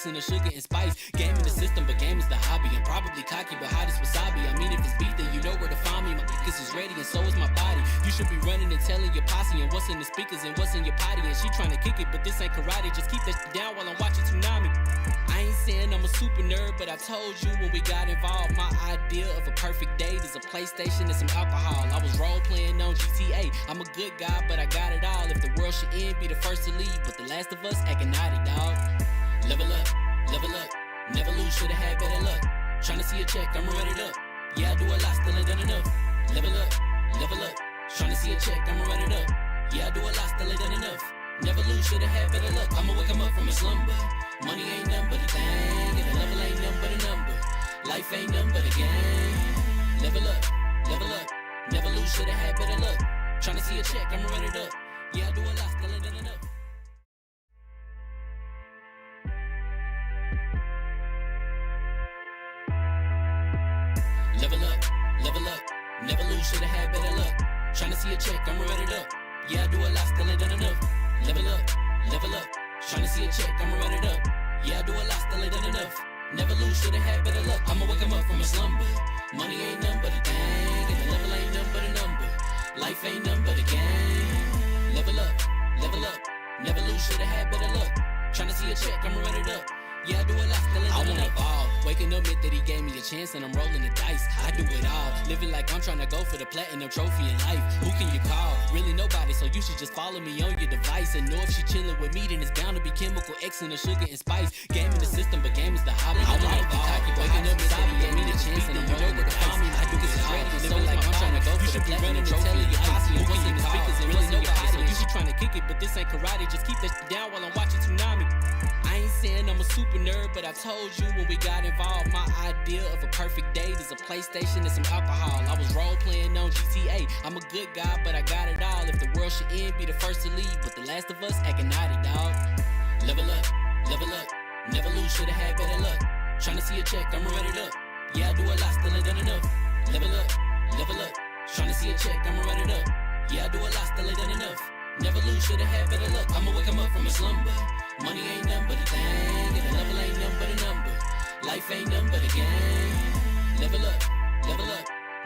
X and the sugar and spice. Game in the system, but game is the hobby. I'm probably cocky, but hot as wasabi. I mean, if it's beef, then you know where to find me. My niggas is ready, and so is my body. You should be running and telling your posse and what's in the speakers and what's in your potty. And she trying to kick it, but this ain't karate. Just keep that shit down while I'm watching Tsunami. I ain't saying I'm a super nerd, but I told you when we got involved, my idea of a perfect date is a PlayStation and some alcohol. I was role playing on GTA. I'm a good guy, but I got it all. If the world should end, be the first to leave, but the last of us acting naughty, dog. Level up, never lose, should've had better luck. Tryna see a check, I'ma run it up. Yeah, I do a lot, still ain't done enough. Level up, tryna see a check, I'ma run it up. Yeah, I do a lot, still ain't done enough. Never lose, should've had better luck. I'ma wake 'em up from a slumber. Money ain't nothing but a thing, and the level ain't nothing but a number. Life ain't nothing but a game. Level up, never lose, should've had better luck. Tryna see a check, I'ma run it up. Yeah, I do a lot, still ain't done enough. Level up, never lose, should've had better luck. Tryna see a check, I'ma run it up. Yeah, I do a lot, still ain't done enough. Level up, tryna see a check, I'ma run it up. Yeah, I do a lot, still ain't done enough. Never lose, should've had better luck. I'ma wake 'em up from a slumber. Money ain't nothing but a thing, and the level ain't nothing but a number. Life ain't nothing but a game. Level up, never lose, should've had better luck. Tryna see a check, I'ma run it up. Yeah, I do a lot, still ain't done enough. I wanna evolve. Waking up admit that he gave me a chance and I'm rolling the dice. I do it all, living like I'm trying to go for the platinum trophy in life. Who can you call? Really nobody, so you should just follow me on your device. And know if she chillin' with me, then it's bound to be chemical X and the sugar and spice. Game in the system, but game is the hobby. I wanna be cocky, waking up admit that he gave me the chance and I'm rolling the dice. I do this ready, living like I'm trying to go for the platinum trophy in life. Who can you call? Really nobody, so you should trying to kick it, but this ain't karate. Just keep that shit down while I'm watching Tsunami. I ain't saying I'm a super nerd, but I told you when we got involved, my idea of a perfect date is a PlayStation and some alcohol. I was role playing on GTA. I'm a good guy, but I got it all. If the world should end, be the first to leave, but the last of us acting naughty, dog. Level up, never lose, should've had better luck. Tryna see a check, I'ma run it up. Yeah, I do a lot, still ain't done enough. Level up, tryna see a check, I'ma run it up. Yeah, I do a lot, still ain't done enough. Never lose, should've had better luck. I'ma wake 'em up from a slumber. Money ain't nothing but a thing, and the level ain't nothing but a number. Life ain't nothing but a game. Level up,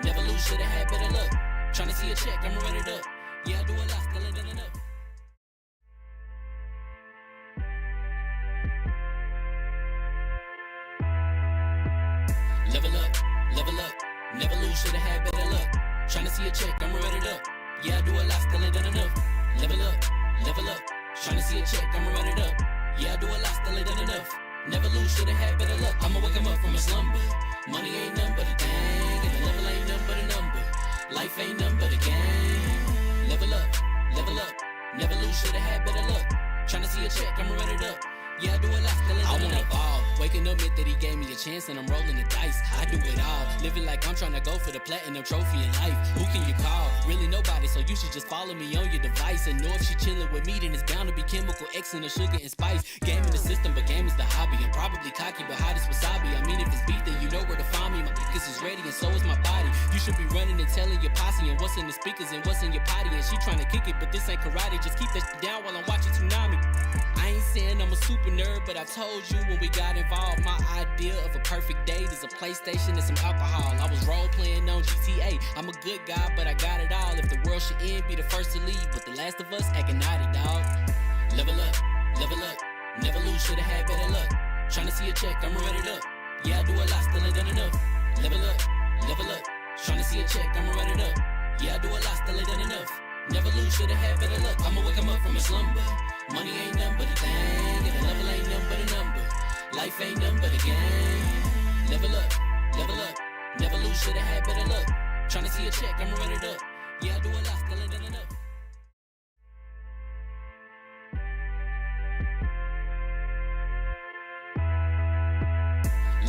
never lose, should've had better luck. Tryna see a check, I'ma run it up. Yeah, I do a lot, still ain't done enough. Level up, never lose, should've had better luck. Tryna see a check, I'ma run it up. Yeah, I do a lot, still ain't done enough. Level up, tryna see a check, I'ma run it up. Yeah, I do a lot, still ain't done enough. Never lose, should've had better luck. I'ma wake 'em up from a slumber. Money ain't nothing but a thing, and the level ain't nothing but a number. Life ain't nothing but a game. Level up, never lose, should've had better luck. Tryna see a check, I'ma run it up. Yeah, I do a lot, still ain't done enough. I wanna evolve. Waking up admit that he gave me a chance and I'm rolling the dice. I do it all, living like I'm trying to go for the platinum trophy in life. Who can you call? Really nobody, so you should just follow me on your device. And know if she chillin' with me, then it's bound to be chemical X and the sugar and spice. Game in the system, but game is the hobby. I'm probably cocky, but hot as wasabi. I mean, if it's beef, then you know where to find me. My niggas is ready, and so is my body. You should be running and telling your posse and what's in the speakers and what's in your potty. And she trying to kick it, but this ain't karate. Just keep that shit down while I'm watching Tsunami. I ain't saying I'm a super nerd, but I told you when we got involved, my idea of a perfect date is a PlayStation and some alcohol. I was role playing on GTA. I'm a good guy, but I got it all. If the world should end, be the first to leave, but the last of us acting naughty, dog. Level up, never lose, should've had better luck. Tryna see a check, I'ma run it up. Yeah, I do a lot, still ain't done enough. Level up, tryna see a check, I'ma run it up. Yeah, I do a lot, still ain't done enough. Never lose, should've had better luck. I'ma wake 'em up from a slumber. Money ain't nothing but a thing, and the level ain't nothing but a number. Life ain't nothing but a game. Level up, never lose, should've had better luck. Tryna see a check, I'ma run it up. Yeah, I do a lot, still ain't done enough.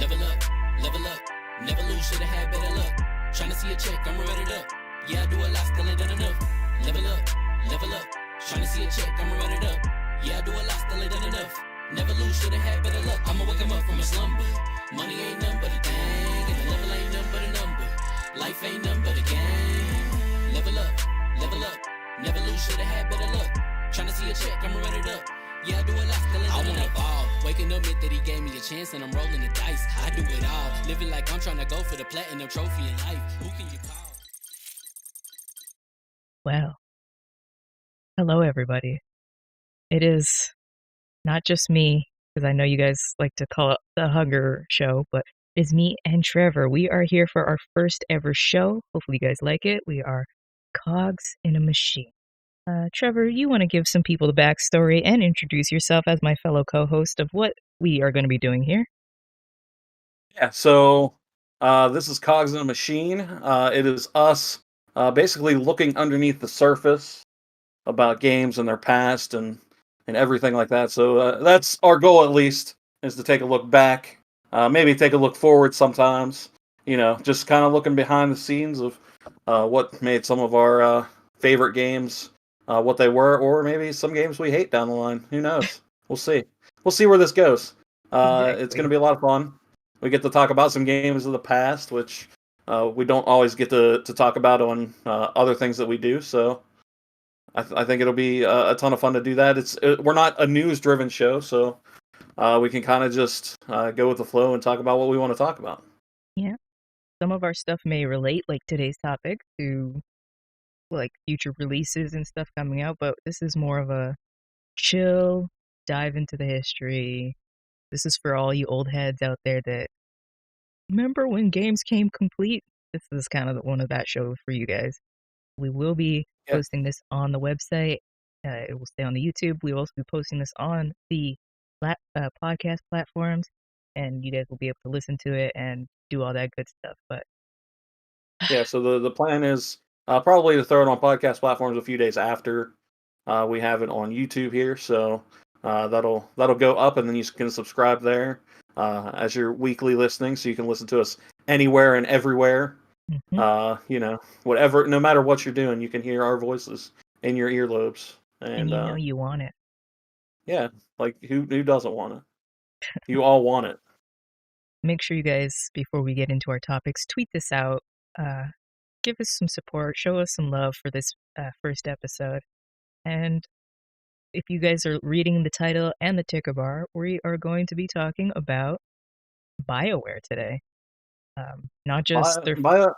Level up, never lose, should've had better luck. Tryna see a check, I'ma run it up. Yeah, I do a lot, still ain't done enough. Level up, tryna see a check, I'ma run it up. Yeah, I do a lot, still ain't done enough. Never lose, should've had better luck. I'ma wake 'em up from a slumber. Money ain't nothing but a thing, and the level ain't nothing but a number. Life ain't nothing but a game. Level up, never lose, should've had better luck. Tryna see a check, I'ma run it up. Yeah, I do a lot, still ain't done enough. I wanna evolve. can admit that he gave me a chance and I'm rolling the dice. I do it all, living like I'm trying to go for the platinum trophy in life. Who can you call? Well, hello everybody. It is not just me, because I know you guys like to call it the Hunger Show, but it's me and Trevor. We are here for our first ever show. Hopefully you guys like it. We are Cogs in a Machine. Trevor, you want to give some people the backstory and introduce yourself as my fellow co-host of what we are going to be doing here? Yeah, so this is Cogs in a Machine. It is us basically looking underneath the surface about games and their past and everything like that. So that's our goal, at least, is to take a look back, maybe take a look forward sometimes. You know, just kind of looking behind the scenes of what made some of our favorite games what they were, or maybe some games we hate down the line. Who knows? We'll see. We'll see where this goes. It's going to Exactly. be a lot of fun. We get to talk about some games of the past, which we don't always get to talk about on other things that we do. So I think it'll be a ton of fun to do that. We're not a news driven show, so we can kind of just go with the flow and talk about what we want to talk about. Yeah. Some of our stuff may relate, like today's topic, to like future releases and stuff coming out, but this is more of a chill dive into the history. This is for all you old heads out there that remember when games came complete. This is kind of one of that show for you guys. We will be Yeah, posting this on the website. It will stay on the YouTube. We will also be posting this on the podcast platforms, and you guys will be able to listen to it and do all that good stuff. But yeah. So the plan is probably to throw it on podcast platforms a few days after we have it on YouTube here. So that'll go up, and then you can subscribe there as your weekly listening, so you can listen to us anywhere and everywhere. mhm. You know, whatever, no matter what you're doing, you can hear our voices in your earlobes. And And you know you want it. yeah, like who doesn't want it? You all want it. Make sure you guys, before we get into our topics, tweet this out. Uh, give us some support. Show us some love for this first episode. And if you guys are reading the title and the ticker bar, we are going to be talking about Bioware today. Not just their. Bio,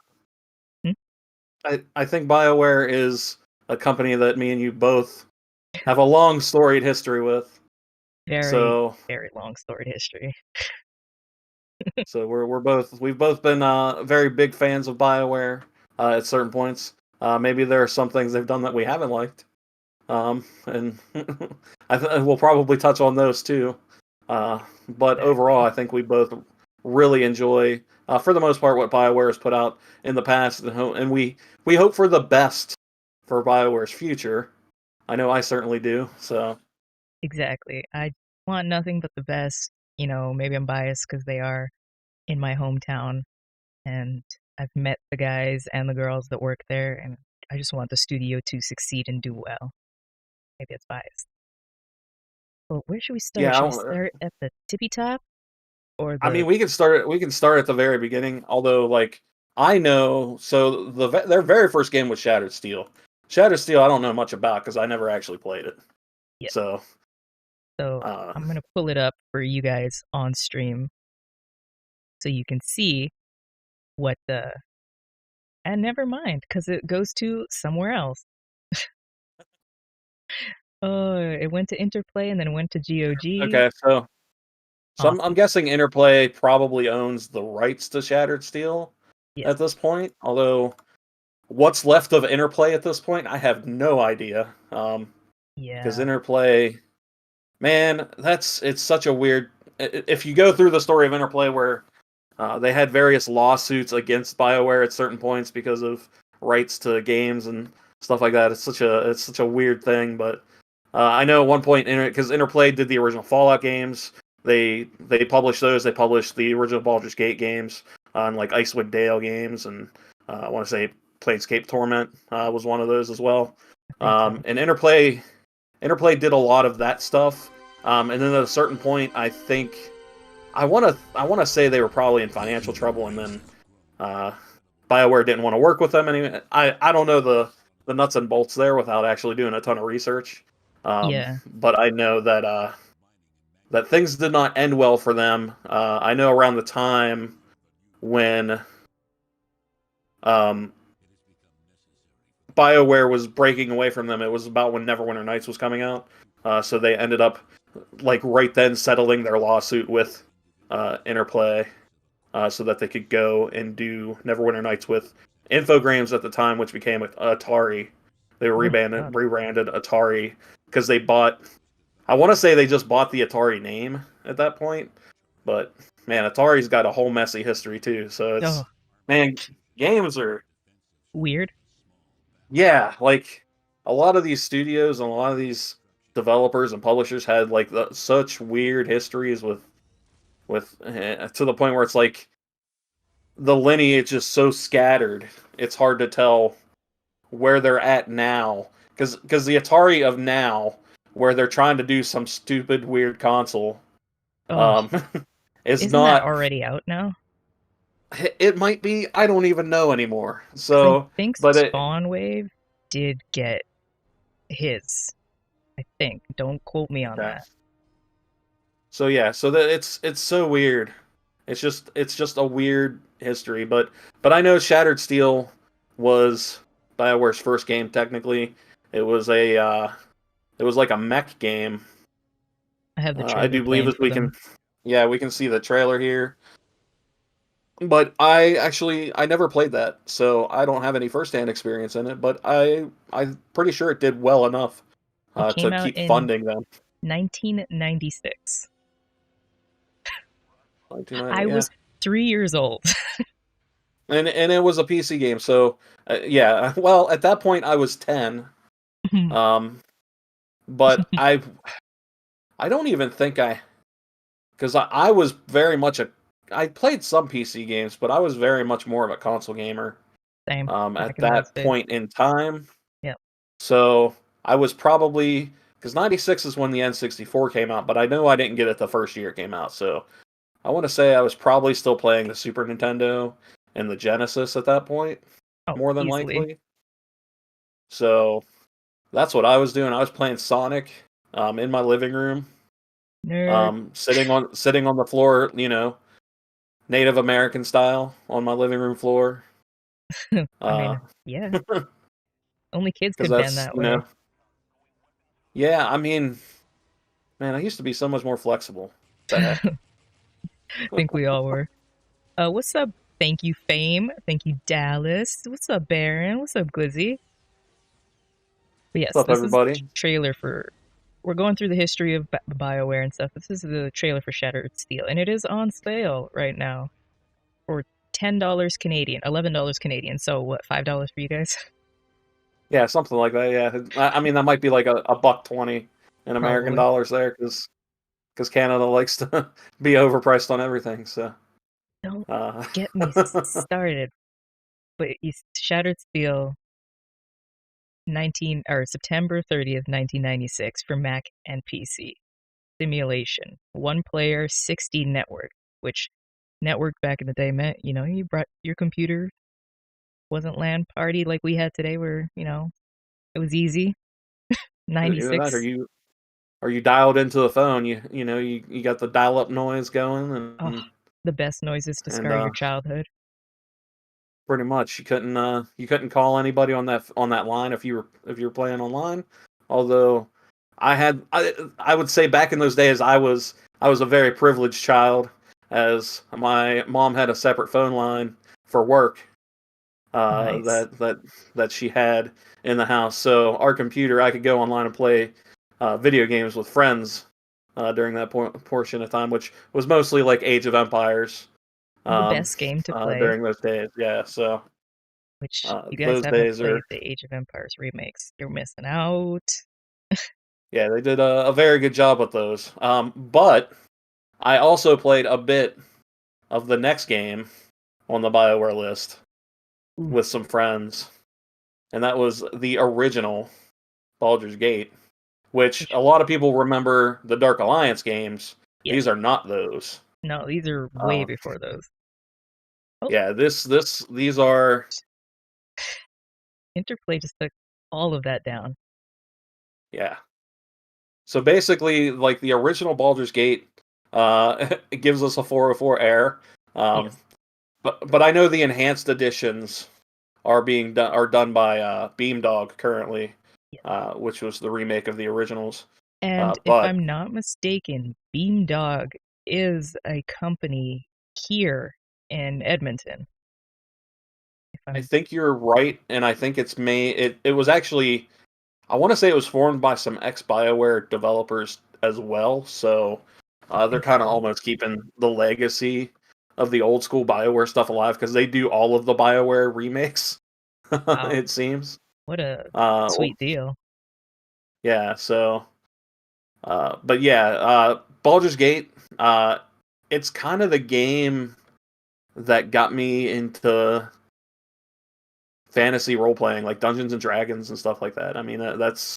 Hmm? I think Bioware is a company that me and you both have a long storied history with. Very, So very long storied history. we've both been very big fans of Bioware at certain points. Maybe there are some things they've done that we haven't liked. And we'll probably touch on those too. But overall, I think we both really enjoy, for the most part, what Bioware has put out in the past, and we hope for the best for Bioware's future. I know I certainly do. So Exactly. I want nothing but the best. You know, maybe I'm biased because they are in my hometown and I've met the guys and the girls that work there, and I just want the studio to succeed and do well. Maybe it's biased. But where should we start? yeah, Should we start at the tippy top or I the. mean, we can start. We can start at the very beginning. Although, like, I know, so their very first game was Shattered Steel. Shattered Steel, I don't know much about because I never actually played it. Yeah. So, So uh, I'm going to pull it up for you guys on stream so you can see what the. And never mind, because it goes to somewhere else. Oh, it went to Interplay and then it went to GOG. okay, so I'm Awesome. guessing Interplay probably owns the rights to Shattered Steel Yes. at this point. Although, what's left of Interplay at this point, I have no idea. Because Yeah. Interplay, man, it's such a weird. If you go through the story of Interplay, where they had various lawsuits against BioWare at certain points because of rights to games and stuff like that. It's such a weird thing, but I know at one point, because Interplay did the original Fallout games, they published those. They published the original Baldur's Gate games on like Icewind Dale games, and I want to say Planescape Torment was one of those as well. I think so. And Interplay did a lot of that stuff. And then at a certain point, I think I wanna say they were probably in financial trouble, and then uh, BioWare didn't want to work with them anymore. I don't know the nuts and bolts there without actually doing a ton of research. Yeah. But I know that that things did not end well for them. I know around the time when um, Bioware was breaking away from them, it was about when Neverwinter Nights was coming out. So they ended up like right then settling their lawsuit with Interplay, so that they could go and do Neverwinter Nights with Infogrames at the time, which became Atari. They were Oh my god. rebranded Atari because they bought. I want to say they just bought the Atari name at that point, but man, Atari's got a whole messy history too. So Oh, it's man, games are weird. yeah, like a lot of these studios and a lot of these developers and publishers had like such weird histories with to the point where it's like the lineage is so scattered, it's hard to tell where they're at now. Because the Atari of now, where they're trying to do some stupid weird console, Oh, um, is isn't that not. already out now? It might be. I don't even know anymore. Because I So, think but Spawn Wave did get his. I think. Don't quote me on okay. that. So yeah, so that it's so weird. It's just a weird history, but I know Shattered Steel was BioWare's first game technically. It was a it was like a mech game. I have the I trailer do believe playing that for them. we can see the trailer here. But I never played that, so I don't have any firsthand experience in it, but I'm pretty sure it did well enough It to came out keep in funding them. 1996. I Yeah. was 3 years old. And it was a PC game, so yeah. Well, at that point I was 10. Um, but I don't even think because I was very much I played some PC games, but I was very much more of a console gamer Same. Back at in those that days. point in time. Yep. So I was probably because 96 is when the N64 came out, but I know I didn't get it the first year it came out. So I want to say I was probably still playing the Super Nintendo and the Genesis at that point, Oh, more than easily. likely. So that's what I was doing. I was playing Sonic in my living room, Nerd. sitting on the floor, Native American style on my living room floor. I Uh, mean, yeah. Only kids because could bend that's that way. yeah. I mean, man, I used to be so much more flexible. The heck. I think we all were. What's up? Thank you, Fame. Thank you, Dallas. What's up, Baron? What's up, Glizzy? But yes, What's up, this is the everybody? trailer for. We're going through the history of Bioware and stuff. This is the trailer for Shattered Steel, and it is on sale right now for $10 Canadian, $11 Canadian. So what? $5 for you guys? Yeah, something like that. Yeah, I mean that might be like a buck 20 in American Probably. dollars there, because Canada likes to be overpriced on everything. So, Don't uh, get me started. But Shattered Steel, September 30th, 1996 for Mac and PC. Simulation. One player, 60 network, which network back in the day meant, you brought your computer, wasn't LAN party like we had today where, it was easy. either that 96. or you dialed into the phone. You got the dial up noise going, Oh, the best noises to and scar your childhood. pretty much you couldn't call anybody on that line if you were playing online. Although I would say back in those days I was a very privileged child, as my mom had a separate phone line for work Nice. that she had in the house. So our computer, I could go online and play video games with friends during that portion of time, which was mostly like Age of Empires The best game to play, during those days. Yeah, so which you guys those haven't days played are the Age of Empires remakes. You're missing out. yeah, they did a very good job with those. But I also played a bit of the next game on the BioWare list Ooh, with some friends, and that was the original Baldur's Gate, which which, a lot of people remember the Dark Alliance games. yeah. These are not those. No, these are way Um, before those. Oh, yeah, these are Interplay just took all of that down. yeah. So basically, like the original Baldur's Gate, it gives us a 404 error. Um, Yes. but I know the enhanced editions are done by Beamdog currently, Yes. which was the remake of the originals. And if But I'm not mistaken, Beamdog is a company here in Edmonton. If I I'm think you're right, and I think it was actually, I want to say it was formed by some ex Bioware developers as well. So they're kind of interesting. almost keeping the legacy of the old school Bioware stuff alive because they do all of the Bioware remakes. Wow, It seems. what a Well, sweet deal. yeah. So, but yeah, Baldur's Gate. It's kind of the game that got me into fantasy role playing, like Dungeons and Dragons and stuff like that. I mean, that's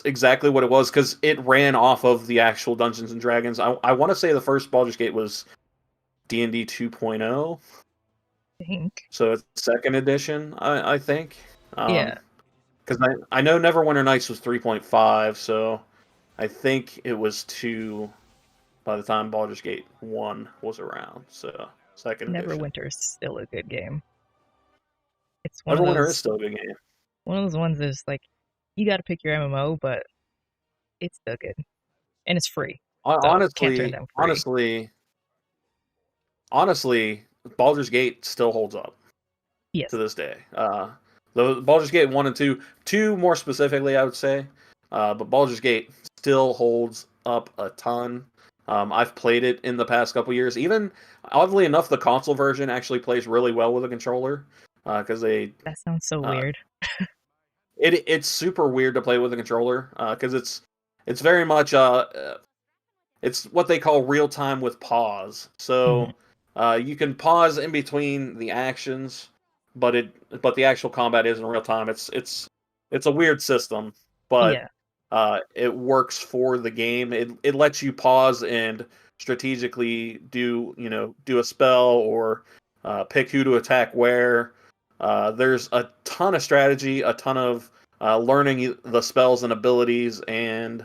exactly what it was because it ran off of the actual Dungeons and Dragons. I want to say the first Baldur's Gate was D&D 2.0, I think. so it's second edition, I think. Yeah, Because I know Neverwinter Nights was 3.5, so I think it was 2 by the time Baldur's Gate 1 was around. So second edition. Neverwinter's still a good game. It's Neverwinter is still a good game. one of those ones that's like you got to pick your MMO, but it's still good and it's free, so can't turn Honestly, down free. honestly, honestly, Baldur's Gate still holds up to Yes, this day. The Baldur's Gate 1 and 2, 2 more specifically, I would say, but Baldur's Gate still holds up a ton. I've played it in the past couple years. Even oddly enough, the console version actually plays really well with a controller because they that sounds so uh, weird. it's super weird to play with a controller because it's very much it's what they call real time with pause. Mhm. So you can pause in between the actions, but the actual combat isn't real time. It's a weird system, but Yeah. it works for the game. It lets you pause and strategically do a spell or pick who to attack where. There's a ton of strategy, a ton of learning the spells and abilities, and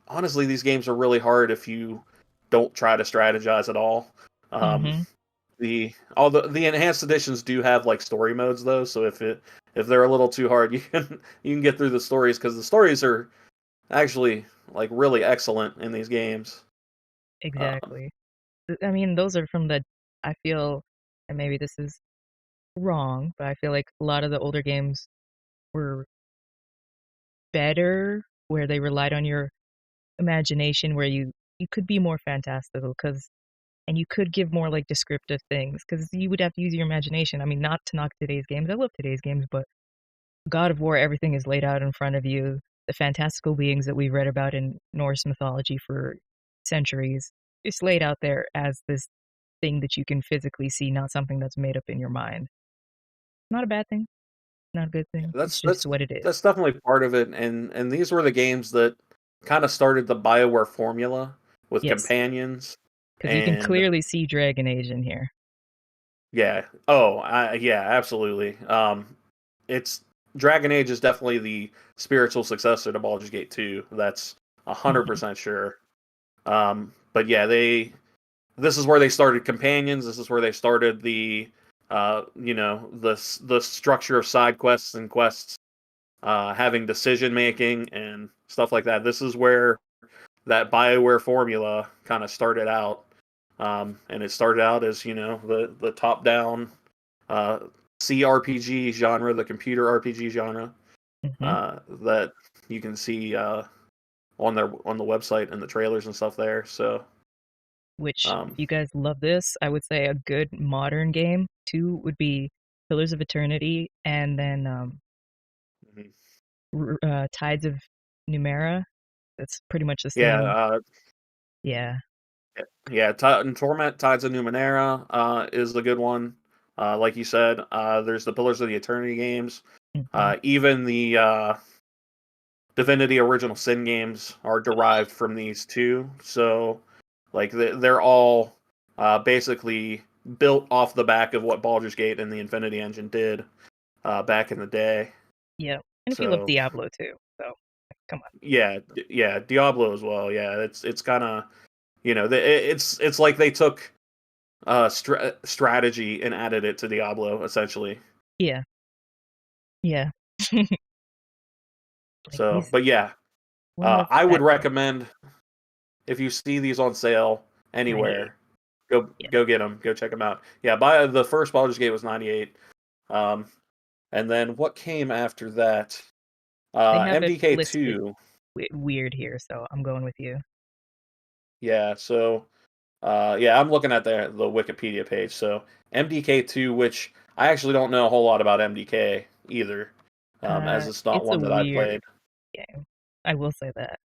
honestly, these games are really hard if you don't try to strategize at all. Um, Mhm. the enhanced editions do have like story modes though, so if they're a little too hard, you can get through the stories because the stories are actually like really excellent in these games. Um, Exactly. I mean, those are from the I feel, and maybe this is wrong, but I feel like a lot of the older games were better where they relied on your imagination where you could be more fantastical cuz and you could give more like descriptive things cuz you would have to use your imagination. I mean, not to knock today's games. I love today's games, but God of War, everything is laid out in front of you. The fantastical beings that we've read about in Norse mythology for centuries, it's laid out there as this thing that you can physically see, not something that's made up in your mind. Not a bad thing, not a good yeah, thing. It's just what it is. that's definitely part of it, and these were the games that kind of started the Bioware formula with Yes, companions because you can and clearly see Dragon Age in here. yeah. Yeah, absolutely. It's Dragon Age is definitely the spiritual successor to Baldur's Gate 2. That's Mhm. 100% sure. But yeah, this is where they started companions. This is where they started the structure of side quests and quests, having decision making and stuff like that. This is where that Bioware formula kind of started out. And it started out as the top down uh, CRPG genre, the computer RPG genre Mhm. that you can see on the website and the trailers and stuff there. So Which, if um, you guys love this, I would say a good modern game too would be Pillars of Eternity, and then mhm. Tides of Numera. That's pretty much the yeah, same. Yeah. yeah, and Torment Tides of Numenera is the good one. Like you said, there's the Pillars of the Eternity games. Hmm. Even the Divinity Original Sin games are derived from these two. So, like, they're all basically built off the back of what Baldur's Gate and the Infinity Engine did back in the day. Yeah. And if you love So, Diablo too, so Come on. Yeah, Diablo as well. Yeah, it's kind of, it's like they took strategy and added it to Diablo essentially. Yeah. Yeah. Like So, he's but yeah, one of I would that recommend if you see these on sale 98. anywhere, Yeah. go get them, go check them out. Yeah, buy the first Baldur's Gate was 98. Um, and then what came after that? They have it MDK listed 2. weird here, so I'm going with you. Yeah, so yeah, I'm looking at the Wikipedia page. So MDK 2, which I actually don't know a whole lot about MDK either, as it's not It's a one that I weird played. game. I will say that.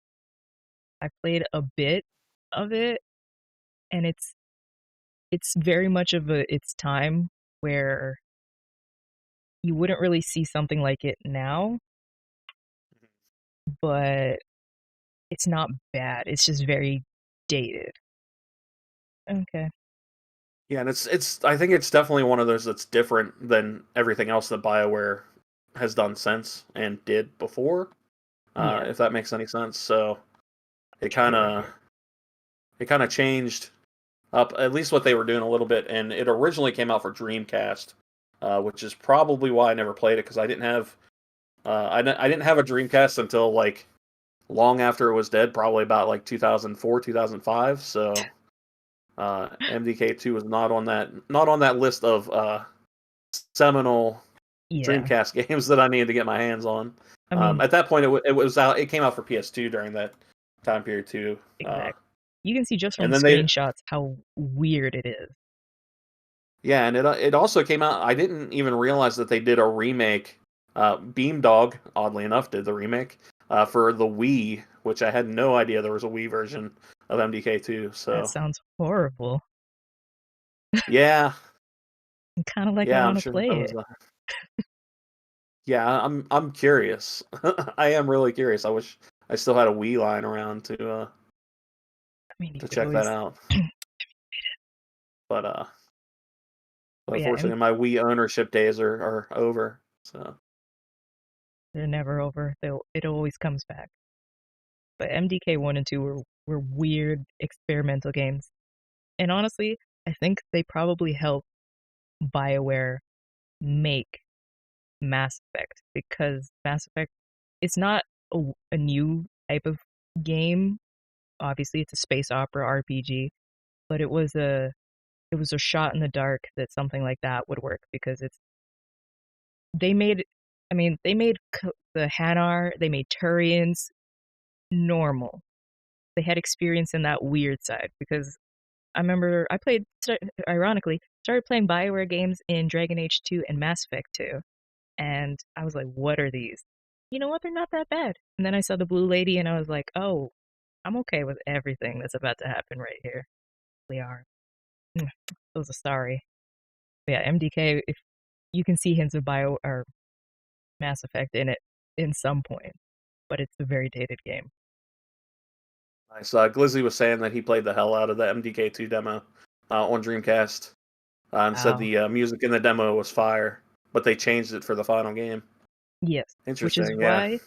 I played a bit of it, and it's very much of its time where you wouldn't really see something like it now, but it's not bad. It's just very dated. Okay. Yeah, and it's I think it's definitely one of those that's different than everything else that BioWare has done since and did before. Yeah, If that makes any sense. So it kind sure. of it kind of changed up at least what they were doing a little bit, and it originally came out for Dreamcast, which is probably why I never played it because I didn't have a Dreamcast until like long after it was dead, probably about like 2004 2005. So MDK2 was not on that list of seminal Yeah, Dreamcast games that I needed to get my hands on. I mean, At that point, it was out. It came out for PS2 during that time period too. exactly. You can see just from And the then they, screenshots how weird it is. yeah, and it also came out. I didn't even realize that they did a remake. Beamdog, oddly enough, did the remake for the Wii, which I had no idea there was a Wii version of MDK2. That So sounds horrible. yeah, I'm kind of like I yeah, I'm want to sure that play was. it. Yeah, I'm curious. I am really curious. I wish I still had a Wii lying around I mean, you to could check that always, out. but But yeah, unfortunately, my Wii ownership days are over. So they're never over. It always comes back. But MDK 1 and 2 were weird experimental games. And honestly, I think they probably helped BioWare make Mass Effect because Mass Effect it's not a new type of game. Obviously, it's a space opera RPG, but it was a shot in the dark that something like that would work because it's they made I mean, they made the Hanar, they made Turians normal. They had experience in that weird side because I remember ironically, started playing BioWare games in Dragon Age 2 and Mass Effect 2. And I was like, what are these? You know what? They're not that bad. And then I saw the Blue Lady and I was like, oh, I'm okay with everything that's about to happen right here. They are. So sorry. But yeah, MDK, if you can see hints of Bio or Mass Effect in it in some point, but it's a very dated game. nice. Glizzy was saying that he played the hell out of the MDK2 demo on Dreamcast and said Wow. the music in the demo was fire, but they changed it for the final game. Yes. Which is Interesting. Yeah. why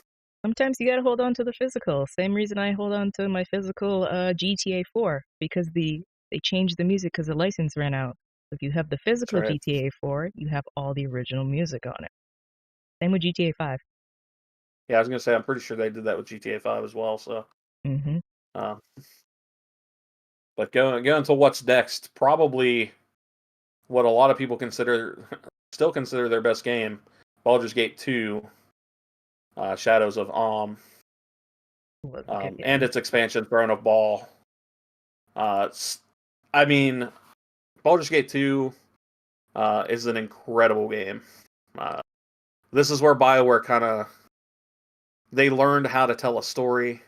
sometimes you gotta hold on to the physical. Same reason I hold on to my physical GTA 4 because they changed the music because the license ran out. If you have the That's physical right. GTA 4, you have all the original music on it. Same with GTA 5. Yeah, I was gonna say I'm pretty sure they did that with GTA 5 as well. So, Mm-hmm. uh, but going to what's next, probably what a lot of people still consider their best game, Baldur's Gate 2, Shadows of Was a good and game. its expansion, Throne of Ball. Uh, I mean, Baldur's Gate 2 is an incredible game. Uh, this is where BioWare kind of they learned how to tell a story.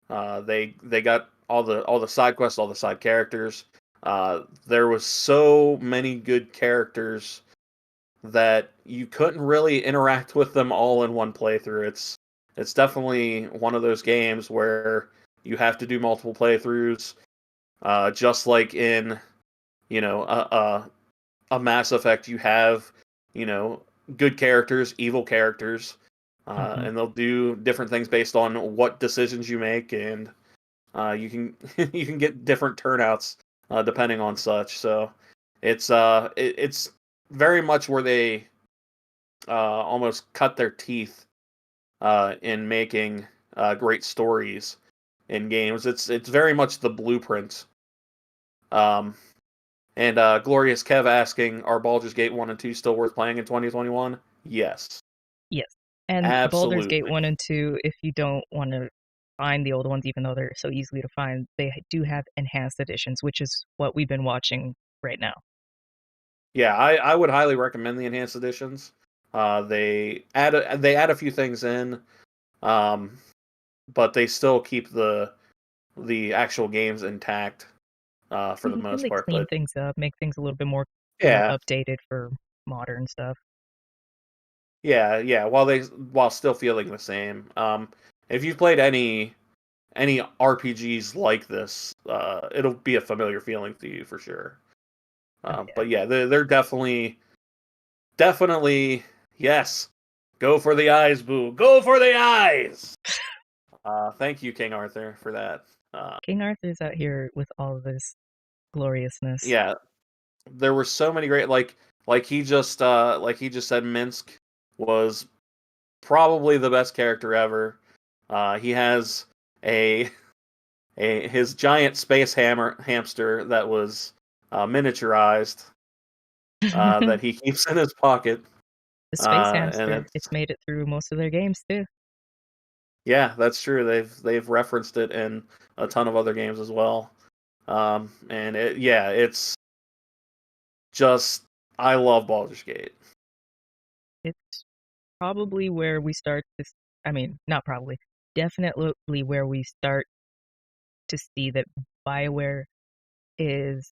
They got all the side quests, all the side characters. There was so many good characters that you couldn't really interact with them all in one playthrough. It's definitely one of those games where you have to do multiple playthroughs, just like in you know a Mass Effect. You have you know good characters, evil characters, Hmm. and they'll do different things based on what decisions you make, and you can you can get different turnouts depending on such. So it's very much where they almost cut their teeth in making great stories in games. It's very much the blueprint. Um, and Glorious Kev asking, are Baldur's Gate 1 and 2 still worth playing in 2021? Yes, Yes. And Baldur's Gate absolutely. 1 and 2, if you don't want to find the old ones, even though they're so easily to find, they do have enhanced editions, which is what we've been watching right now. Yeah, I would highly recommend the enhanced editions. They add a few things in, um, but they still keep the actual games intact for the And most they part. clean But things up, make things a little bit more, yeah, updated for modern stuff. yeah, while still feeling the same. If you've played any RPGs like this, it'll be a familiar feeling to you for sure. Oh yeah. But yeah, they're definitely yes. Go for the eyes, boo. Go for the eyes. Thank you, King Arthur, for that. Uh, King Arthur's out here with all of this gloriousness. yeah, there were so many great like he just said Minsk was probably the best character ever. He has a his giant space hamster that was miniaturized The that he keeps in his pocket. space And hamster, it's it's made it through most of their games too. yeah, that's true. They've referenced it in a ton of other games as well. And it's just I love Baldur's Gate. It's probably where we start to, I mean, not probably, definitely where we start to see that Bioware is,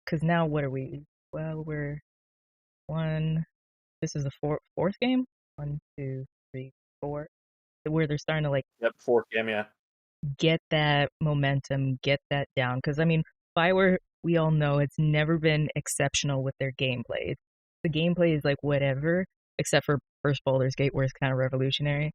because now what are we? Well, we're one, this is the fourth game? One, two, three, four. Where they're starting to like Yep, fourth game, yeah. get that momentum, get that down. Because I mean, Bioware, we all know it's never been exceptional with their gameplay. The gameplay is like whatever, except for First Baldur's Gate, where it's kind of revolutionary.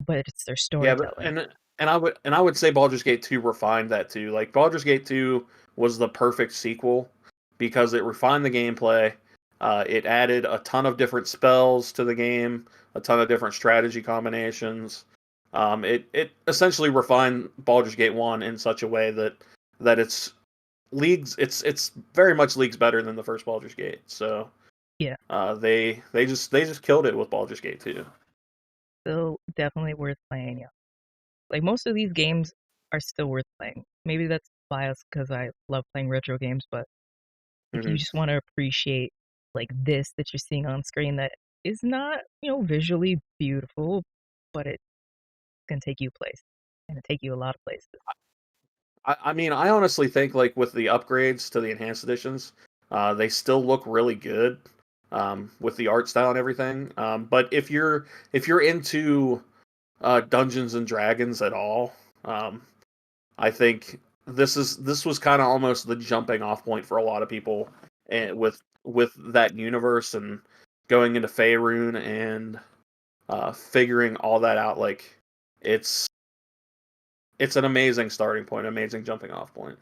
But it's their Yeah, but storytelling. and I would say Baldur's Gate 2 refined that too. Like Baldur's Gate 2 was the perfect sequel because it refined the gameplay. It added a ton of different spells to the game, a ton of different strategy combinations. It essentially refined Baldur's Gate 1 in such a way that it's very much leagues better than the first Baldur's Gate. So Yeah, they just killed it with Baldur's Gate 2. still definitely worth playing. Yeah, like most of these games are still worth playing. Maybe that's biased because I love playing retro games, but if you Hmm. just want to appreciate like this that you're seeing on screen that is not, visually beautiful, but it can take you places and it take you a lot of places. I mean, I honestly think like with the upgrades to the enhanced editions, they still look really good with the art style and everything. But if you're into Dungeons and Dragons at all, um, I think this was kind of almost the jumping off point for a lot of people, and with that universe and going into Faerun and figuring all that out. Like it's it's an amazing starting point, amazing jumping off point.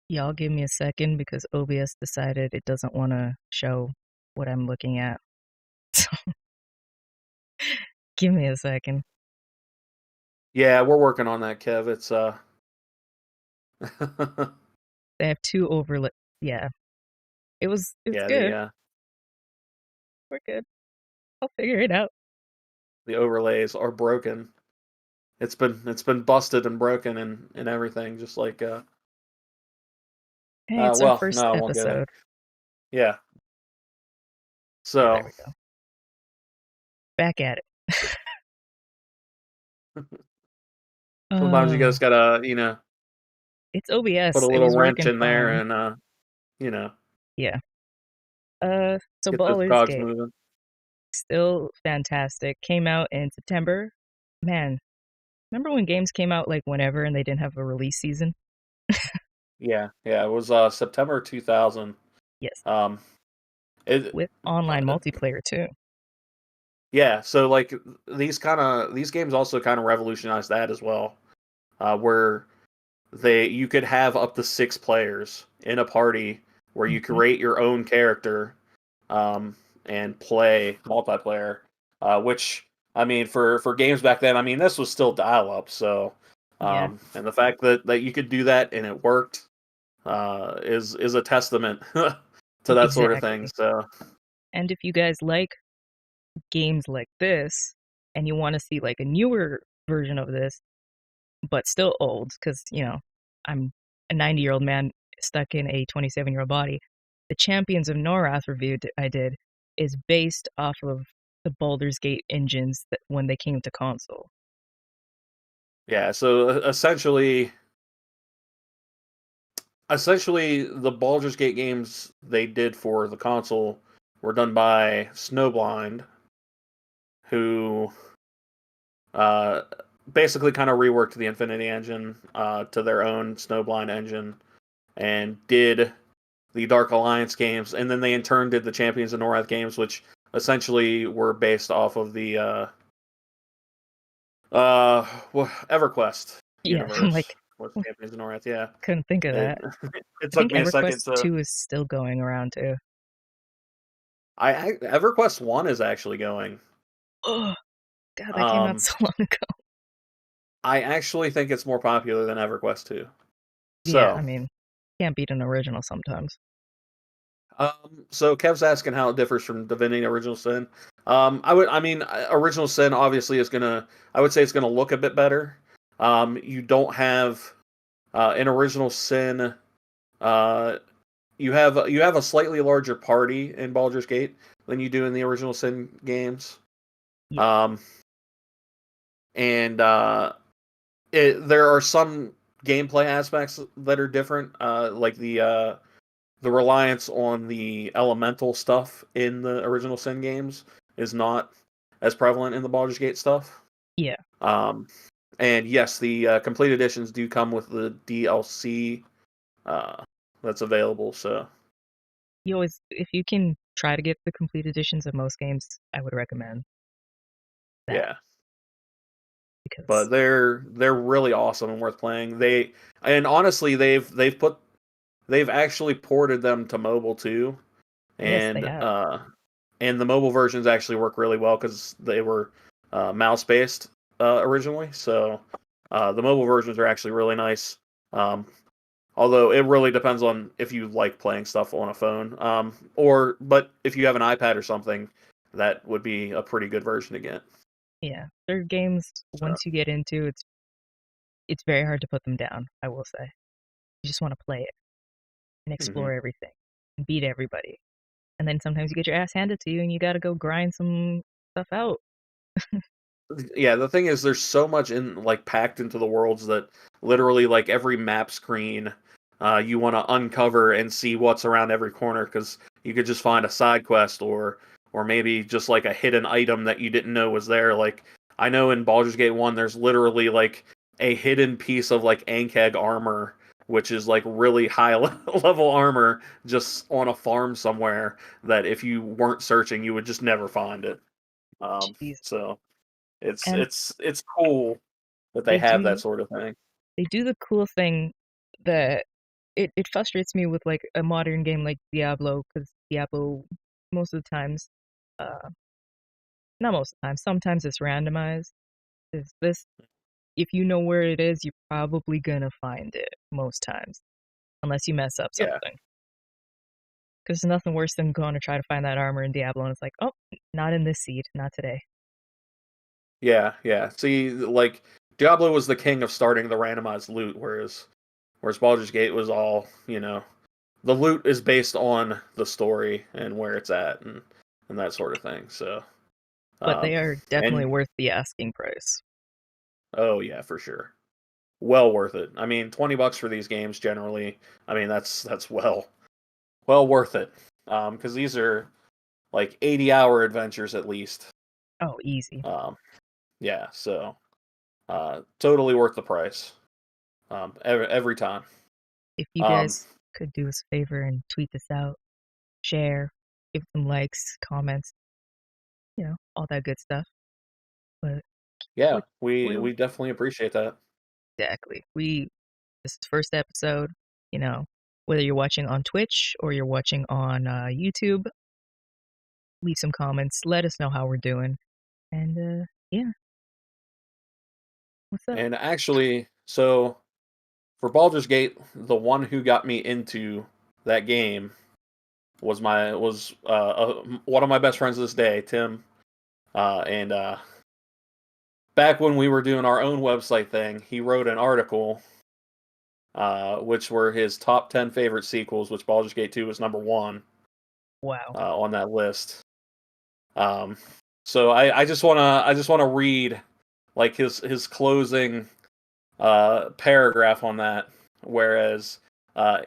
Y'all give me a second because OBS decided it doesn't want to show what I'm looking at. Give me a second. Yeah, we're working on that, Kev. It's They have two overlay. Yeah, it's yeah, good. We're good. I'll figure it out. the overlays are broken. It's been busted and broken and everything. Just like Hey, it's our well, first no, I won't go there. episode. Yeah. Yeah, there So we go. Back at it. sometimes you Uh, just gotta it's put a OBS. It little was wrench working in there fine. and you know Yeah. So get those Baldur's cogs Gate moving. still fantastic. Came out in September. Man, remember when games came out like whenever and they didn't have a release season? Yeah. It was September 2000. Yes, Um, it with online uh, multiplayer too. yeah, so like these games also kind of revolutionized that as well, where you could have up to 6 players in a party where you Hmm. create your own character, and play multiplayer. Which I mean, for games back then, I mean this was still dial up, so Yeah, and the fact that you could do that and it worked is a testament to that sort of thing. exactly. So And if you guys like games like this and you want to see like a newer version of this, but still old, because, I'm a 90-year-old man stuck in a 27-year-old body. The Champions of Norath review I did is based off of the Baldur's Gate engines that when they came to console. yeah, so essentially the Baldur's Gate games they did for the console were done by Snowblind, who uh, basically kind of reworked the Infinity engine to their own Snowblind engine and did the Dark Alliance games, and then they in turn did the Champions of Norath games, which essentially were based off of the EverQuest Yeah, I'm universe like, with Champions of Norath. Yeah, couldn't think of it that. it I took think me a second EverQuest to. 2 is still going around too. EverQuest One is actually going. Oh, God, that came out Um, so long ago. I actually think it's more popular than EverQuest Two. Yeah, So, I mean, can't beat an original sometimes. so Kev's asking how it differs from Divinity Original Sin. I mean, Original Sin obviously is gonna, I would say it's gonna look a bit better. You don't have in Original Sin, uh, you have a slightly larger party in Baldur's Gate than you do in the Original Sin games. Yeah, Um, and there are some gameplay aspects that are different, like the reliance on the elemental stuff in the original Sin games is not as prevalent in the Baldur's Gate stuff. yeah. Um, and yes, the complete editions do come with the DLC uh, that's available. So You always, if you can try to get the complete editions of most games, I would recommend that yeah, but because they're really awesome and worth playing. And honestly they've actually ported them to mobile too, yes, they and have. the mobile versions actually work really well because they were mouse based originally. So the mobile versions are actually really nice. Um, although it really depends on if you like playing stuff on a phone, but if you have an iPad or something, that would be a pretty good version to get. Yeah, there are games So, once you get into it's very hard to put them down, I will say. You just want to play it and mhm. explore everything and beat everybody. And then sometimes you get your ass handed to you and you got to go grind some stuff out. Yeah, the thing is, there's so much in like packed into the worlds that literally like every map screen, you want to uncover and see what's around every corner because you could just find a side quest or maybe just like a hidden item that you didn't know was there. Like I know in Baldur's Gate 1, there's literally like a hidden piece of like Ankeg armor, which is like really high level armor just on a farm somewhere that if you weren't searching, you would just never find it. Jeez. So. It's And it's it's cool that they they have that do sort of thing. they do the cool thing that it frustrates me with like a modern game like Diablo, because Diablo most of the times, uh not most of the time, sometimes it's randomized. Is this if you know where it is, you're probably gonna find it most times, unless you mess up Yeah, something. Because there's nothing worse than going to try to find that armor in Diablo, and it's like, oh, not in this seed, not today. yeah. See, like Diablo was the king of starting the randomized loot, whereas Baldur's Gate was all the loot is based on the story and where it's at and that sort of thing. So, But um, they are definitely and worth the asking price. oh yeah, for sure, well worth it. I mean, $20 for these games generally. I mean, that's well worth it. Because these are like 80-hour adventures at least. Oh, easy. Um, yeah, so. Totally worth the price. Every time. If you Um, guys could do us a favor and tweet this out, share, give some likes, comments, all that good stuff. But Yeah, what what we definitely appreciate that. exactly? This is first episode. You know, whether you're watching on Twitch or you're watching on YouTube, leave some comments. Let us know how we're doing. And yeah, what's up? And actually, so for Baldur's Gate, the one who got me into that game was one of my best friends to this day, Tim. And back when we were doing our own website thing, he wrote an article, which were his top 10 favorite sequels, which Baldur's Gate 2 was number one Wow. on that list. Um, so I just wanna read like his closing paragraph on that. Whereas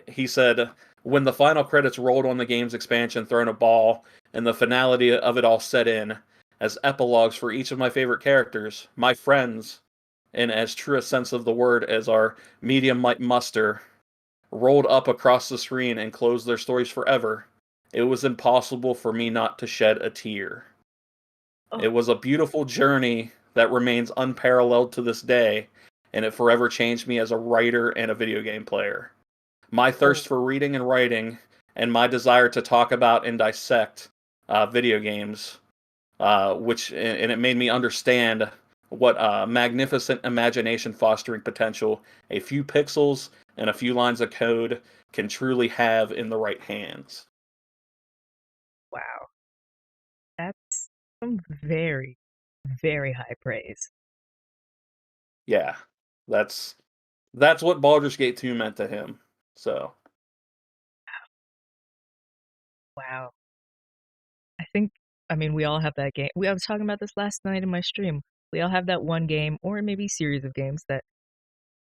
he said, when the final credits rolled on the game's expansion, Throne of Ball, and the finality of it all set in, as epilogues for each of my favorite characters, my friends, in as true a sense of the word as our medium might muster, rolled up across the screen and closed their stories forever, it was impossible for me not to shed a tear. Oh, It was a beautiful journey that remains unparalleled to this day, and it forever changed me as a writer and a video game player. My oh, thirst for reading and writing, and my desire to talk about and dissect video games, and it made me understand what magnificent imagination fostering potential a few pixels and a few lines of code can truly have in the right hands. wow. That's some very, very high praise. Yeah, that's that's what Baldur's Gate 2 meant to him. So Wow. I think, I mean, we all have that game. I was talking about this last night in my stream. We all have that one game, or maybe series of games that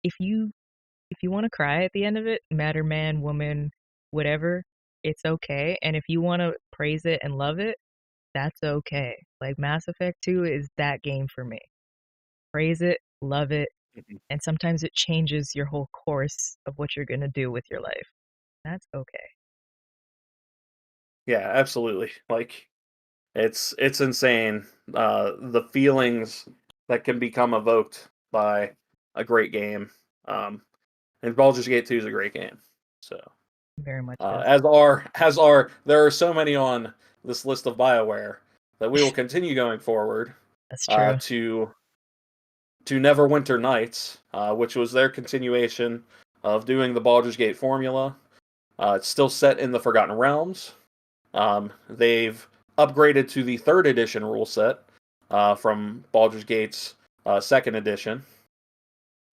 if you if you want to cry at the end of it, matter man, woman, whatever, it's okay. And if you want to praise it and love it, that's okay. Like Mass Effect 2 is that game for me. Praise it, love it, mhm. and sometimes it changes your whole course of what you're going to do with your life. That's okay. Yeah, absolutely. Like it's insane the feelings that can become evoked by a great game. Um, and Baldur's Gate 2 is a great game. So Very much so. as are there are so many on this list of Bioware that we will continue going forward That's true. to Neverwinter Nights, which was their continuation of doing the Baldur's Gate formula. It's still set in the Forgotten Realms. They've upgraded to the third edition rule set from Baldur's Gate's second edition.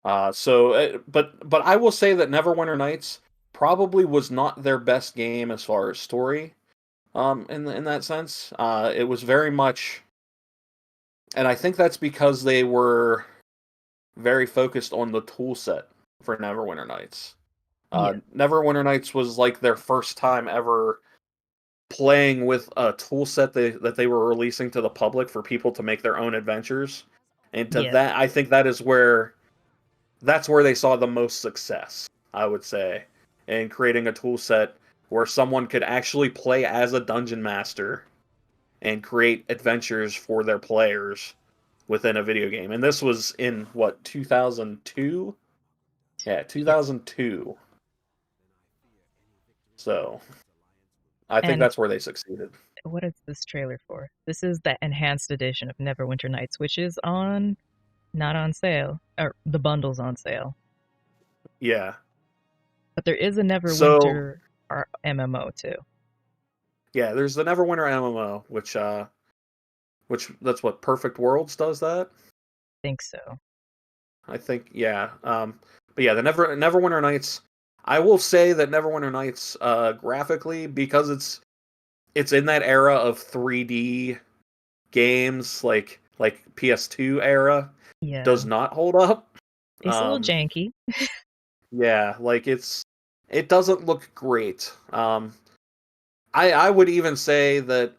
But I will say that Neverwinter Nights probably was not their best game as far as story. In that sense, it was very much, and I think that's because they were very focused on the tool set for Neverwinter Nights. Yeah. Neverwinter Nights was like their first time ever playing with a tool set that they were releasing to the public for people to make their own adventures. And to Yeah. that, I think that's where they saw the most success, I would say, in creating a tool set where someone could actually play as a dungeon master and create adventures for their players within a video game. And this was in what, 2002? Yeah, Yeah. 2002. So, I think And that's where they succeeded. what is this trailer for? This is the enhanced edition of Neverwinter Nights, which is on not on sale, or the bundle's on sale. Yeah. But there is a So, Neverwinter MMO too. yeah, there's the Neverwinter MMO, which that's what Perfect Worlds does that. Think so. I think, yeah. But yeah, the Neverwinter Nights. I will say that Neverwinter Nights, graphically, because it's in that era of 3D games, like PS2 era, Yeah. does not hold up. It's a little Um, janky. yeah, like it doesn't look great. I would even say that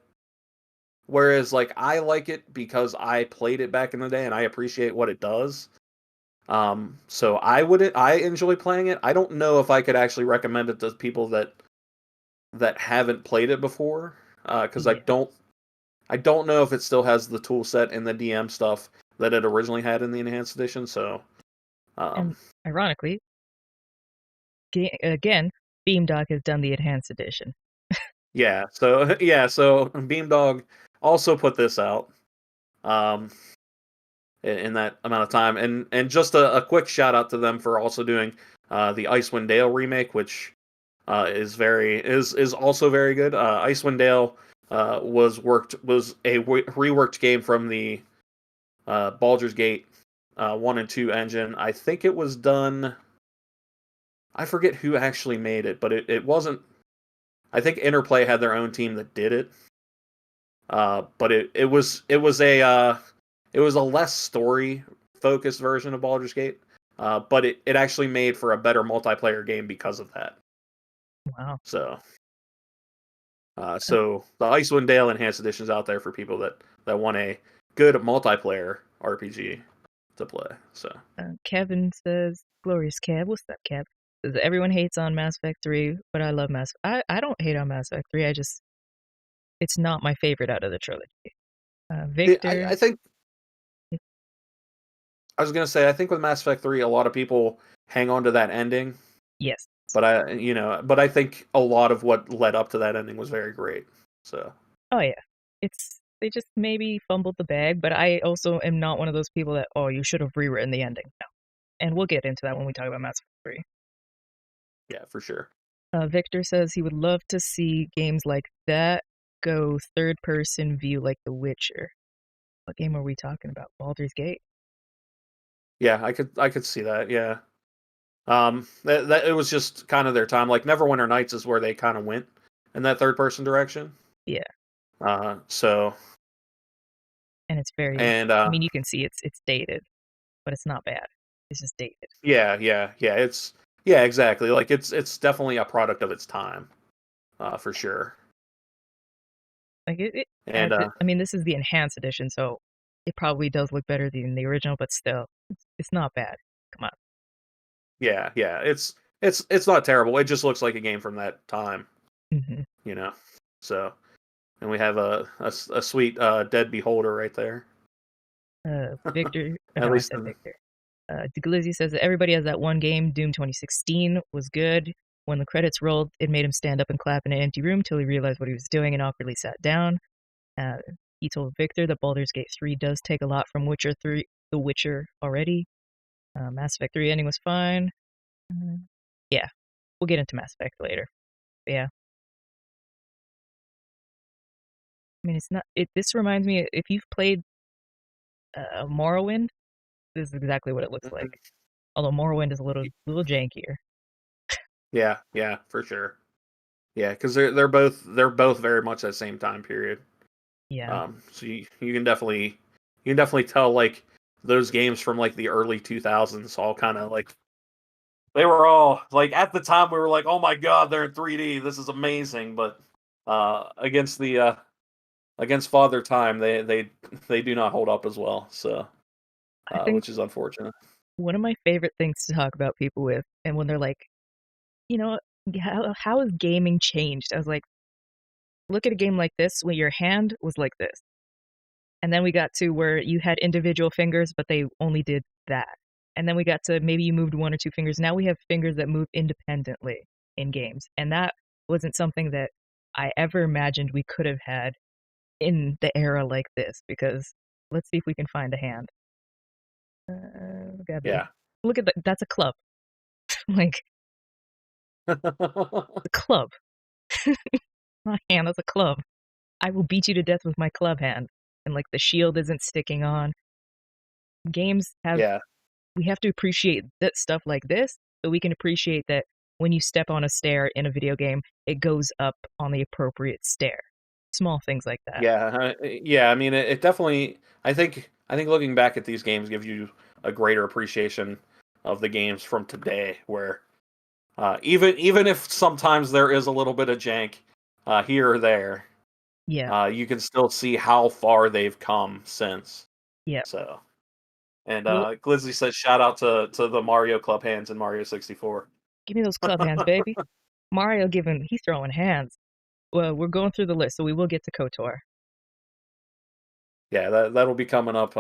whereas like I like it because I played it back in the day and I appreciate what it does. So I enjoy playing it. I don't know if I could actually recommend it to people that haven't played it before, because I Yeah. don't I don't know if it still has the tool set and the DM stuff that it originally had in the enhanced edition. So, And ironically, again, Beamdog has done the enhanced edition. yeah. So yeah. So Beamdog also put this out. Um, in that amount of time. And just a quick shout out to them for also doing the Icewind Dale remake, which is also very good. Icewind Dale was a reworked game from the Baldur's Gate 1 and 2 engine. I think it was done. I forget who actually made it, but it wasn't. I think Interplay had their own team that did it. But it was a less story focused version of Baldur's Gate. But it actually made for a better multiplayer game because of that. Wow. So the Icewind Dale Enhanced Edition is out there for people that want a good multiplayer RPG to play. So Kevin says, "Glorious Kev, what's up, Kev?" Says everyone hates on Mass Effect 3, but I love Mass. I don't hate on Mass Effect 3. It's not my favorite out of the trilogy. Victor, I think I was gonna say I think with Mass Effect 3, a lot of people hang on to that ending. yes. But I think a lot of what led up to that ending was very great. So Oh yeah, they just maybe fumbled the bag, but I also am not one of those people that you should have rewritten the ending. No, and we'll get into that when we talk about Mass Effect 3. yeah, for sure. Victor says he would love to see games like that go third-person view like The Witcher. What game are we talking about? Baldur's Gate? Yeah, I could see that. Yeah. That it was just kind of their time. Like Neverwinter Nights is where they kind of went in that third person direction. Yeah, So and it's very. and I mean, you can see it's dated, but it's not bad. It's just dated. yeah. Yeah, exactly. Like it's definitely a product of its time, for sure. Like it And I mean, this is the enhanced edition, so it probably does look better than the original, but still, it's not bad. Come on. yeah, it's not terrible. It just looks like a game from that time, Mm-hmm. you know. So and we have a sweet dead beholder right there. Victor, At no, I least said Victor. Glizzy says that everybody has that one game, Doom 2016, was good. When the credits rolled, it made him stand up and clap in an empty room till he realized what he was doing and awkwardly sat down. Uh, he told Victor that Baldur's Gate 3 does take a lot from Witcher 3, The Witcher already. Mass Effect 3 ending was fine. Uh, yeah, we'll get into Mass Effect later. But yeah. I mean, it's not. This reminds me, if you've played Morrowind, this is exactly what it looks like. Mhm. Although Morrowind is a little jankier. Yeah, for sure. Yeah, because they're both very much that same time period. Yeah. So you can definitely tell like those games from like the early 2000s all kind of like they were all like at the time we were like, oh my god, they're in 3D, this is amazing. But against the against Father Time, they do not hold up as well. So I think which is unfortunate. one of my favorite things to talk about people with, and when they're like, you know, how has gaming changed? I was like, look at a game like this when your hand was like this. And then we got to where you had individual fingers, but they only did that. And then we got to maybe you moved one or two fingers. Now we have fingers that move independently in games. And that wasn't something that I ever imagined we could have had in the era like this, because let's see if we can find a hand. Yeah. Look at that. That's a club. Like, a club. Not a hand, that's a club. I will beat you to death with my club hand. And like the shield isn't sticking on. Games have Yeah. we have to appreciate that stuff like this so we can appreciate that when you step on a stair in a video game, it goes up on the appropriate stair. Small things like that. Yeah. I mean, it definitely. I think looking back at these games gives you a greater appreciation of the games from today, where even if sometimes there is a little bit of jank here or there, Yeah, you can still see how far they've come since. yeah. So, and Well, Glizzy says shout out to the Mario Club hands in Mario 64. give me those club hands, baby. Mario he's throwing hands. Well, we're going through the list, so we will get to KOTOR. Yeah, that'll be coming up.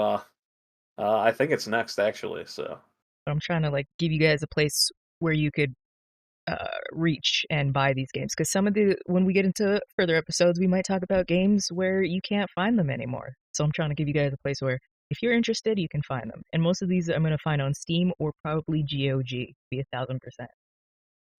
I think it's next actually. So I'm trying to like give you guys a place where you could reach and buy these games because some of the when we get into further episodes we might talk about games where you can't find them anymore, so I'm trying to give you guys a place where if you're interested you can find them, and most of these I'm going to find on Steam or probably GOG, be 1,000%.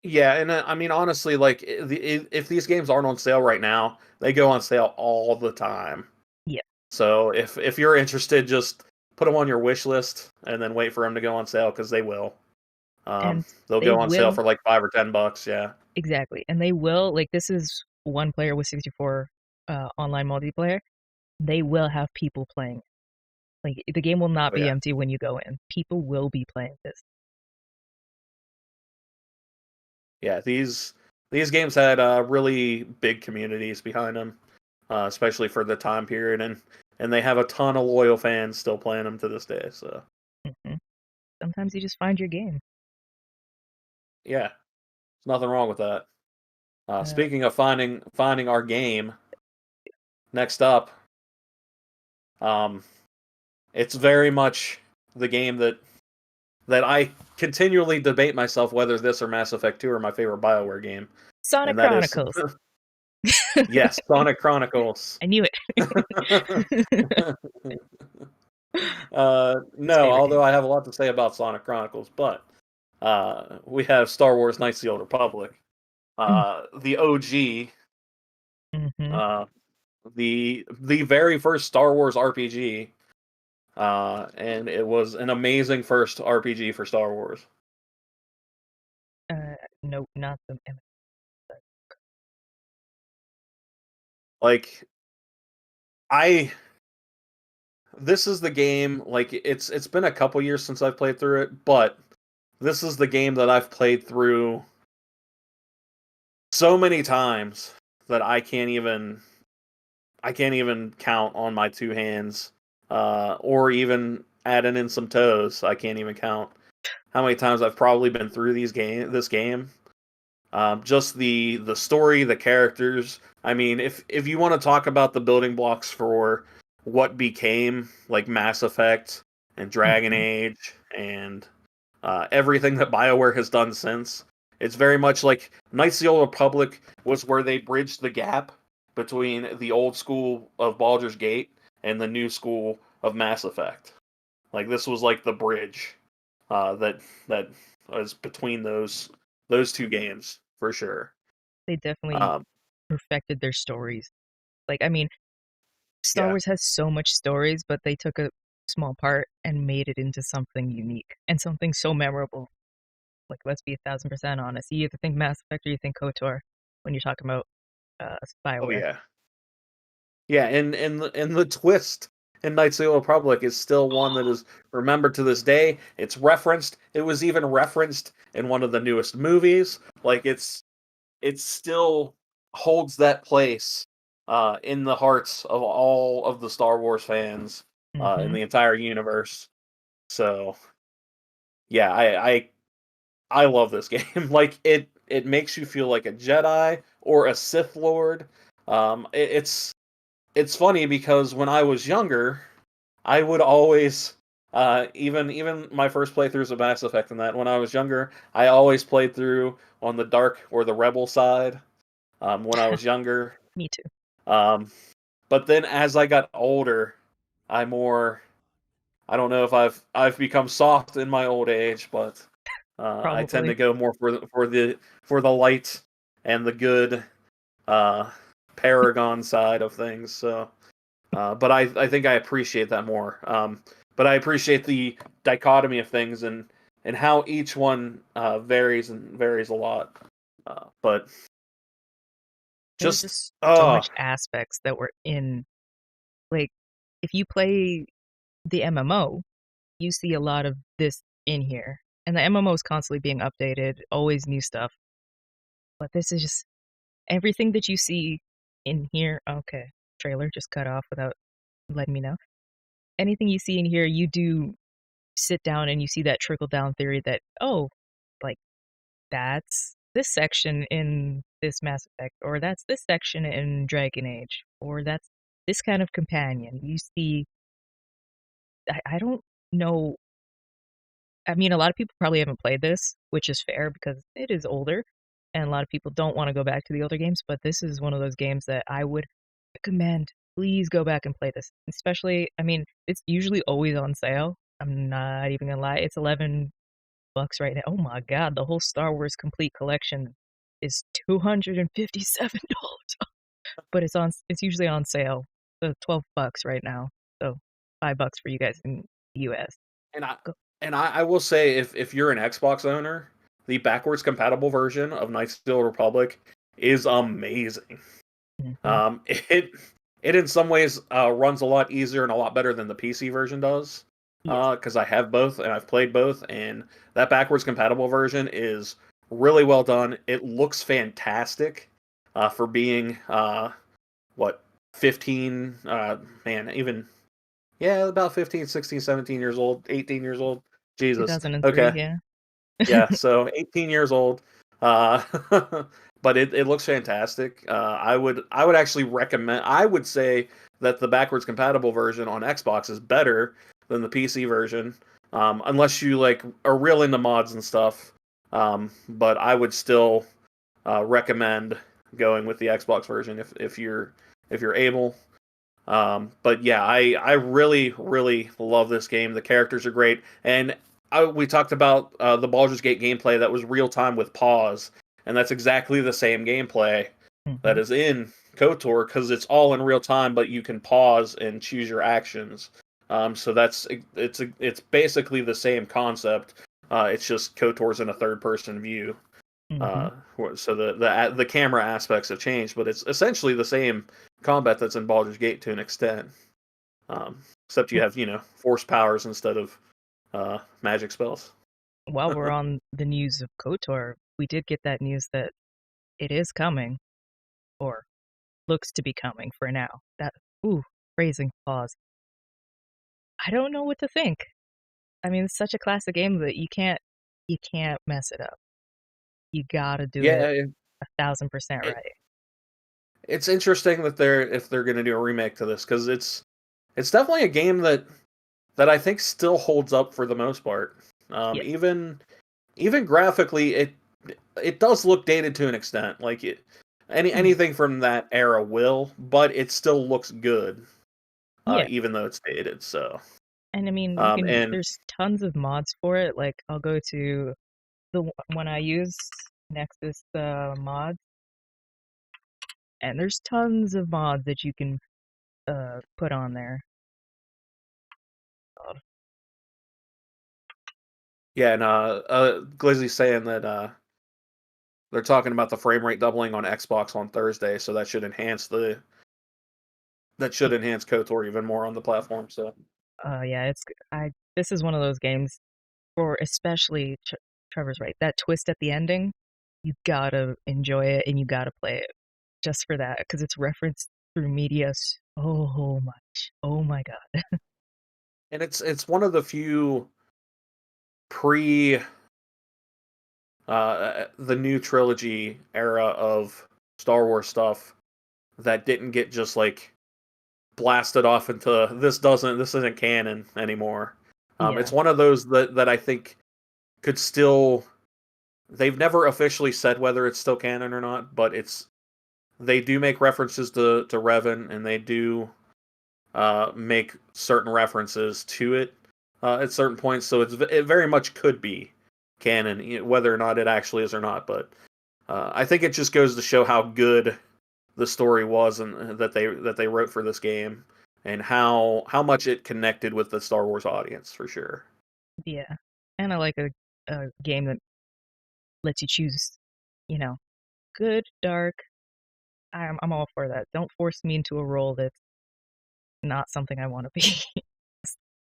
yeah, and I mean honestly, like if these games aren't on sale right now, they go on sale all the time. Yeah, So if you're interested, just put them on your wish list and then wait for them to go on sale because they will. and They'll they go on sale will, for like $5 or $10. Yeah. exactly, and they will, like, this is one player with 64 online multiplayer. They will have people playing. Like, the game will not Oh be yeah. empty when you go in. People will be playing this. Yeah. These games had really big communities behind them, especially for the time period, and they have a ton of loyal fans still playing them to this day. So Hmm. Sometimes you just find your game. yeah, there's nothing wrong with that. Uh, Speaking of finding our game, next up, um, it's very much the game that I continually debate myself whether this or Mass Effect 2 are my favorite Bioware game, Sonic and that is Chronicles. yes, Sonic Chronicles. I knew it. His No, favorite game. although I have a lot to say about Sonic Chronicles, but we have Star Wars Knights of the Old Republic, the OG, Mm-hmm. uh, the very first Star Wars RPG, and it was an amazing first RPG for Star Wars. Nope, not the. Like I this is the game, like it's been a couple years since I've played through it, but this is the game that I've played through so many times that I can't even count on my two hands, or even adding in some toes. I can't even count how many times I've probably been through this game. Just the story, the characters. I mean, if you want to talk about the building blocks for what became like Mass Effect and Dragon Mm-hmm. Age and everything that BioWare has done since, it's very much like Knights of the Old Republic was where they bridged the gap between the old school of Baldur's Gate and the new school of Mass Effect. Like this was like the bridge that was between those two games for sure. They definitely Um, perfected their stories. Like, I mean, Star yeah. Wars has so much stories, but they took a small part and made it into something unique and something so memorable. Like, let's be 1,000% honest. You either think Mass Effect or you think KOTOR when you're talking about Oh Bioware. yeah. Yeah, and the twist in Knights of the Old Republic is still one that is remembered to this day. It's referenced. It was even referenced in one of the newest movies. Like it still holds that place in the hearts of all of the Star Wars fans in Mm-hmm. the entire universe. So yeah, I love this game. Like it makes you feel like a Jedi or a Sith Lord. It's funny because when I was younger, I would always even my first playthroughs of Mass Effect and that when I was younger, I always played through on the dark or the rebel side when I was younger. Me too. Um, but then as I got older, I more I don't know if I've become soft in my old age, but I tend Probably. to go more for the light and the good uh, Paragon side of things. So, but I think I appreciate that more. But I appreciate the dichotomy of things and how each one varies and varies a lot. But There's just just so oh much aspects that were in, like, if you play the MMO, you see a lot of this in here. And the MMO is constantly being updated, always new stuff. But this is just everything that you see in here. Okay, trailer just cut off without letting me know. Anything you see in here, you do sit down and you see that trickle down theory that, oh, like, that's this section in this Mass Effect, or that's this section in Dragon Age, or that's this kind of companion. You see, I don't know. I mean, a lot of people probably haven't played this, which is fair because it is older, and a lot of people don't want to go back to the older games. But this is one of those games that I would recommend. Please go back and play this. Especially, I mean, it's usually always on sale. I'm not even gonna lie. It's $11 right now. Oh my God, the whole Star Wars complete collection is $257. But it's usually on sale. So $12 right now. So $5 for you guys in the US. And I Go. and I will say if you're an Xbox owner, the backwards compatible version of Knights of the Old Republic is amazing. Hmm. It in some ways runs a lot easier and a lot better than the PC version does. Yes. Because I have both and I've played both, and that backwards compatible version is really well done. It looks fantastic for being what 15 man even yeah about 15, 16, 17 years old, 18 years old. Jesus. 2003, Okay. yeah. Yeah, so 18 years old. Uh, but it looks fantastic. I would actually recommend. I would say that the backwards compatible version on Xbox is better than the PC version, unless you like are real into mods and stuff. But I would still recommend going with the Xbox version if you're able. But yeah, I really love this game. The characters are great, and we talked about the Baldur's Gate gameplay that was real time with pause, and that's exactly the same gameplay that Hmm. is in KOTOR because it's all in real time, but you can pause and choose your actions. So it's basically the same concept. It's just KOTOR's in a third person view. Hmm. Uh, so the camera aspects have changed, but it's essentially the same combat that's in Baldur's Gate to an extent. Except you have force powers instead of magic spells. While we're on the news of KOTOR, we did get that news that it is coming, or looks to be coming for now. That, ooh, phrasing pause. I don't know what to think. I mean, it's such a classic game that you can't mess it up. You gotta do Yeah, it 1,000% it, right. it's interesting that they're going to do a remake to this because it's definitely a game that I think still holds up for the most part. Yes. Even graphically, it does look dated to an extent. Like Mm. anything from that era will, but it still looks good, Yeah. even though it's dated. So, And I mean, you can, and there's tons of mods for it. Like, I'll go to one I use, Nexus mods, and there's tons of mods that you can put on there. Oh, yeah, and Glizzy's saying that they're talking about the frame rate doubling on Xbox on Thursday, so that should enhance KOTOR even more on the platform. So, yeah, this is one of those games for especially Trevor's right. That twist at the ending, you gotta enjoy it and you gotta play it just for that because it's referenced through media so much. Oh my God. and it's one of the few pre the new trilogy era of Star Wars stuff that didn't get just like blasted off into this isn't canon anymore. Yeah. It's one of those that I think could still they've never officially said whether it's still canon or not, but they do make references to Revan and they do make certain references to it at certain points, so it very much could be canon, whether or not it actually is or not. But I think it just goes to show how good the story was and that they wrote for this game, and how much it connected with the Star Wars audience for sure. Yeah. And I like a game that lets you choose, you know, good, dark. I'm all for that. Don't force me into a role that's not something I want to be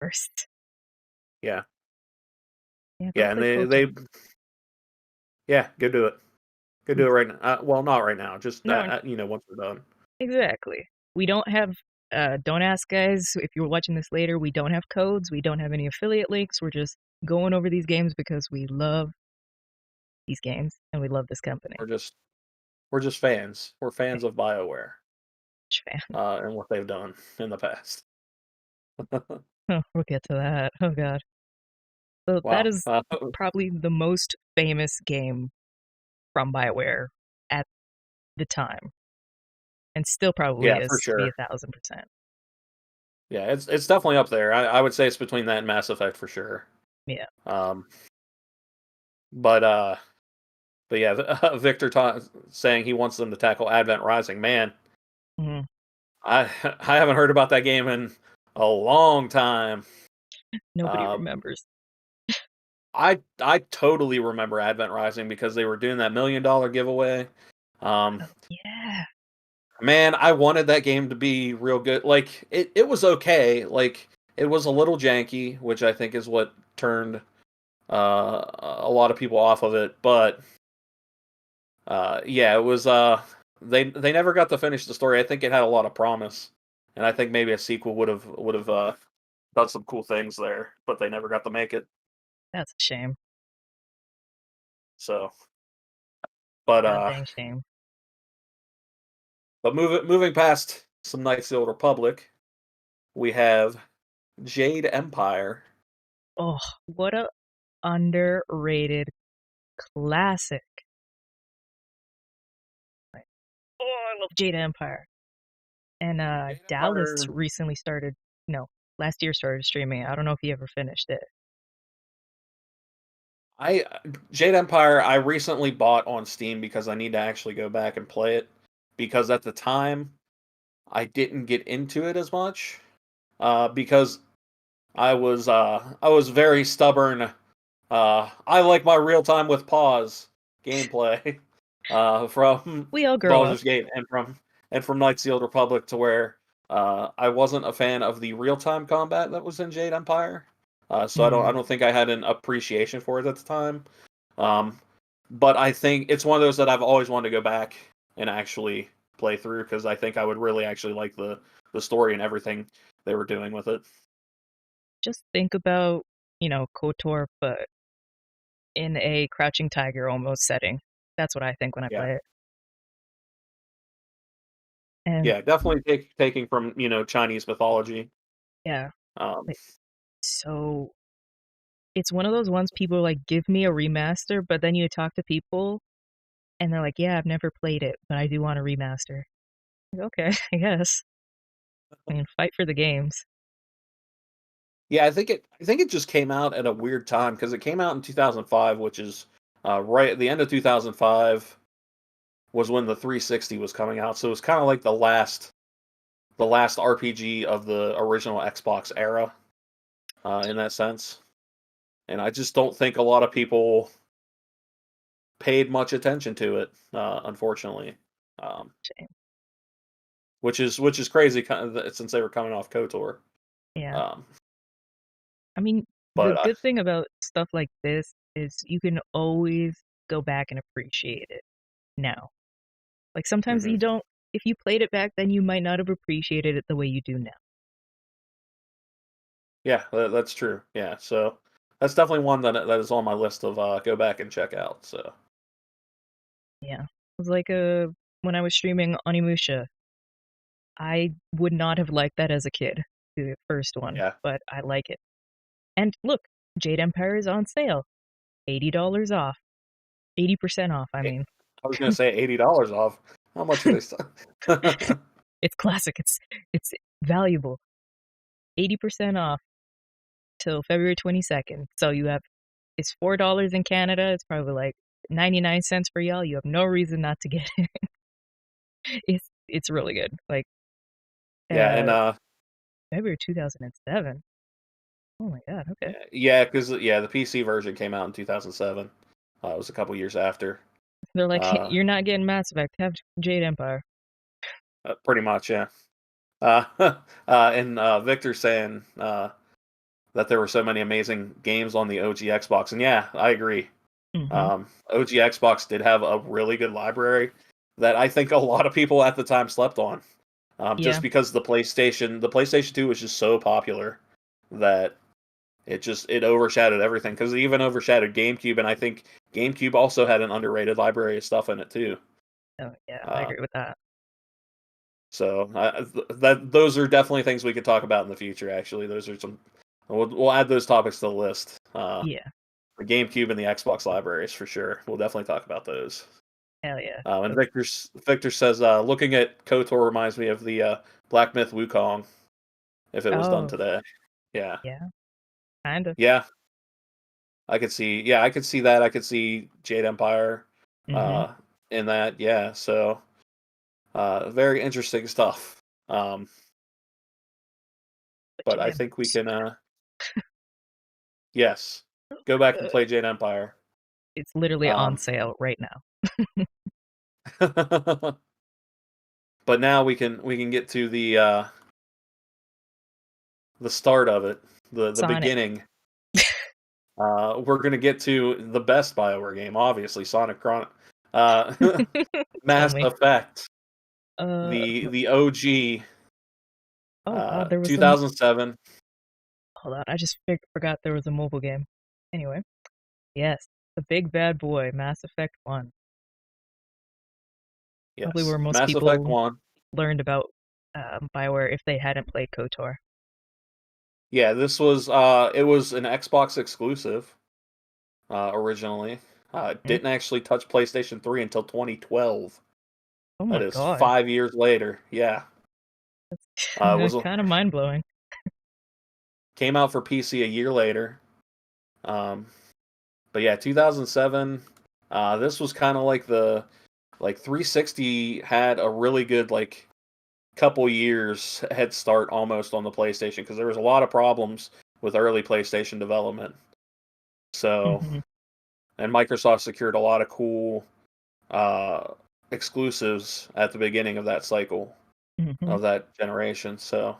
first. Yeah, Yeah, go yeah, and play they KOTOR. yeah, go do it. Go do it right now. Well, not right now. Just No, once we're done. exactly. We don't have, don't ask guys if you're watching this later. We don't have codes. We don't have any affiliate links. We're just going over these games because we love these games and we love this company. We're just fans. We're fans of Bioware. Fan. and what they've done in the past. Oh, we'll get to that. Oh god. So that Wow. is probably the most famous game from Bioware at the time, and still probably Yeah, for is to be sure. 1,000%. Yeah, it's definitely up there. I would say it's between that and Mass Effect for sure. Yeah. Um, but uh, but yeah, Victor saying he wants them to tackle Advent Rising. Man, Mhm. I I haven't heard about that game in a long time. Nobody Uh, remembers. I totally remember Advent Rising because they were doing that $1 million giveaway. Um, Oh, yeah. man, I wanted that game to be real good. Like it was okay. Like it was a little janky, which I think is what turned a lot of people off of it. But yeah, it was. They never got to finish the story. I think it had a lot of promise, and I think maybe a sequel would have done some cool things there, but they never got to make it. That's a shame. So, but God uh, dang shame. but moving past some Knights of the Old Republic, we have Jade Empire. Oh, what a underrated classic. Like, oh, I love Jade Empire. And Jade Dallas Empire. recently started, no, last year started streaming it. I don't know if he ever finished it. I Jade Empire. I recently bought on Steam because I need to actually go back and play it because at the time I didn't get into it as much because I was very stubborn. I like my real time with pause gameplay from We all grow up. Baldur's Gate and from Knights of the Old Republic to where I wasn't a fan of the real time combat that was in Jade Empire. So I Mm, don't think I had an appreciation for it at the time. Um, but I think it's one of those that I've always wanted to go back and actually play through because I think I would really actually like the story and everything they were doing with it. just think about, KOTOR, but in a Crouching Tiger almost setting. That's what I think when I Yeah. play it. And Yeah, definitely taking from, Chinese mythology. yeah, Um, like, so it's one of those ones people are like, give me a remaster, but then you talk to people and they're like, yeah, I've never played it, but I do want a remaster. Like, okay, I guess. I mean, fight for the games. yeah, I think it just came out at a weird time because it came out in 2005, which is right at the end of 2005 was when the 360 was coming out. So it was kind of like the last RPG of the original Xbox era in that sense. And I just don't think a lot of people paid much attention to it, unfortunately. Um, Shame. which is crazy since they were coming off KOTOR. Yeah. Um, I mean, the but good thing about stuff like this is you can always go back and appreciate it now. Like sometimes you mhm. don't, if you played it back then, you might not have appreciated it the way you do now. Yeah, that's true. Yeah, so that's definitely one that is on my list of go back and check out. So Yeah. It was like when I was streaming Onimusha, I would not have liked that as a kid, the first one, yeah, but I like it. And look, Jade Empire is on sale. $80 off. 80% off, I Eh, mean. I was gonna say $80 off. How much are they? It's classic. It's valuable. 80% off till February 22nd. So you have it's $4 in Canada. It's probably like 99 cents for y'all. You have no reason not to get it. It's really good. Like Yeah, and February 2007. Oh my god, okay. yeah, because the PC version came out in 2007. It was a couple years after. They're like, Uh, you're not getting Mass Effect. Have Jade Empire. pretty much, yeah. And Victor saying that there were so many amazing games on the OG Xbox, and yeah, I agree. Hmm. OG Xbox did have a really good library that I think a lot of people at the time slept on. Yeah, Just because the PlayStation 2 was just so popular that it overshadowed everything. Because it even overshadowed GameCube, and I think GameCube also had an underrated library of stuff in it too. oh yeah, I Uh, agree with that. So those are definitely things we could talk about in the future. Actually, those are some. We'll add those topics to the list. Yeah. The GameCube and the Xbox libraries for sure. We'll definitely talk about those. Hell yeah. And Victor says, looking at KOTOR reminds me of the Black Myth Wukong, if it was done Oh, today. Yeah, yeah. Kind of. yeah, I could see. Yeah, I could see that. I could see Jade Empire, Mm-hmm. uh, in that. Yeah, so very interesting stuff. But But I Jade think we can. Yes, go back and play Jade Empire. it's literally on Um, sale right now. but now we can get to the start of it, the Sonic. beginning. We're gonna get to the best Bioware game, obviously, Sonic Tell Mass me. Effect, Uh, the OG, oh God, there was 2007. hold on, I just forgot there was a mobile game. Anyway, yes, the big bad boy, Mass Effect 1. Probably Yes, where most Mass Effect people 1. learned about Bioware if they hadn't played KOTOR. Yeah, this was it was an Xbox exclusive originally. Hmm? Didn't actually touch PlayStation 3 until 2012. Oh That my is God, 5 years later. Yeah, it was kind of mind blowing. came out for PC a year later. Um, but yeah, 2007. This was kind of like the 360 had a really good like couple years head start almost on the PlayStation because there was a lot of problems with early PlayStation development. So, Hmm. and Microsoft secured a lot of cool uh, exclusives at the beginning of that cycle Hmm. of that generation. So,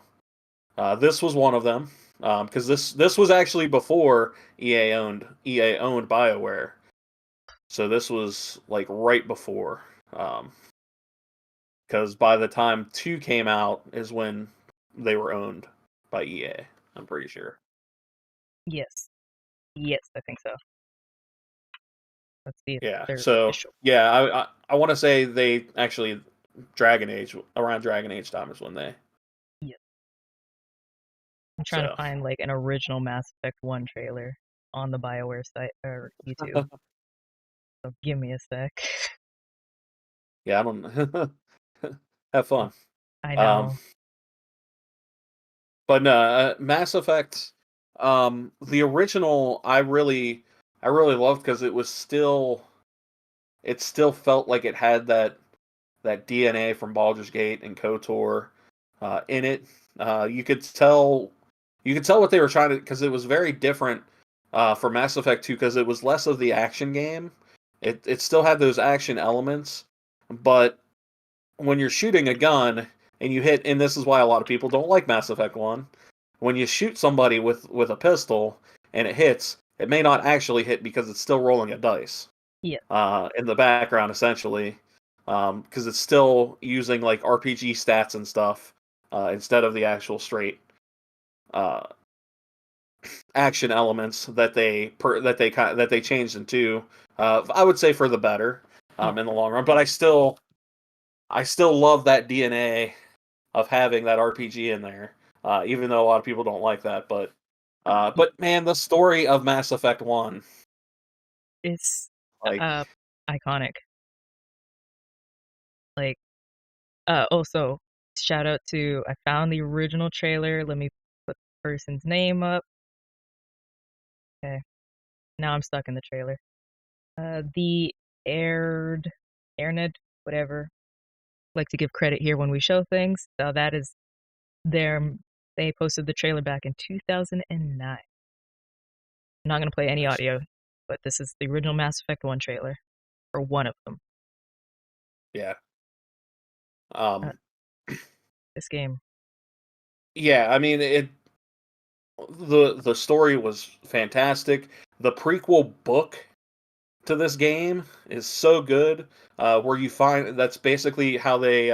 this was one of them because this was actually before EA owned BioWare. So this was like right before. Because by the time 2 came out is when they were owned by EA. I'm pretty sure. Yes, yes, I think so. Let's see if Yeah. they're So official. yeah, I want to say they actually Dragon Age around Dragon Age time is when they. Yeah, I'm trying to So find like an original Mass Effect 1 trailer on the BioWare site or YouTube. So give me a sec. yeah, I don't have Oh, fun. I Um, know. but no, Mass Effect, the original, I really loved because it still felt like it had that DNA from Baldur's Gate and KOTOR in it. You could tell what they were trying to because it was very different for Mass Effect 2 because it was less of the action game. It still had those action elements, but when you're shooting a gun and you hit, and this is why a lot of people don't like Mass Effect 1, when you shoot somebody with a pistol and it hits, it may not actually hit because it's still rolling a dice Yeah. in the background essentially, because it's still using like RPG stats and stuff instead of the actual straight uh, action elements that they changed into. I would say for the better Yeah. in the long run, but I still love that DNA of having that RPG in there, even though a lot of people don't like that. But man, the story of Mass Effect 1, It's like, uh iconic. Like also shout out to I found the original trailer. Let me put the person's name up. Okay. Now I'm stuck in the trailer. The aired Airned, whatever. Like to give credit here when we show things. So that is their they posted the trailer back in 2009. I'm not gonna play any nice. audio, but this is the original Mass Effect 1 trailer. Or one of them. Yeah. Uh, Um, this game. yeah, I mean the story was fantastic. The prequel book to this game is so good. Where you find that's basically how they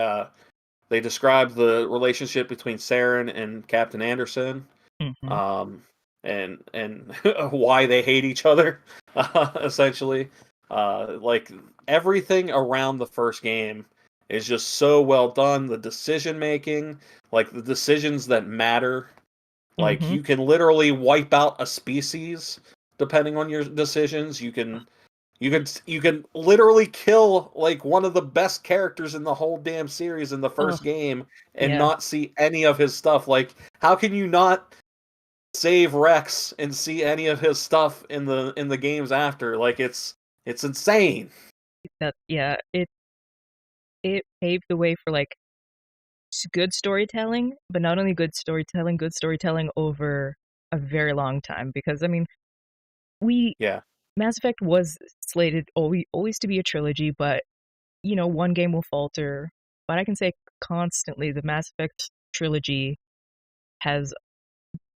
describe the relationship between Saren and Captain Anderson, Hmm. um, and why they hate each other, essentially. Like everything around the first game is just so well done. The decision making, like the decisions that matter, like Mm-hmm. you can literally wipe out a species depending on your decisions. You can literally kill like one of the best characters in the whole damn series in the Oh, first game and yeah, not see any of his stuff. Like, how can you not save Rex and see any of his stuff in the games after? Like, it's insane. yeah. It paved the way for like good storytelling, but not only good storytelling over a very long time. Because I mean, we Yeah, Mass Effect was slated always to be a trilogy, but you know, one game will falter. But I can say constantly the Mass Effect trilogy has,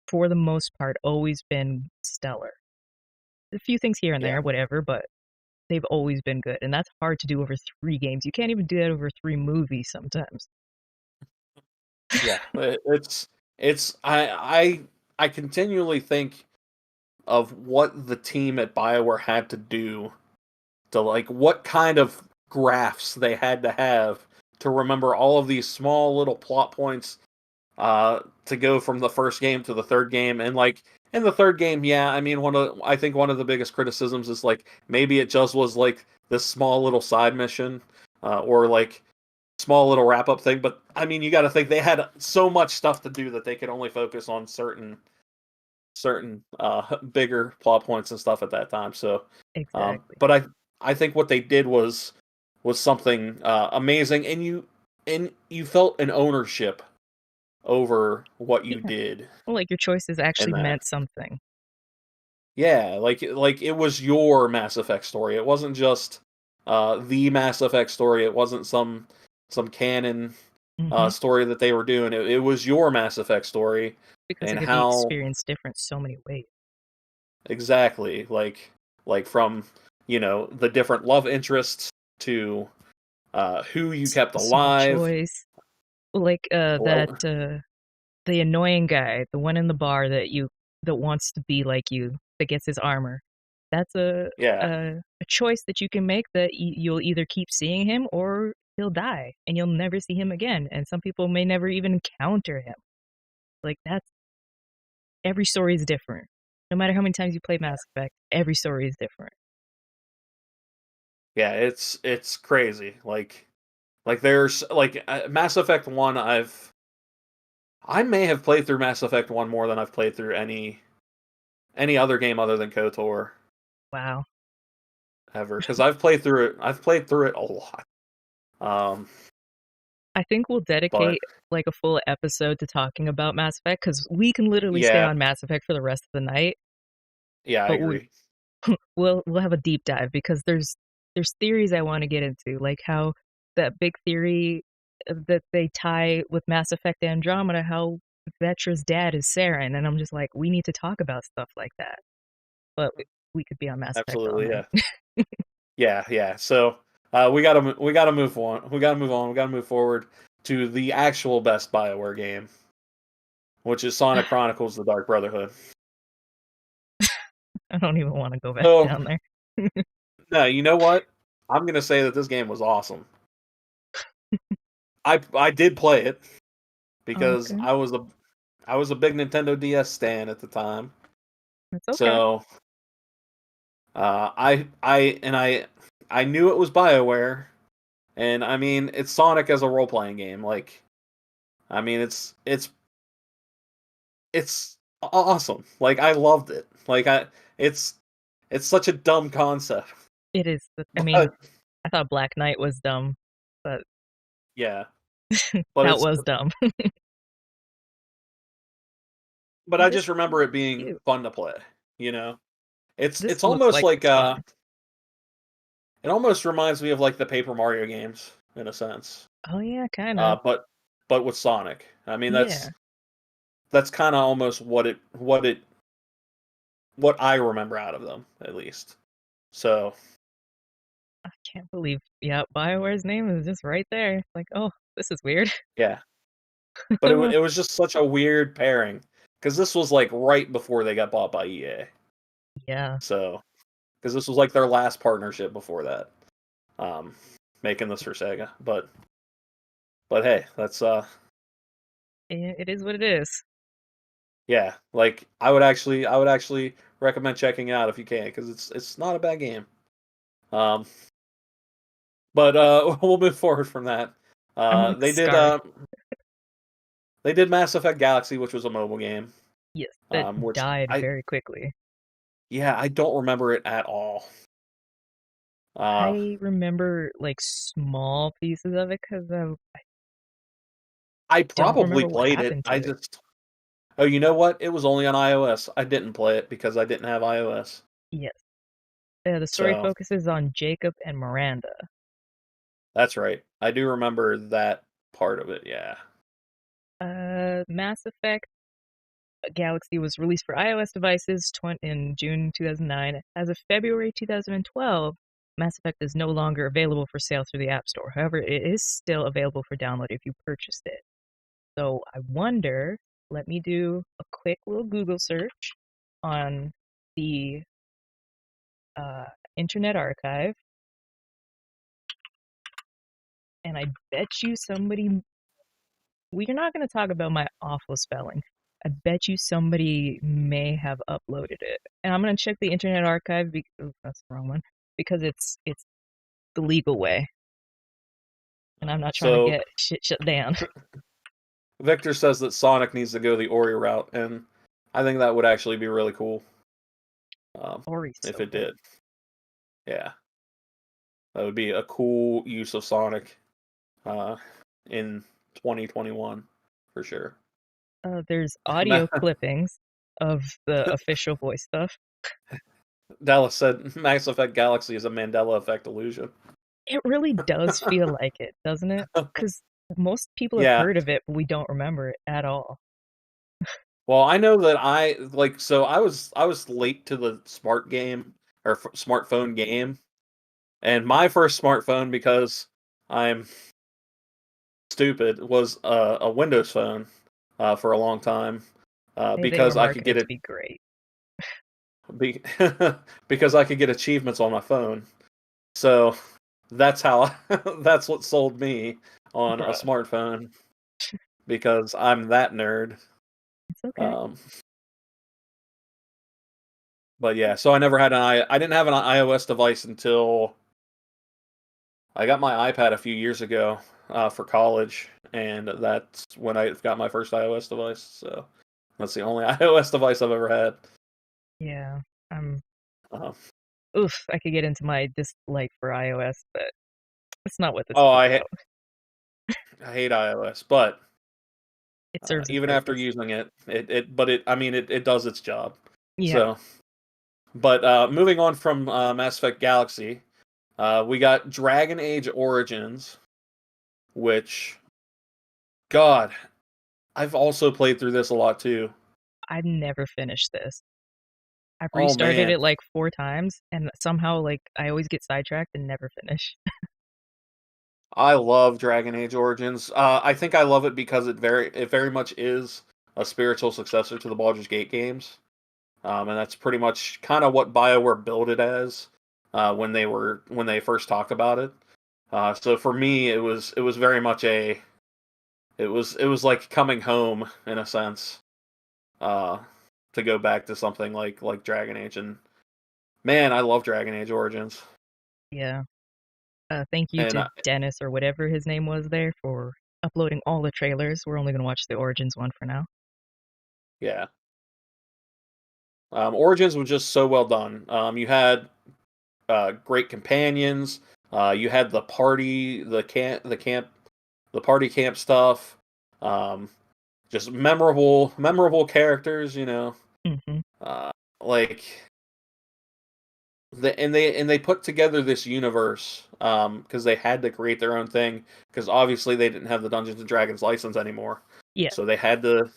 for the most part, always been stellar. A few things here and yeah, there, whatever, but they've always been good. And that's hard to do over 3 games. You can't even do that over 3 movies sometimes. yeah. It's I continually think of what the team at Bioware had to do to like what kind of graphs they had to have to remember all of these small little plot points to go from the first game to the third game. And like in the third game, yeah, I mean I think one of the biggest criticisms is like maybe it just was like this small little side mission or like small little wrap up thing. But I mean, you got to think they had so much stuff to do that they could only focus on certain bigger plot points and stuff at that time. So, Exactly. but I think what they did was something amazing, and you felt an ownership over what you Yeah. did Well, like your choices in actually that. meant something. Yeah, like it was your Mass Effect story. It wasn't just the Mass Effect story. It wasn't some canon Hmm. story that they were doing. It was your Mass Effect story Because it and could be how experienced different so many ways. exactly like from the different love interests to who you kept Small alive. choice. Like that Well, the annoying guy, the one in the bar that wants to be like you, that gets his armor. That's yeah, a choice that you can make that you'll either keep seeing him or he'll die and you'll never see him again. And some people may never even encounter him. Like that's every story is different. No matter how many times you play Mass Effect, every story is different. yeah, it's crazy. Like there's like Mass Effect 1 I may have played through Mass Effect 1 more than I've played through any other game other than KOTOR Wow. ever cuz I've played through it a lot. Um I think we'll but dedicate like a full episode to talking about Mass Effect because we can literally stay yeah, on Mass Effect for the rest of the night. yeah, I But agree. we'll have a deep dive because there's theories I want to get into, like how that big theory that they tie with Mass Effect Andromeda, how Vetra's dad is Saren, and I'm just like, we need to talk about stuff like that. But we could be on Mass Effect all Absolutely, night. yeah. Yeah, yeah. So we gotta move on. We gotta move on. We gotta move forward to the actual best Bioware game, which is Sonic Chronicles: The Dark Brotherhood. I don't even want to go back So down there. no, you know what? I'm gonna say that this game was awesome. I did play it because Okay, I was a big Nintendo DS stan at the time. that's okay. So I knew it was Bioware, and I mean it's Sonic as a role playing game. Like I mean it's awesome. Like I loved it. It's it's such a dumb concept, It is. I mean, but I thought Black Knight was dumb, but yeah, but that it's was dumb. but I This just remember it was being cute. fun to play. You know, This it's looks almost like like it's fun. it almost reminds me of like the Paper Mario games in a sense, Oh yeah, kind of. but with Sonic. I mean Yeah, that's kind of almost what I remember out of them at least. So I can't believe. Yeah, Bioware's name is just right there. Like, oh, this is weird. yeah, but it was just such a weird pairing because this was like right before they got bought by EA. Yeah, So because this was like their last partnership before that, um, making this for Sega. But But hey, that's It is what it is. yeah. Like I would actually recommend checking it out if you can, because it's not a bad game. Um, but we'll move forward from that. I'm Uh, like they did scarred. uh, they did Mass Effect Galaxy, which was a mobile game. Yes, that Which died I very quickly. yeah, I don't remember it at all. Uh, I remember like small pieces of it because I I don't probably remember what played it. happened I to it. just oh, you know what? It was only on iOS. I didn't play it because I didn't have iOS. Yes, the story So focuses on Jacob and Miranda. that's right. I do remember that part of it. Yeah. Mass Effect Galaxy was released for iOS devices in June 2009. As of February 2012, Mass Effect is no longer available for sale through the App Store. However, it is still available for download if you purchased it. So I wonder, let me do a quick little Google search on the uh, Internet Archive, and I bet you somebody, we're not going to talk about my awful spelling. I bet you somebody may have uploaded it. And I'm going to check the Internet Archive because that's the wrong one, because it's the legal way, and I'm not trying to So get shit shut down. Victor says that Sonic needs to go the Ori route, and I think that would actually be really cool Ori's if so it good. did. Yeah, that would be a cool use of Sonic uh, in 2021 for sure. There's audio clippings of the official voice stuff. Dallas said Mass Effect Galaxy is a Mandela effect illusion. It really does feel like it, doesn't it? Because most people have Yeah. heard of it, but we don't remember it at all. Well, I know that I like so I was late to the smart game or smartphone game, and my first smartphone, because I'm stupid, was a Windows phone for a long time They were because I could marketed get to it be great. be, because I could get achievements on my phone. So that's how that's what sold me on a Bruh, smartphone, because I'm that nerd. it's okay. Um, but yeah, so I never had I didn't have an iOS device until I got my iPad a few years ago for college, and that's when I got my first iOS device. So that's the only iOS device I've ever had. Yeah, I'm. Uh, Oof, I could get into my dislike for iOS, but that's not what this oh, is about. I hate iOS, but It serves a even after purpose. using it I mean it does its job. Yeah, So, but moving on from Mass Effect Galaxy, we got Dragon Age Origins, which God, I've also played through this a lot too. I've never finished this. I've Oh restarted man, it like 4 times, and somehow like I always get sidetracked and never finish. I love Dragon Age Origins. I think I love it because it very much is a spiritual successor to the Baldur's Gate games, and that's pretty much kind of what Bioware built it as when they first talked about it. So for me, it was very much it was like coming home in a sense, uh, to go back to something like Dragon Age. And man, I love Dragon Age Origins. Yeah. Thank you And to Dennis or whatever his name was there for uploading all the trailers. We're only gonna watch the Origins one for now. yeah, Origins was just so well done. You had great companions. You had the party, the party camp stuff. Um, just memorable characters. Hmm. Uh, like and they put together this universe because they had to create their own thing, because obviously they didn't have the Dungeons and Dragons license anymore, Yeah, so they had to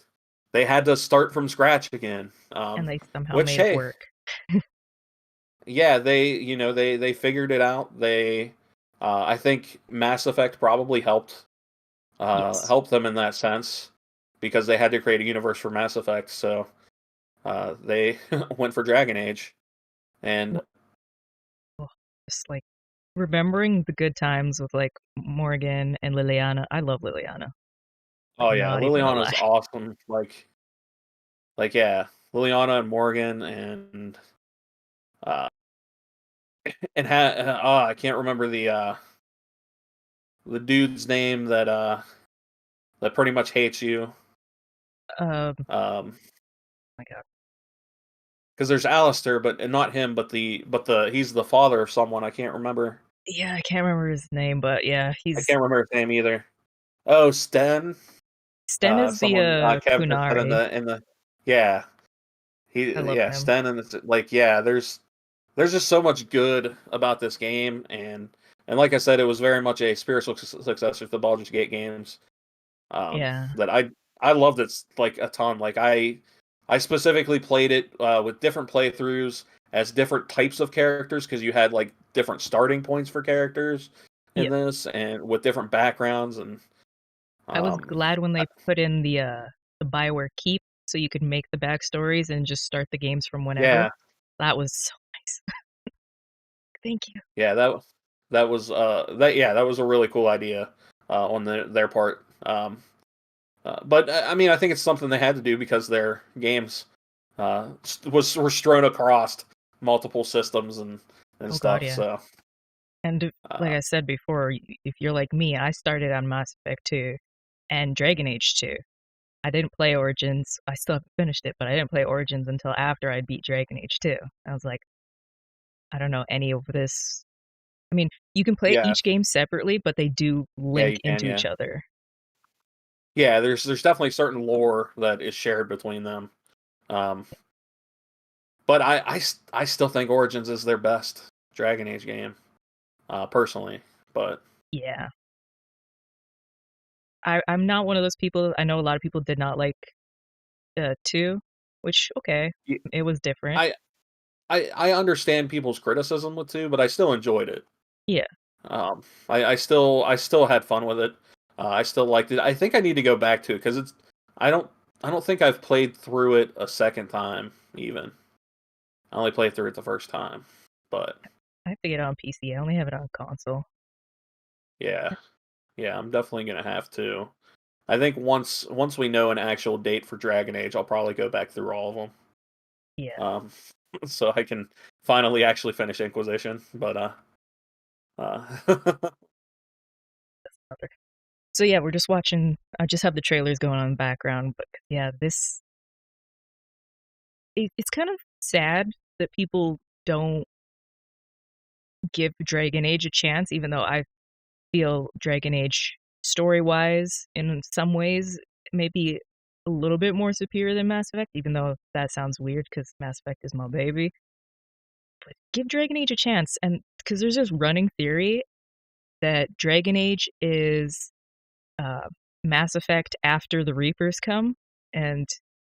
start from scratch again. and they somehow Which made it hey, work. yeah, they figured it out. I think Mass Effect probably Yes. helped them in that sense, because they had to create a universe for Mass Effect. So they went for Dragon Age, and Well, just like remembering the good times with like Morgan and Liliana. I love Liliana. Like Oh yeah, not even gonna lie. Liliana's awesome. Yeah, Liliana and Morgan uh I can't remember the dude's name that pretty much hates you. Oh Um, my god. because there's Alistair, but and not him, but the he's the father of someone. I can't remember. Yeah, I can't remember his name, but yeah, I he's can't remember his name either. Oh, Sten. Sten is the Someone Kev just said Kunari. in the yeah I love yeah him. Sten, and it's like yeah there's just so much good about this game, and like I said, it was very much a spiritual successor to the Baldur's Gate games. Yeah. That I loved it like a ton. Like I specifically played it with different playthroughs as different types of characters because you had like different starting points for characters Yeah. in this and with different backgrounds and I was um glad when they put in the Bioware keep so you could make the backstories and just start the games from whenever. yeah That was so nice. Thank you. yeah that was that was a really cool idea on their part. But I mean, I think it's something they had to do because their games were strewn across multiple systems and Oh god, stuff. yeah. So And like uh, I said before, if you're like me, I started on Mass Effect 2 and Dragon Age 2. I didn't play Origins. I still haven't finished it, but I didn't play Origins until after I beat Dragon Age 2. I was like, I don't know any of this. I mean, you can play yeah, each game separately, but they do yeah, link you can, into yeah, each other. yeah. There's definitely certain lore that is shared between them. Um, but I still think Origins is their best Dragon Age game, personally. But Yeah. I'm not one of those people. I know a lot of people did not like 2, which, okay, y- it was different. I I understand people's criticism with two, but I still enjoyed it. Yeah. I still had fun with it. I still liked it. I think I need to go back to it because it's. I don't. I don't think I've played through it a second time. Even I only played through it the first time. But I have to get it on PC. I only have it on console. yeah, yeah, I'm definitely gonna have to. I think once we know an actual date for Dragon Age, I'll probably go back through all of them. Yeah. So I can finally actually finish Inquisition. But uh, So yeah, we're just watching. I just have the trailers going on in the background, but yeah, it's kind of sad that people don't give Dragon Age a chance, even though I feel Dragon Age story wise, in some ways, maybe a little bit more superior than Mass Effect, even though that sounds weird because Mass Effect is my baby. But give Dragon Age a chance, and because there's this running theory that Dragon Age is uh, Mass Effect after the Reapers come, and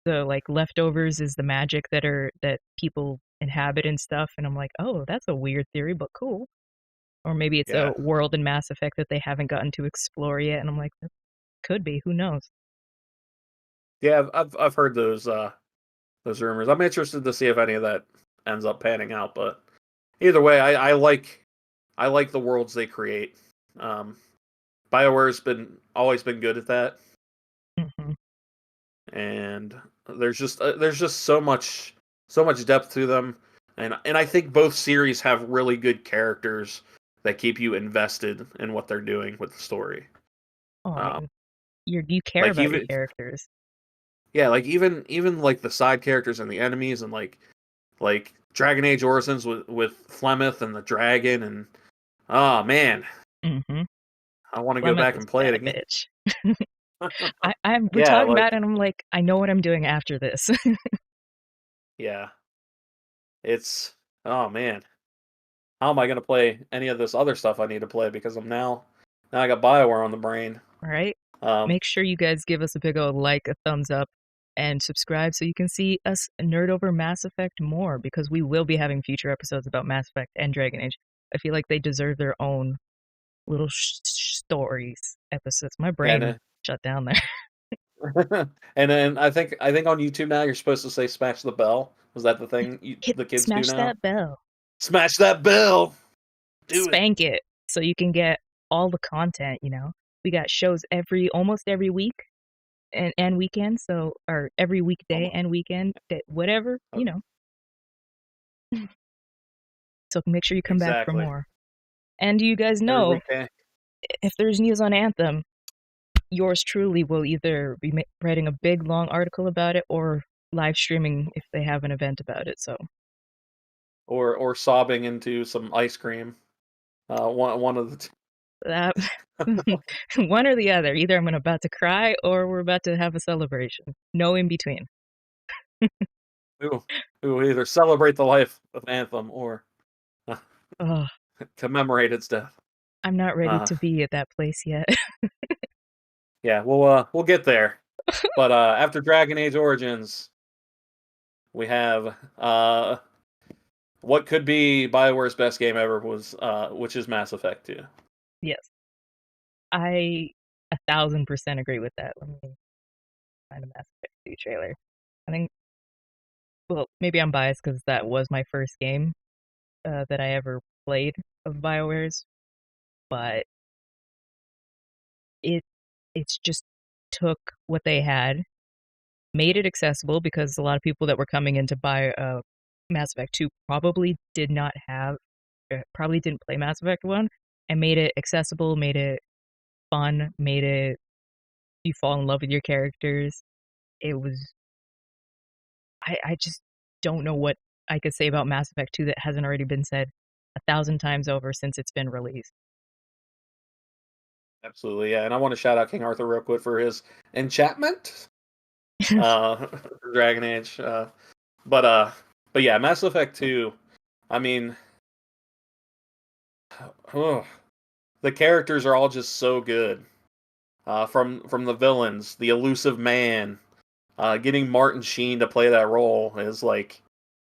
the like leftovers is the magic that people inhabit and stuff. And I'm like, oh, that's a weird theory, but cool. Or maybe it's a yeah, world in Mass Effect that they haven't gotten to explore yet. And I'm like, that could be. Who knows? yeah, I've heard those rumors. I'm interested to see if any of that ends up panning out. But either way, I like the worlds they create. Um, Bioware's been always been good at that, Hmm. and there's just so much depth to them, and I think both series have really good characters that keep you invested in what they're doing with the story. Oh, I Um, mean, you care like about your even characters. yeah, like even like the side characters and the enemies and like Dragon Age Origins with Flemeth and the dragon and oh man, Hmm. I want to go Flemeth back is and play it that again. bitch. We're Yeah, talking like about it, and I'm like, I know what I'm doing after this. yeah, it's oh man, how am I gonna play any of this other stuff I need to play because now I got Bioware on the brain. All right. Um, Make sure you guys give us a big old like, a thumbs up, and subscribe so you can see us nerd over Mass Effect more because we will be having future episodes about Mass Effect and Dragon Age. I feel like they deserve their own little stories episodes. My yeah, brain shut down there. and then I think on YouTube now you're supposed to say smash the bell. Was that the thing Hit the kids do smash now? that bell. Smash that bell. Do it. spank it so you can get all the content, you know. We got shows almost every week and weekend, so or every weekday Almost. and weekend, whatever, you Okay. know. So make sure you come back for Exactly. more. And you guys Every know weekday. if there's news on Anthem, yours truly will either be writing a big long article about it or live streaming if they have an event about it. So Or sobbing into some ice cream. One of the that two. one or the other. Either I'm about to cry or we're about to have a celebration. No in between. We will either celebrate the life of Anthem or Oh, commemorate its death. I'm not ready Uh, to be at that place yet. yeah, we'll get there. But after Dragon Age Origins, we have what could be Bioware's best game ever was which is Mass Effect 2. Yes, I 1,000% agree with that. Let me find a Mass Effect 2 trailer. I think, well, maybe I'm biased because that was my first game that I ever played of Bioware's, but it it's just took what they had, made it accessible because a lot of people that were coming in to buy Mass Effect 2 probably did not have, probably didn't play Mass Effect 1, and made it accessible, made it fun, made it you fall in love with your characters. It was I just don't know what I could say about Mass Effect 2 that hasn't already been said 1,000 times over since it's been released. Absolutely, yeah. And I want to shout out King Arthur real quick for his enchantment for Dragon Age. But uh but yeah, Mass Effect 2, I mean, oh, the characters are all just so good. From the villains, the elusive man, getting Martin Sheen to play that role is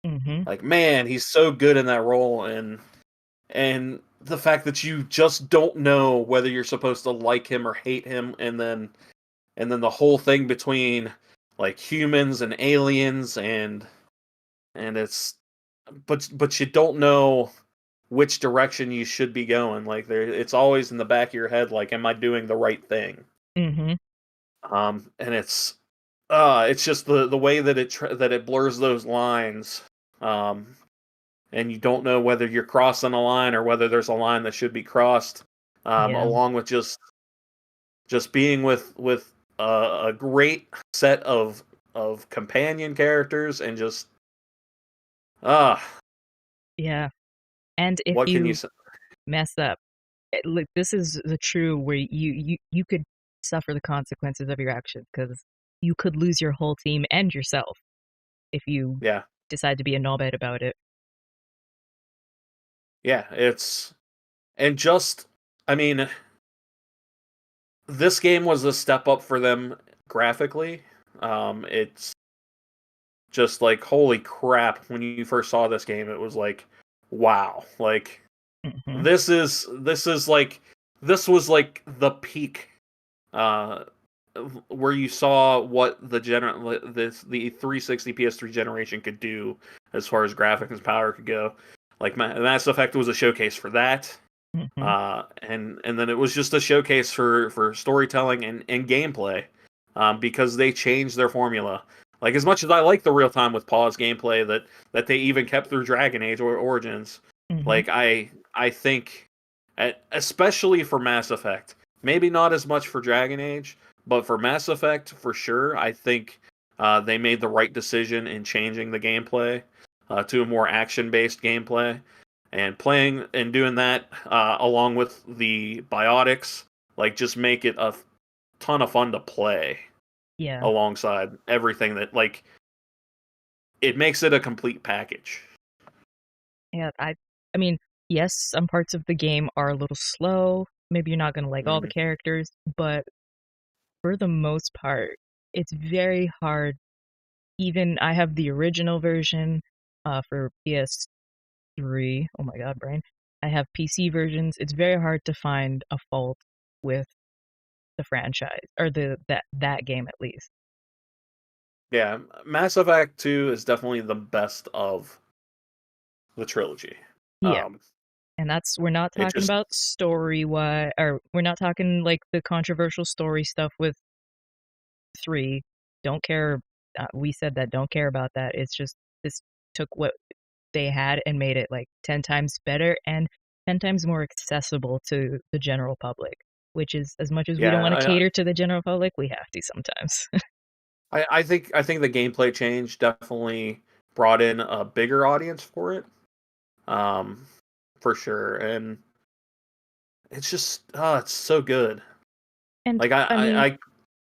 Hmm. like man, he's so good in that role, and the fact that you just don't know whether you're supposed to like him or hate him, and then the whole thing between like humans and aliens, and it's but you don't know which direction you should be going. Like it's always in the back of your head, like, am I doing the right thing? Hmm. And it's just the way that that it blurs those lines, um, and you don't know whether you're crossing a line or whether there's a line that should be crossed. Yeah. Along with just being with a great set of companion characters, and just ah, Yeah. And if what can you you say? mess up, like this is the true where you could suffer the consequences of your actions because you could lose your whole team and yourself if you Yeah, decide to be a knobhead about it. yeah, and just I mean, this game was a step up for them graphically. It's just like holy crap, when you first saw this game it was like wow, like Hmm. this was like the peak, uh where you saw what the 360 PS3 generation could do as far as graphics and power could go. Like Mass Effect was a showcase for that, Hmm. and then it was just a showcase for storytelling and gameplay, because they changed their formula. Like, as much as I like the real time with pause gameplay that they even kept through Dragon Age or Origins, Hmm. like I think, especially for Mass Effect, maybe not as much for Dragon Age, but for Mass Effect for sure, I think they made the right decision in changing the gameplay to a more action based gameplay, and playing and doing that along with the biotics, like, just make it a ton of fun to play Yeah. alongside everything that, like, it makes it a complete package. Yeah. I mean, yes, some parts of the game are a little slow. Maybe you're not gonna like all the Mhm. characters, but for the most part, it's very hard. Even I have the original version for PS3. Oh my god, brain. I have PC versions. It's very hard to find a fault with the franchise or that game at least. Yeah, Mass Effect 2 is definitely the best of the trilogy. Yeah. Um, And we're not It talking just about or we're not talking like the controversial story stuff with 3. Don't care. We said that. Don't care about that. It's just this took what they had and made it like 10 times better and 10 times more accessible to the general public, which is, as much as we don't yeah, want to cater to the general public, we have to sometimes. I think the gameplay change definitely brought in a bigger audience for it, um, for sure, and it's just it's so good. And Like I mean, I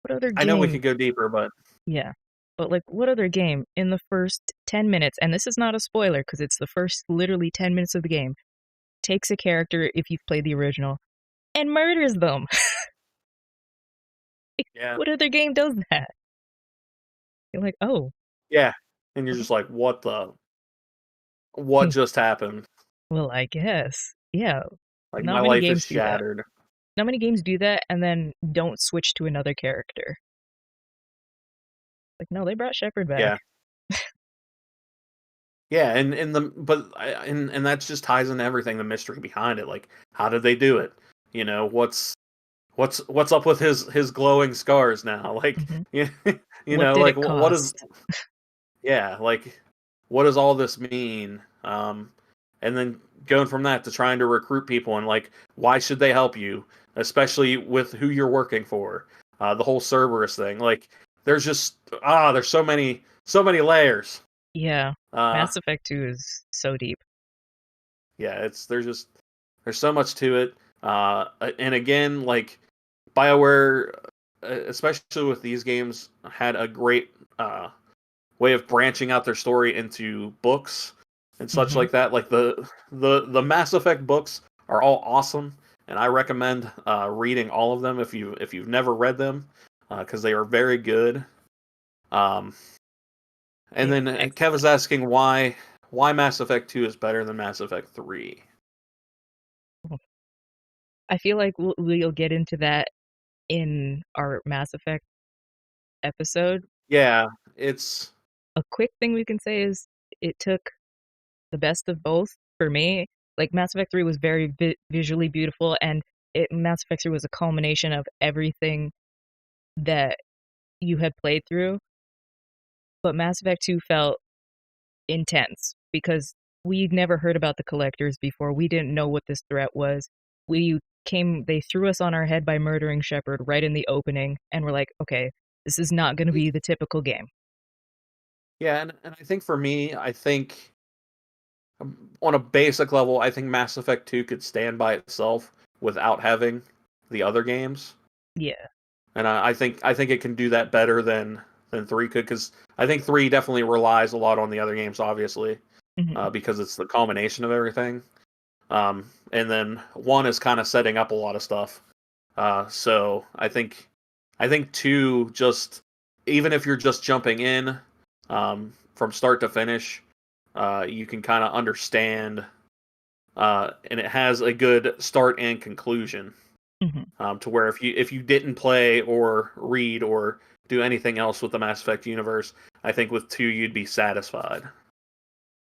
what other I know we game? could go deeper, but Yeah. But like, what other game in the first 10 minutes, and this is not a spoiler because it's the first literally 10 minutes of the game, takes a character, if you've played the original, and murders them? Like, yeah, what other game does that? You're like, oh, yeah, and you're okay. just like, what just happened? Well, I guess. Yeah. Like my Not many life is games do that. shattered. Not many games do that and then don't switch to another character. Like, no, they brought Shepard back. Yeah, yeah, and that just ties into everything, the mystery behind it. Like, how did they do it? What's up with his glowing scars now? Like, Hmm. you, What did like it what is cost? yeah, like what does all this mean? And then going from that to trying to recruit people and like why should they help you, especially with who you're working for? The whole Cerberus thing. Like, there's just there's so many layers. Yeah. Uh, Mass Effect 2 is so deep. yeah, there's so much to it. And again, like Bioware, especially with these games, had a great way of branching out their story into books and such Hmm. like that. Like the Mass Effect books are all awesome, and I recommend reading all of them if you've never read them, because they are very good. Um, and They are then Kev is excellent. asking why Mass Effect 2 is better than Mass Effect 3. I feel like we'll get into that in our Mass Effect episode. Yeah, it's A quick thing we can say is it took the best of both for me. Like, Mass Effect 3 was very visually beautiful, and Mass Effect 3 was a culmination of everything that you had played through. But Mass Effect 2 felt intense because we'd never heard about the collectors before. We didn't know what this threat was. They threw us on our head by murdering Shepard right in the opening, and we're like, okay, this is not going to be the typical game. yeah, and I think for me, I think on a basic level, I think Mass Effect 2 could stand by itself without having the other games. Yeah. And I think it can do that better than 3 could, because I think 3 definitely relies a lot on the other games, obviously, Hmm. because it's the culmination of everything. And then 1 is kind of setting up a lot of stuff. So I think 2, just even if you're just jumping in from start to finish, you can kind of understand, and it has a good start and conclusion. Hmm. To where if you didn't play or read or do anything else with the Mass Effect universe, I think with 2 you'd be satisfied.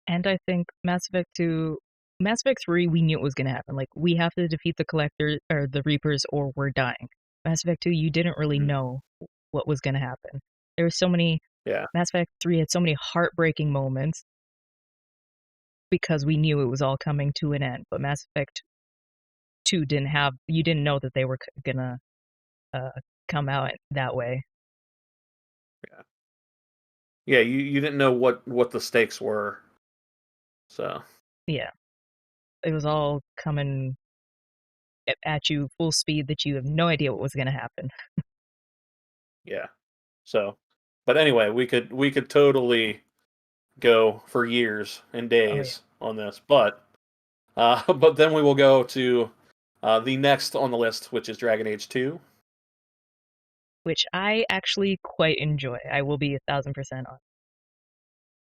And I think Mass Effect 3, we knew it was going to happen. Like, we have to defeat the Collector or the Reapers or we're dying. Mass Effect 2, you didn't really Mhm. know what was going to happen. There were so many, Yeah, Mass Effect 3 had so many heartbreaking moments because we knew it was all coming to an end. But Mass Effect 2 you didn't know that they were going to uh, come out that way. yeah, yeah. You didn't know what the stakes were, so Yeah. It was all coming at you full speed that you have no idea what was going to happen. yeah. So, but anyway, we could totally go for years and Oh, yeah. days on this, but but then we will go to the next on the list, which is Dragon Age 2. Which I actually quite enjoy. I will be 1,000% on.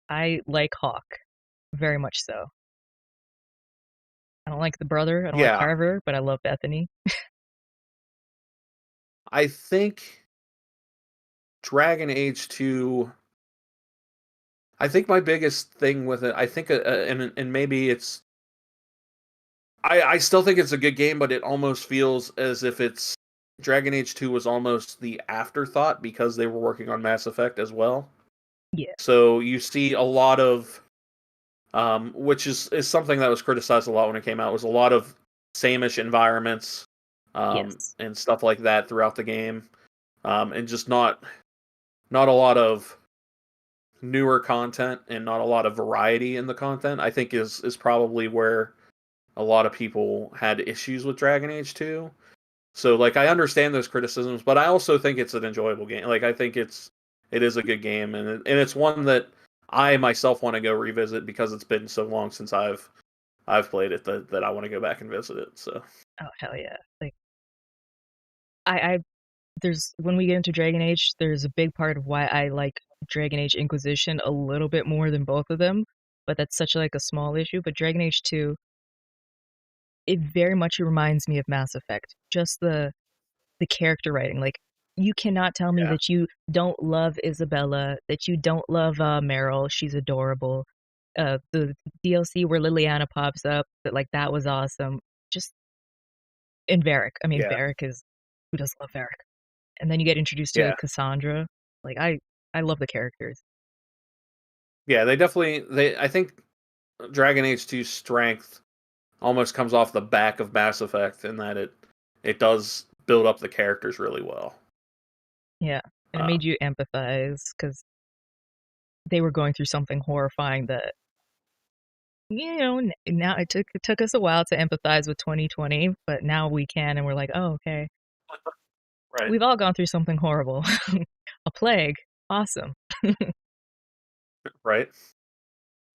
I like Hawk, very much so. I don't like the brother. I don't like Yeah, Carver, but I love Bethany. I think Dragon Age 2. I think my biggest thing with it, I think, and maybe it's I still think it's a good game, but it almost feels as if it's Dragon Age 2 was almost the afterthought because they were working on Mass Effect as well. Yeah. So you see a lot of, which is something that was criticized a lot when it came out, was a lot of same-ish environments, Yes. and stuff like that throughout the game, and just not a lot of newer content and not a lot of variety in the content. I think is probably where a lot of people had issues with Dragon Age 2. So like I understand those criticisms, but I also think it's an enjoyable game. Like I think it is a good game, and it's one that I myself want to go revisit because it's been so long since I've played it that I want to go back and visit it. So Oh hell yeah! Like I there's when we get into Dragon Age, there's a big part of why I like Dragon Age Inquisition a little bit more than both of them, but that's such like a small issue. But Dragon Age 2, it very much reminds me of Mass Effect. Just the character writing. Like you cannot tell me yeah, that you don't love Isabella, that you don't love Meryl. She's adorable. The DLC where Liliana pops up, that was awesome. Just in Varric. I mean, yeah, Varric is who doesn't love Varric? And then you get introduced to yeah, Cassandra. Like I love the characters. yeah. They definitely they. I think Dragon Age 2's strength almost comes off the back of Mass Effect in that it does build up the characters really well. Yeah, and it Uh, made you empathize because they were going through something horrifying that now it took us a while to empathize with 2020, but now we can, and we're like, oh, okay, right, we've all gone through something horrible, a plague, awesome. right.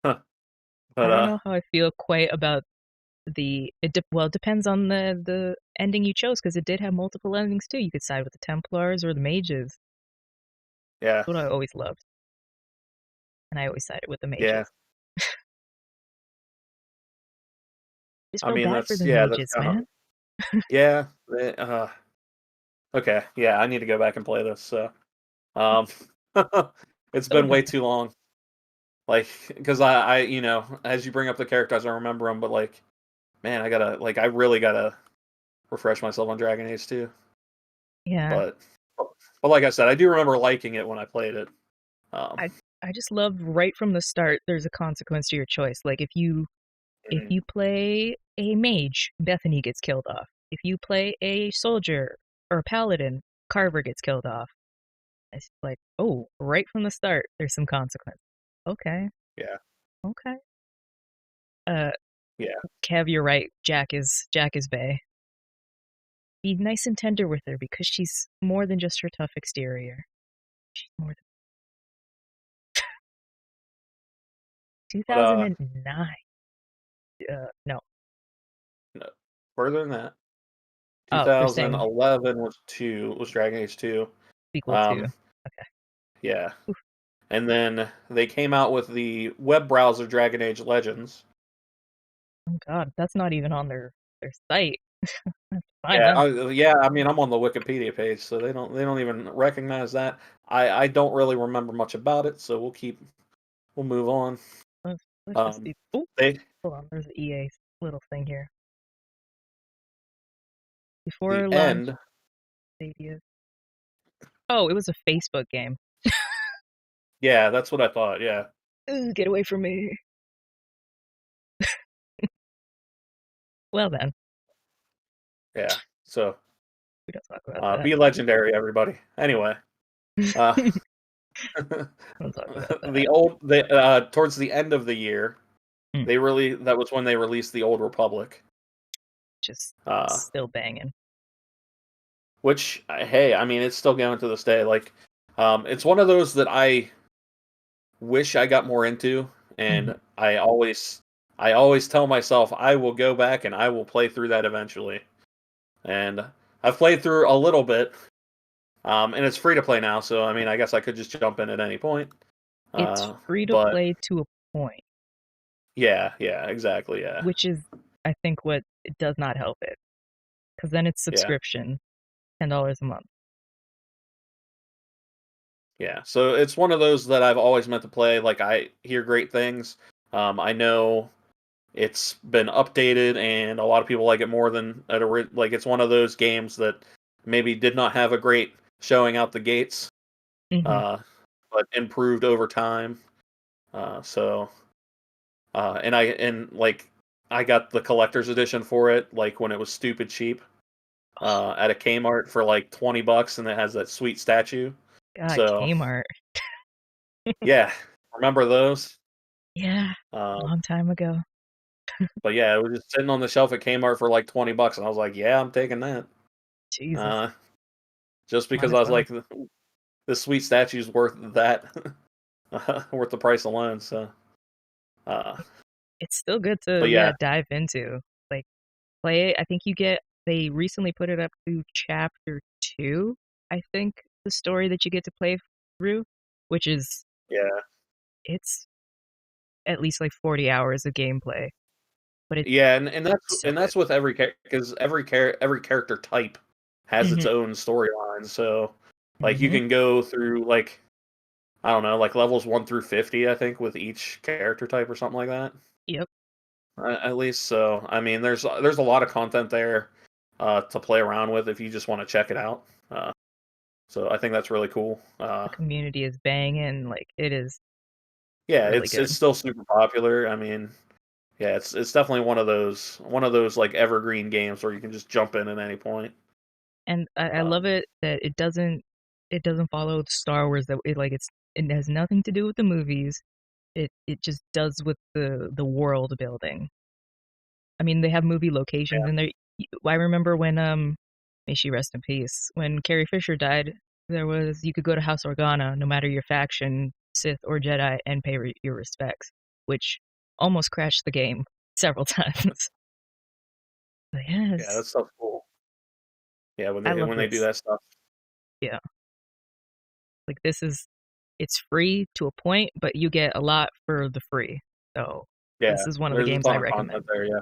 Huh. I But don't know how I feel quite about well, it depends on the ending you chose because it did have multiple endings too. You could side with the Templars or the mages. yeah, That's what I always loved, and I always sided with the yeah. mages. Just I feel mean bad for the that's mages, kind of man. yeah. Okay, yeah. I need to go back and play this. So um, it's So been way too long. Like because I as you bring up the characters, I remember them, but like man, I really gotta refresh myself on Dragon Age 2. yeah, But like I said, I do remember liking it when I played it. Um, I I just love right from the start. There's a consequence to your choice. Like if mm, you play a mage, Bethany gets killed off. If you play a soldier or a paladin, Carver gets killed off. It's like, oh, right from the start, there's some consequence. Okay, yeah, okay. Uh, yeah. Kev, you're right. Jack is Bay. Be nice and tender with her because she's more than just her tough exterior. She's more than But 2009. No. no, further than that, Oh, they're saying 2011 was Dragon Age 2. sequel to. Um, Okay. yeah, Oof. and then they came out with the web browser Dragon Age Legends. Oh God, that's not even on their site. That's fine Yeah, out. yeah. I mean, I'm on the Wikipedia page, so they don't even recognize that. I don't really remember much about it, so we'll move on. Let's just Um, see. Oh, they hold on. There's an EA little thing here. the Before launch, end. Stadia. Oh, it was a Facebook game. Yeah, that's what I thought. Yeah, Ugh, get away from me. Well then, yeah. So we don't talk about that. be legendary, everybody. Anyway, uh, Don't talk about that. the towards the end of the year, Mm, that was when they released the Old Republic. just Uh, still banging. which hey, I mean, it's still going to this day. Like, it's one of those that I wish I got more into, Mhm. and I always tell myself I will go back and I will play through that eventually. And I've played through a little bit, and it's free to play now, so I mean, I guess I could just jump in at any point. It's free to But play to a point, yeah, yeah, exactly, yeah, which is, I think, what it does not help it. Because then it's yeah, subscription, $10 a month. yeah. So it's one of those that I've always meant to play. Like I hear great things. I know it's been updated, and a lot of people like it more than like it's one of those games that maybe did not have a great showing out the gates, Hmm. uh, but improved over time. So and like I got the collector's edition for it, like when it was stupid cheap at a Kmart for like $20, and it has that sweet statue. God, So Kmart. yeah, remember those? Yeah, Um, long time ago. but yeah, it was just sitting on the shelf at Kmart for like $20, and I was like, yeah, I'm taking that. Jesus, Uh, just might because as I was well. like, the sweet statue's worth that, worth the price alone. So, uh, It's still good to, but yeah, yeah, dive into. Like, play it. I think they recently put it up to chapter 2, I think, the story that you get to play through, which is, yeah, it's at least like 40 hours of gameplay, but it's yeah, so and good. that's with every because every character type has its Hmm. own storyline. So, like, you Hmm. can go through like I don't know, like levels 1 through 50, I think, with each character type or something like that. Yep. At least, so I mean, there's a lot of content there to play around with if you just want to check it out. So I think that's really cool. The community is banging. Like, it is Yeah, really it's good. still super popular. I mean, yeah, it's definitely one of those like evergreen games where you can just jump in at any point. And I love Um, it that it doesn't follow Star Wars, that it has nothing to do with the movies. It just does with the world building. I mean, they have movie locations yeah, in there. I remember when may she rest in peace, when Carrie Fisher died, there was you could go to House Organa, no matter your faction, Sith or Jedi, and pay your respects, which almost crashed the game several times. But yeah, yes, that stuff's cool. Yeah, I love when they do this. that stuff. Yeah, like it's free to a point, but you get a lot for the free. So Yeah, this is one of the there's a games I ton of content recommend. there. Yeah.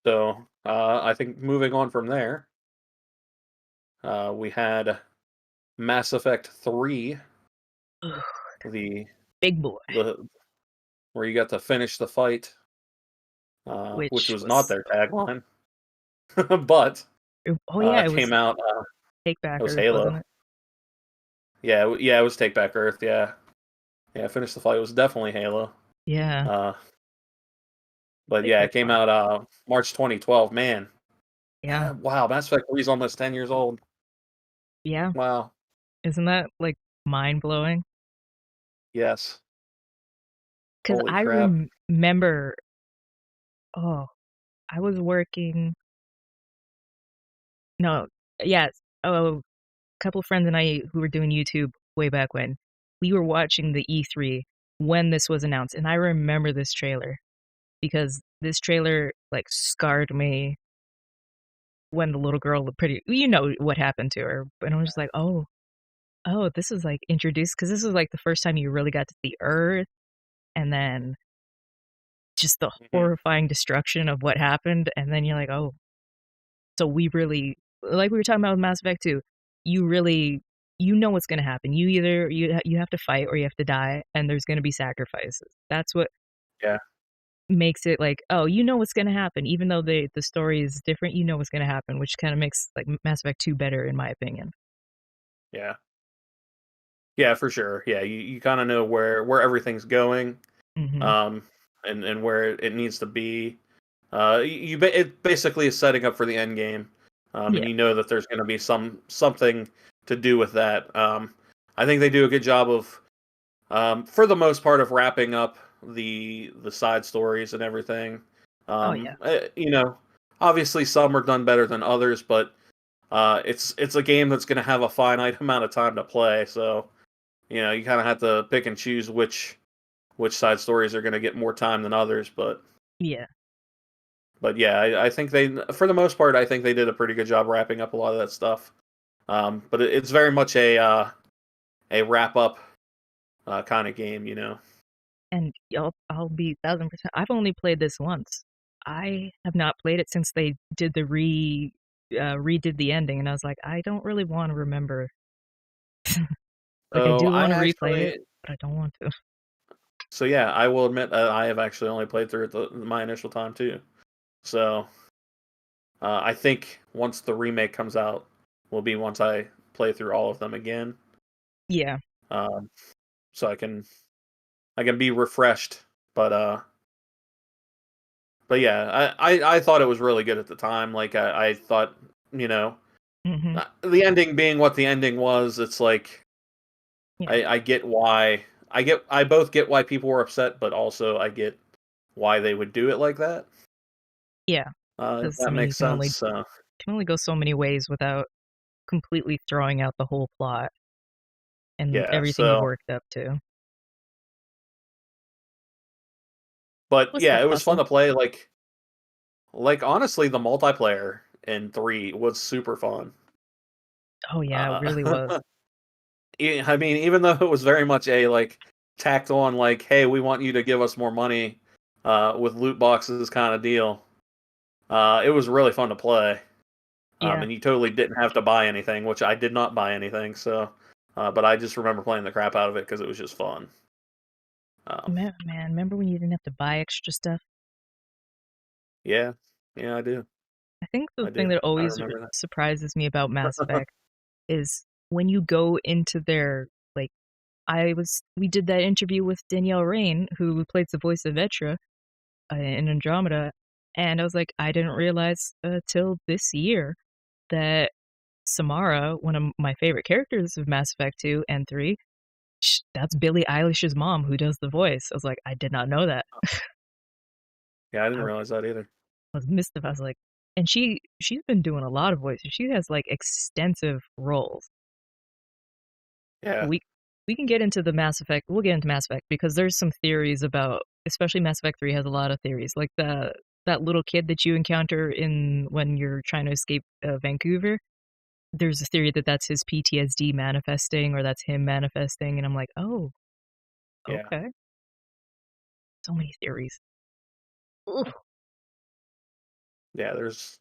So I think moving on from there, we had Mass Effect 3, Ugh, the big boy, the where you got to finish the fight, which which was not was their tagline, but oh yeah, it was came out. Take Back It was Earth, wasn't Halo. it? Yeah, yeah, it was Take Back Earth. Yeah, yeah, finish the fight. It was definitely Halo. Yeah, Uh, but Take yeah, it Back's came fun. out March 2012. Man, Yeah, wow, Mass Effect 3 is almost 10 years old. yeah. Wow. Isn't that like mind blowing? Yes. Because Holy I crap. remember, oh, I was working. No, yes. Oh, a couple friends and I who were doing YouTube way back when, we were watching the E3 when this was announced, and I remember this trailer because this trailer like scarred me when the little girl looked pretty. You know what happened to her, but I was just like, oh, this is like introduced because this was like the first time you really got to see Earth, and then just the Hmm. horrifying destruction of what happened, and then you're like, oh, so we really, like we were talking about with Mass Effect 2, you really, you know what's going to happen. You either you have to fight or you have to die, and there's going to be sacrifices. That's what Yeah, makes it like, oh, you know what's going to happen, even though the story is different. You know what's going to happen, which kind of makes like Mass Effect 2 better in my opinion. yeah, yeah, for sure. Yeah, you kind of know where everything's going, Hmm. um, and where it needs to be. It basically is setting up for the end game, and Yeah. you know that there's going to be something to do with that. I think they do a good job of, for the most part, of wrapping up the side stories and everything. Oh yeah. You know, obviously some are done better than others, but it's a game that's going to have a finite amount of time to play, so you know you kind of have to pick and choose which side stories are going to get more time than others. Yeah. But yeah, I think for the most part, I think they did a pretty good job wrapping up a lot of that stuff. But it's very much a wrap up kind of game, you know. And I'll be 1000%. I've only played this once. I have not played it since they did the redid the ending, and I was like, I don't really want to remember. Like, I So do I want to replay it, actually but I don't want to. So yeah, I will admit I have actually only played through it my initial time too. So I think once the remake comes out, will be once I play through all of them again, Yeah. um, so I can be refreshed. But yeah, I thought it was really good at the time. Like I thought, you know, Hmm. the ending being what the ending was, it's like Yeah. I get why I both get why people were upset, but also I get why they would do it like that. Yeah. If Because I that mean, you makes can only sense. So go so many ways without completely throwing out the whole plot and yeah, everything you've so worked up to. but What's the yeah, it was fun puzzle? to play. Like honestly, the multiplayer in 3 was super fun. Oh yeah, it Uh, really was. I mean, even though it was very much a like tacked on, like, hey, we want you to give us more money with loot boxes kind of deal. It was really fun to play, Yeah. and you totally didn't have to buy anything, which I did not buy anything. So, but I just remember playing the crap out of it because it was just fun. Um, Man, remember when you didn't have to buy extra stuff? yeah, yeah, I think the I thing do. that I always remember surprises me about Mass that. Effect is when you go into their like we did that interview with Danielle Rain, who plays the voice of Vetra in Andromeda, and I was like, I didn't realize till this year that Samara, one of my favorite characters of Mass Effect 2 and 3, that's Billie Eilish's mom who does the voice. I was like, I did not know that. Yeah, I didn't I realize that either. was mystified. I was like, and she's been doing a lot of voices. She has like extensive roles. Yeah, We can get into the Mass Effect. We'll get into Mass Effect because there's some theories about, especially Mass Effect 3 has a lot of theories. Like that little kid that you encounter in when you're trying to escape Vancouver. There's a theory that that's his PTSD manifesting or that's him manifesting, and I'm like, oh, yeah, okay. So many theories. Ooh. yeah. There's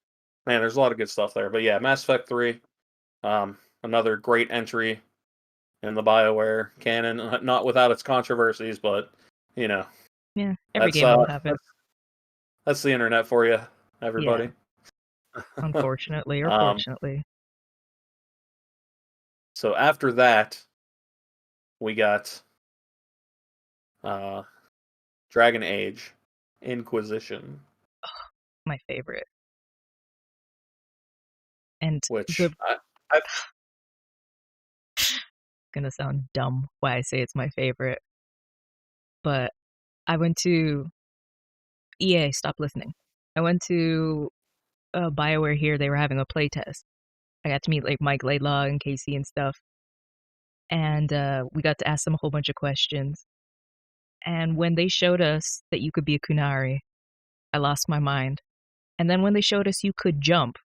a lot of good stuff there. But yeah, Mass Effect 3, another great entry in the Bioware canon, not without its controversies, but you know, Yeah, every that's game will have it. that's the internet for you, Yeah, everybody. unfortunately or um, fortunately. so after that, we got uh, Dragon Age Inquisition, My favorite. And which the I gonna sound dumb why I say it's my favorite, but I went to EA, stop listening. I went to BioWare here, they were having a playtest. I got to meet like Mike Laidlaw and Casey and stuff, and we got to ask them a whole bunch of questions. And when they showed us that you could be a Kunari, I lost my mind. And then when they showed us you could jump,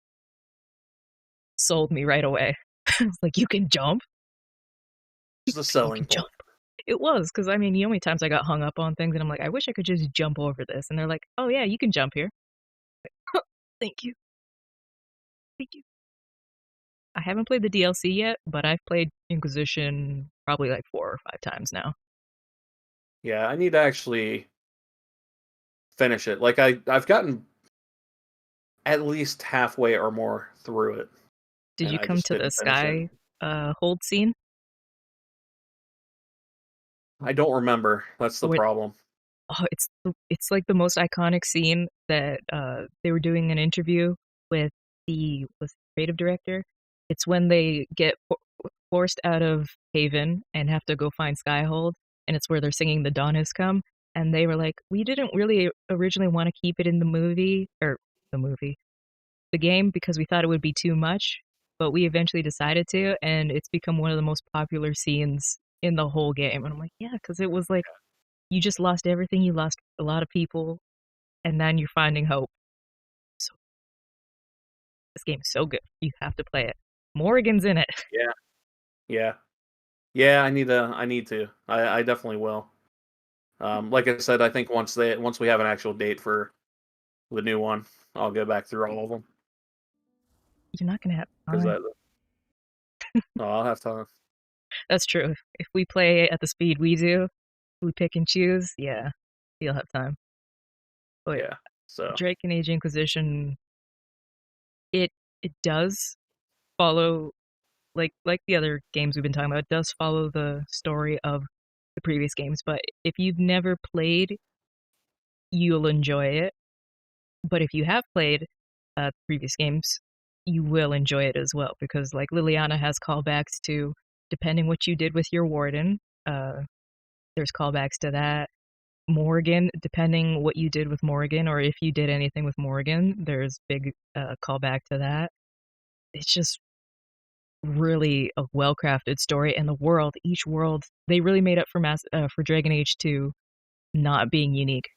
sold me right away. I was like, you can jump? it's the You selling can jump. point. It was, because I mean, the only times I got hung up on things, and I'm like, I wish I could just jump over this. And they're like, oh yeah, you can jump here. Thank you. Thank you. I haven't played the DLC yet, but I've played Inquisition probably like 4 or 5 times now. Yeah, I need to actually finish it. Like I've gotten at least halfway or more through it, Did and you I come just to the didn't finish it. sky hold scene? I don't remember. That's the Where problem. oh, it's like the most iconic scene that they were doing an interview with the creative director. It's when they get forced out of Haven and have to go find Skyhold, and it's where they're singing "The Dawn Has Come." And they were like, "We didn't really originally want to keep it in the movie or the movie, the game because we thought it would be too much, but we eventually decided to, and it's become one of the most popular scenes in the whole game." And I'm like, "Yeah, because it was like." You just lost everything. You lost a lot of people, and then you're finding hope. So this game is so good. You have to play it. Morrigan's in it. Yeah, yeah, yeah. I need to. I definitely will. Like I said, I think once we have an actual date for the new one, I'll go back through all of them You're not gonna have because time. that no, I'll have time. That's true. If we play at the speed we do, we pick and choose. Yeah, you'll have time. But Yeah. So Dragon Age Inquisition, it it does follow like the other games we've been talking about. It does follow the story of the previous games, but if you've never played, you'll enjoy it. But if you have played previous games, you will enjoy it as well because like Liliana has callbacks to depending what you did with your warden. Uh, there's callbacks to that. Morgan, depending what you did with Morgan or if you did anything with Morgan, there's big callback to that. It's just really a well-crafted story, and the world, each world, they really made up for Dragon Age 2 not being unique.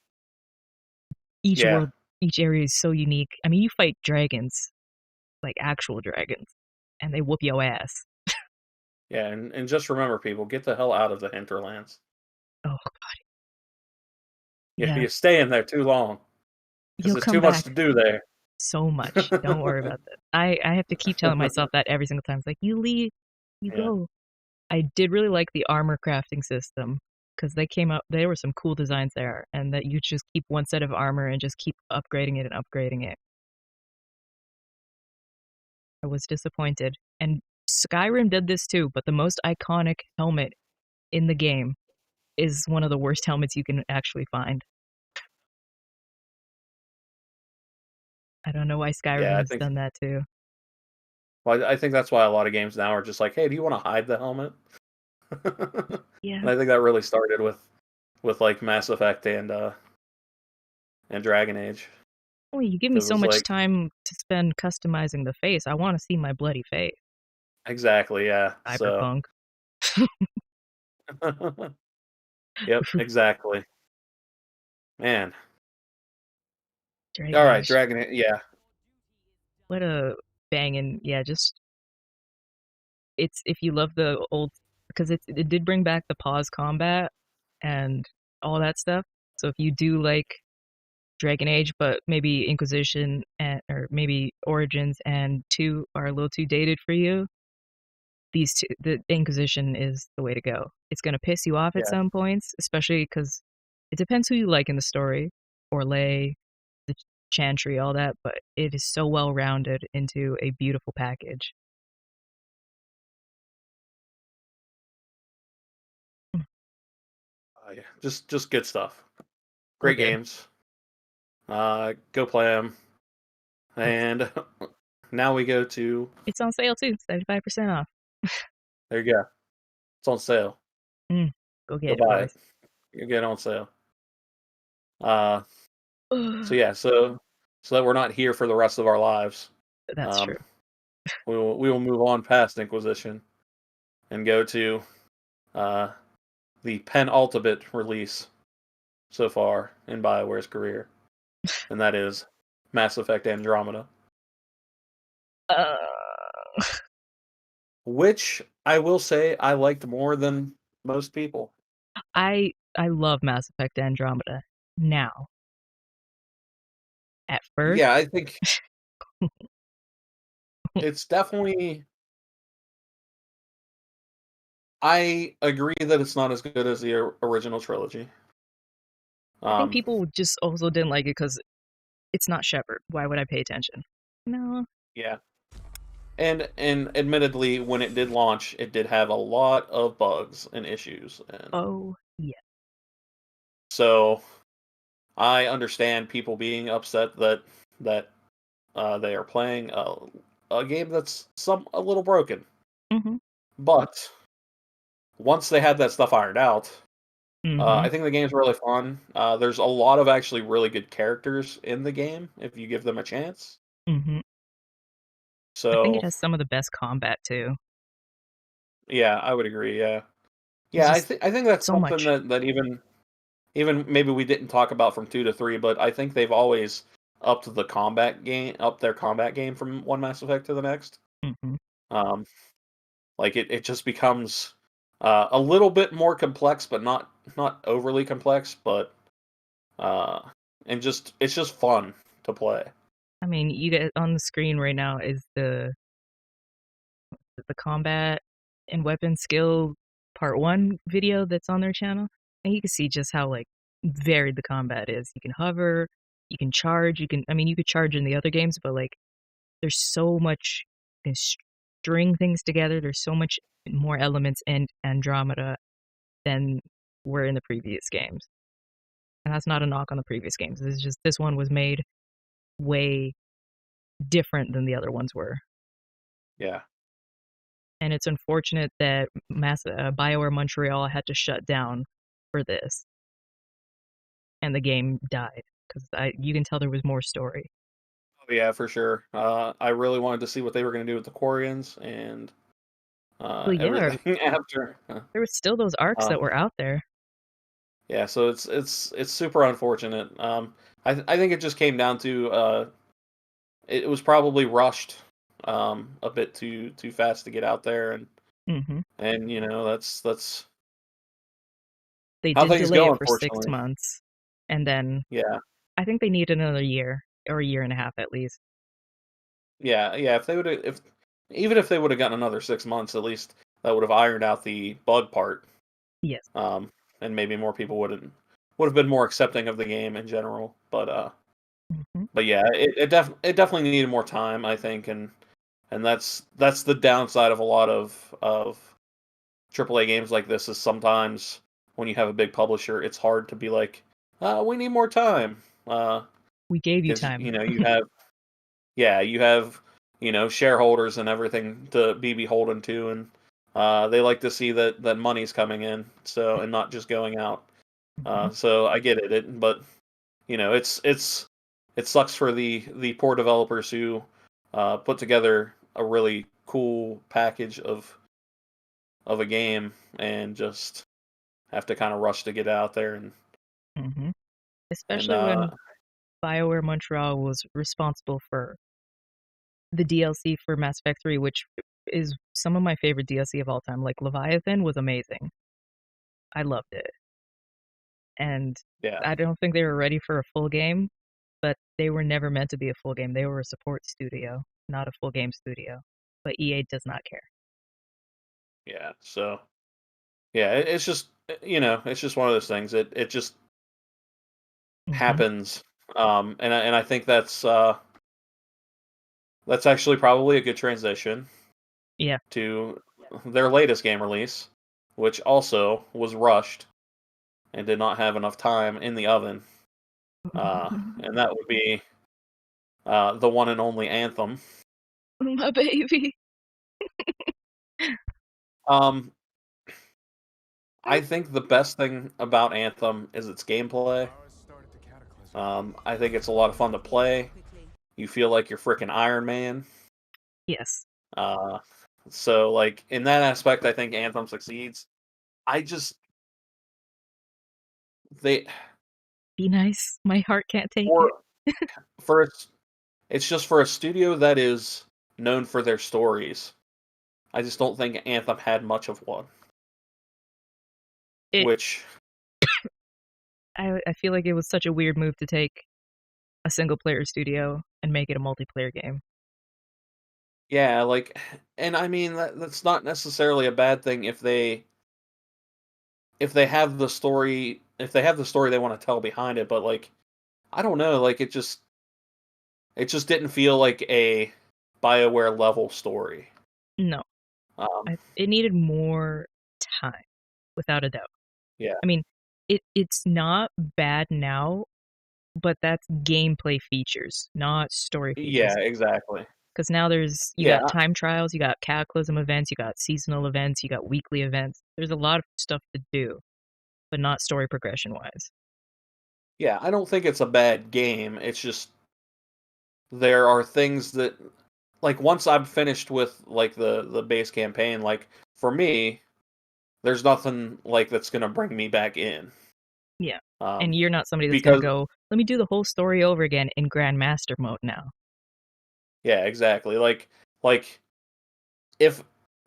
Each yeah, world, each area is so unique. I mean, you fight dragons, like actual dragons, and they whoop your ass. yeah, and just remember, people, get the hell out of the hinterlands. Oh, Yeah, yeah. you stay in there too long because You'll there's come too much back to do there. so much. Don't worry about that. I have to keep telling myself that every single time. It's like, you leave, you Yeah, go. I did really like the armor crafting system because they came up, there were some cool designs there, and that you just keep one set of armor and just keep upgrading it and upgrading it. I was disappointed. And Skyrim did this too, but the most iconic helmet in the game is one of the worst helmets you can actually find. I don't know why Skyrim yeah. has done that too. Well, I think that's why a lot of games now are just like, hey, do you want to hide the helmet? Yeah. And I think that really started with like Mass Effect and Dragon Age. Oh, you give me Because it so was much like time to spend customizing the face. I want to see my bloody face. exactly, yeah. So, Cyberpunk. yep, exactly. Man, all Dragon right, Age. Dragon Age, yeah, What a banging, yeah, just it's if you love the old because it did bring back the pause combat and all that stuff. So if you do like Dragon Age, but maybe Inquisition and or maybe Origins and 2 are a little too dated for you, these two, the Inquisition is the way to go. It's gonna piss you off at yeah. some points, especially because it depends who you like in the story, Orlais, the Chantry, all that. But it is so well rounded into a beautiful package. Yeah, just good stuff. So Great good. games. Go play them. Yes, And now we go to it's on sale too, 75% off. there you go. It's on sale. Mm, go Go get it, buy it. boys. You get it on sale. Uh, so That's yeah, so that we're not here for the rest of our lives. true. Um, we will move on past Inquisition and go to uh the penultimate release so far in Bioware's career, and that is Mass Effect Andromeda, Uh, which I will say I liked more than most people. I love Mass Effect Andromeda now. At first, Yeah, I think it's definitely. I agree that it's not as good as the original trilogy. I think Um, people just also didn't like it because it's not Shepard. Why would I pay attention? No. yeah, and admittedly, when it did launch, it did have a lot of bugs and issues, and Oh, yeah. so I understand people being upset that they are playing a game that's a little broken. Mm-hmm. But once they had that stuff ironed out, Mm-hmm. I think the game's really fun. There's a lot of actually really good characters in the game if you give them a chance. Mm-hmm. I think it So has some of the best combat too. yeah, I would agree. Yeah, It's yeah, just I think that's so something much. that even maybe we didn't talk about from 2 to 3, but I think they've always upped their combat game from one Mass Effect to the next. Mm-hmm. Um, like it just becomes a little bit more complex, but not overly complex, but uh, and just it's just fun to play. I mean, you get on the screen right now is the combat and weapon skill part 1 video that's on their channel. And you can see just how like varied the combat is. You can hover, you can charge, you could charge in the other games, but like there's so much, you can string things together. There's so much more elements in Andromeda than were in the previous games. And that's not a knock on the previous games. It's just this one was made way different than the other ones were. Yeah. And it's unfortunate that Bioware Montreal had to shut down for this, and the game died because you can tell there was more story. Oh, yeah, for sure. I really wanted to see what they were going to do with the Quarians and Well, yeah, everything after. there were still those arcs that were out there. Yeah, so it's super unfortunate. I think it just came down to it was probably rushed a bit too fast to get out there, and you know that's They how did things delay go, it for 6 unfortunately. months, and then Yeah, I think they need another year or a year and a half at least. yeah. If they would have, if even if they would have gotten another 6 months, at least that would have ironed out the bug part. Yes. Um, and maybe more people would have been more accepting of the game in general. Hmm. But yeah, it definitely needed more time, I think, and that's the downside of a lot of AAA games like this is sometimes when you have a big publisher, it's hard to be like, we need more time, We gave you because time. you know you have shareholders and everything to be beholden to, and they like to see that money's coming in, so and not just going out. Mhm. So I get it, but it sucks for the poor developers who put together a really cool package of a game and just have to kind of rush to get out there Mhm. and Especially when BioWare Montreal was responsible for the DLC for Mass Effect 3, which is some of my favorite DLC of all time. Like Leviathan was amazing. I loved it. And yeah, I don't think they were ready for a full game, but they were never meant to be a full game. They were a support studio, not a full game studio. But EA does not care. yeah. So yeah, it's just it's just one of those things. It just Hmm. happens, and I think that's actually probably a good transition Yeah. to their latest game release, which also was rushed and did not have enough time in the oven. And that would be the one and only Anthem. My baby. Um, I think the best thing about Anthem is its gameplay. I think it's a lot of fun to play. You feel like you're freaking Iron Man. Yes. Uh, so like in that aspect, I think Anthem succeeds. I just they Be nice. My heart can't take it. for for it's just for a studio that is known for their stories. I just don't think Anthem had much of one. It Which I feel like it was such a weird move to take a single player studio and make it a multiplayer game. yeah, like, and I mean that's not necessarily a bad thing if they have the story they want to tell behind it, but like I don't know, like it just didn't feel like a BioWare level story. No. Um, It needed more time, without a doubt. yeah, I mean, it's not bad now, but that's gameplay features, not story yeah, features. exactly. Because now you Yeah, got time trials, you got cataclysm events, you got seasonal events, you got weekly events. There's a lot of stuff to do, but not story progression wise. yeah, I don't think it's a bad game. It's just there are things that like once I'm finished with like the base campaign, like for me, there's nothing like that's gonna bring me back in. Yeah. And Um, you're not somebody that's gonna because go, let me do the whole story over again in Grandmaster mode now. yeah, exactly. Like if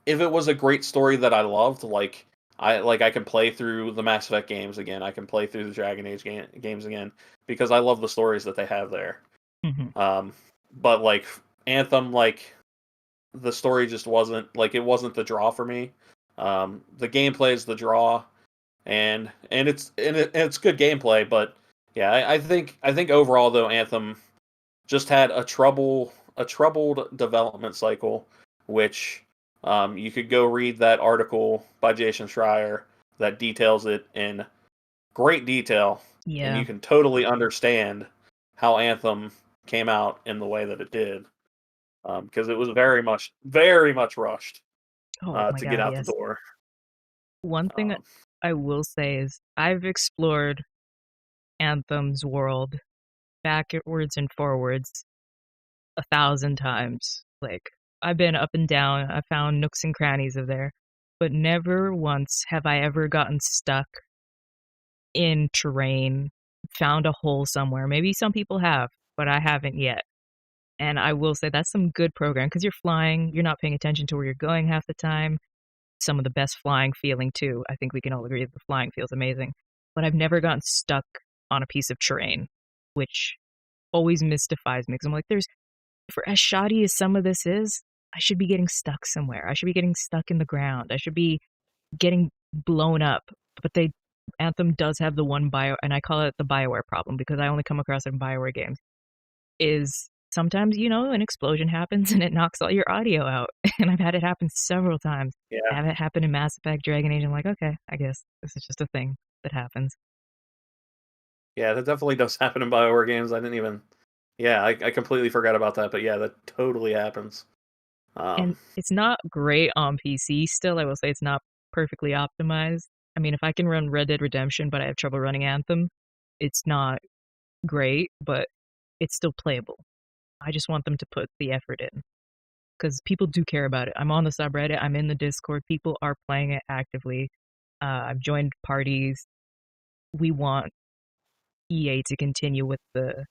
it was a great story that I loved, like I can play through the Mass Effect games again. I can play through the Dragon Age games again because I love the stories that they have there. Hmm. Um, but like Anthem, like the story just wasn't like it wasn't the draw for me. The gameplay is the draw, and it's good gameplay. But yeah, I think overall though, Anthem just had a troubled development cycle, which you could go read that article by Jason Schreier that details it in great detail, and Yeah. you can totally understand how Anthem came out in the way that it did, because it was very much rushed Oh my to get God, out the yes. door. One thing Um, I will say is I've explored Anthem's world backwards and forwards 1,000 times. Like, I've been up and down, I found nooks and crannies of there, but never once have I ever gotten stuck in terrain, found a hole somewhere. Maybe some people have, but I haven't yet. And I will say that's some good program because you're flying, you're not paying attention to where you're going half the time. Some of the best flying feeling too. I think we can all agree that the flying feels amazing. But I've never gotten stuck on a piece of terrain, which always mystifies me because I'm like, there's for as shoddy as some of this is, I should be getting stuck somewhere. I should be getting stuck in the ground. I should be getting blown up. But they Anthem does have the one bio, and I call it the Bioware problem because I only come across it in Bioware games. Is sometimes an explosion happens and it knocks all your audio out, and I've had it happen several times. I yeah, have it happen in Mass Effect, Dragon Age. I'm like, okay, I guess this is just a thing that happens. yeah, that definitely does happen in Bioware games. I didn't even, yeah, I completely forgot about that, but yeah, that totally happens. And Um, it's not great on PC still. I will say it's not perfectly optimized. I mean, if I can run Red Dead Redemption, but I have trouble running Anthem, it's not great, but it's still playable. I just want them to put the effort in because people do care about it. I'm on the subreddit, I'm in the Discord, people are playing it actively. I've joined parties. We want EA to continue with the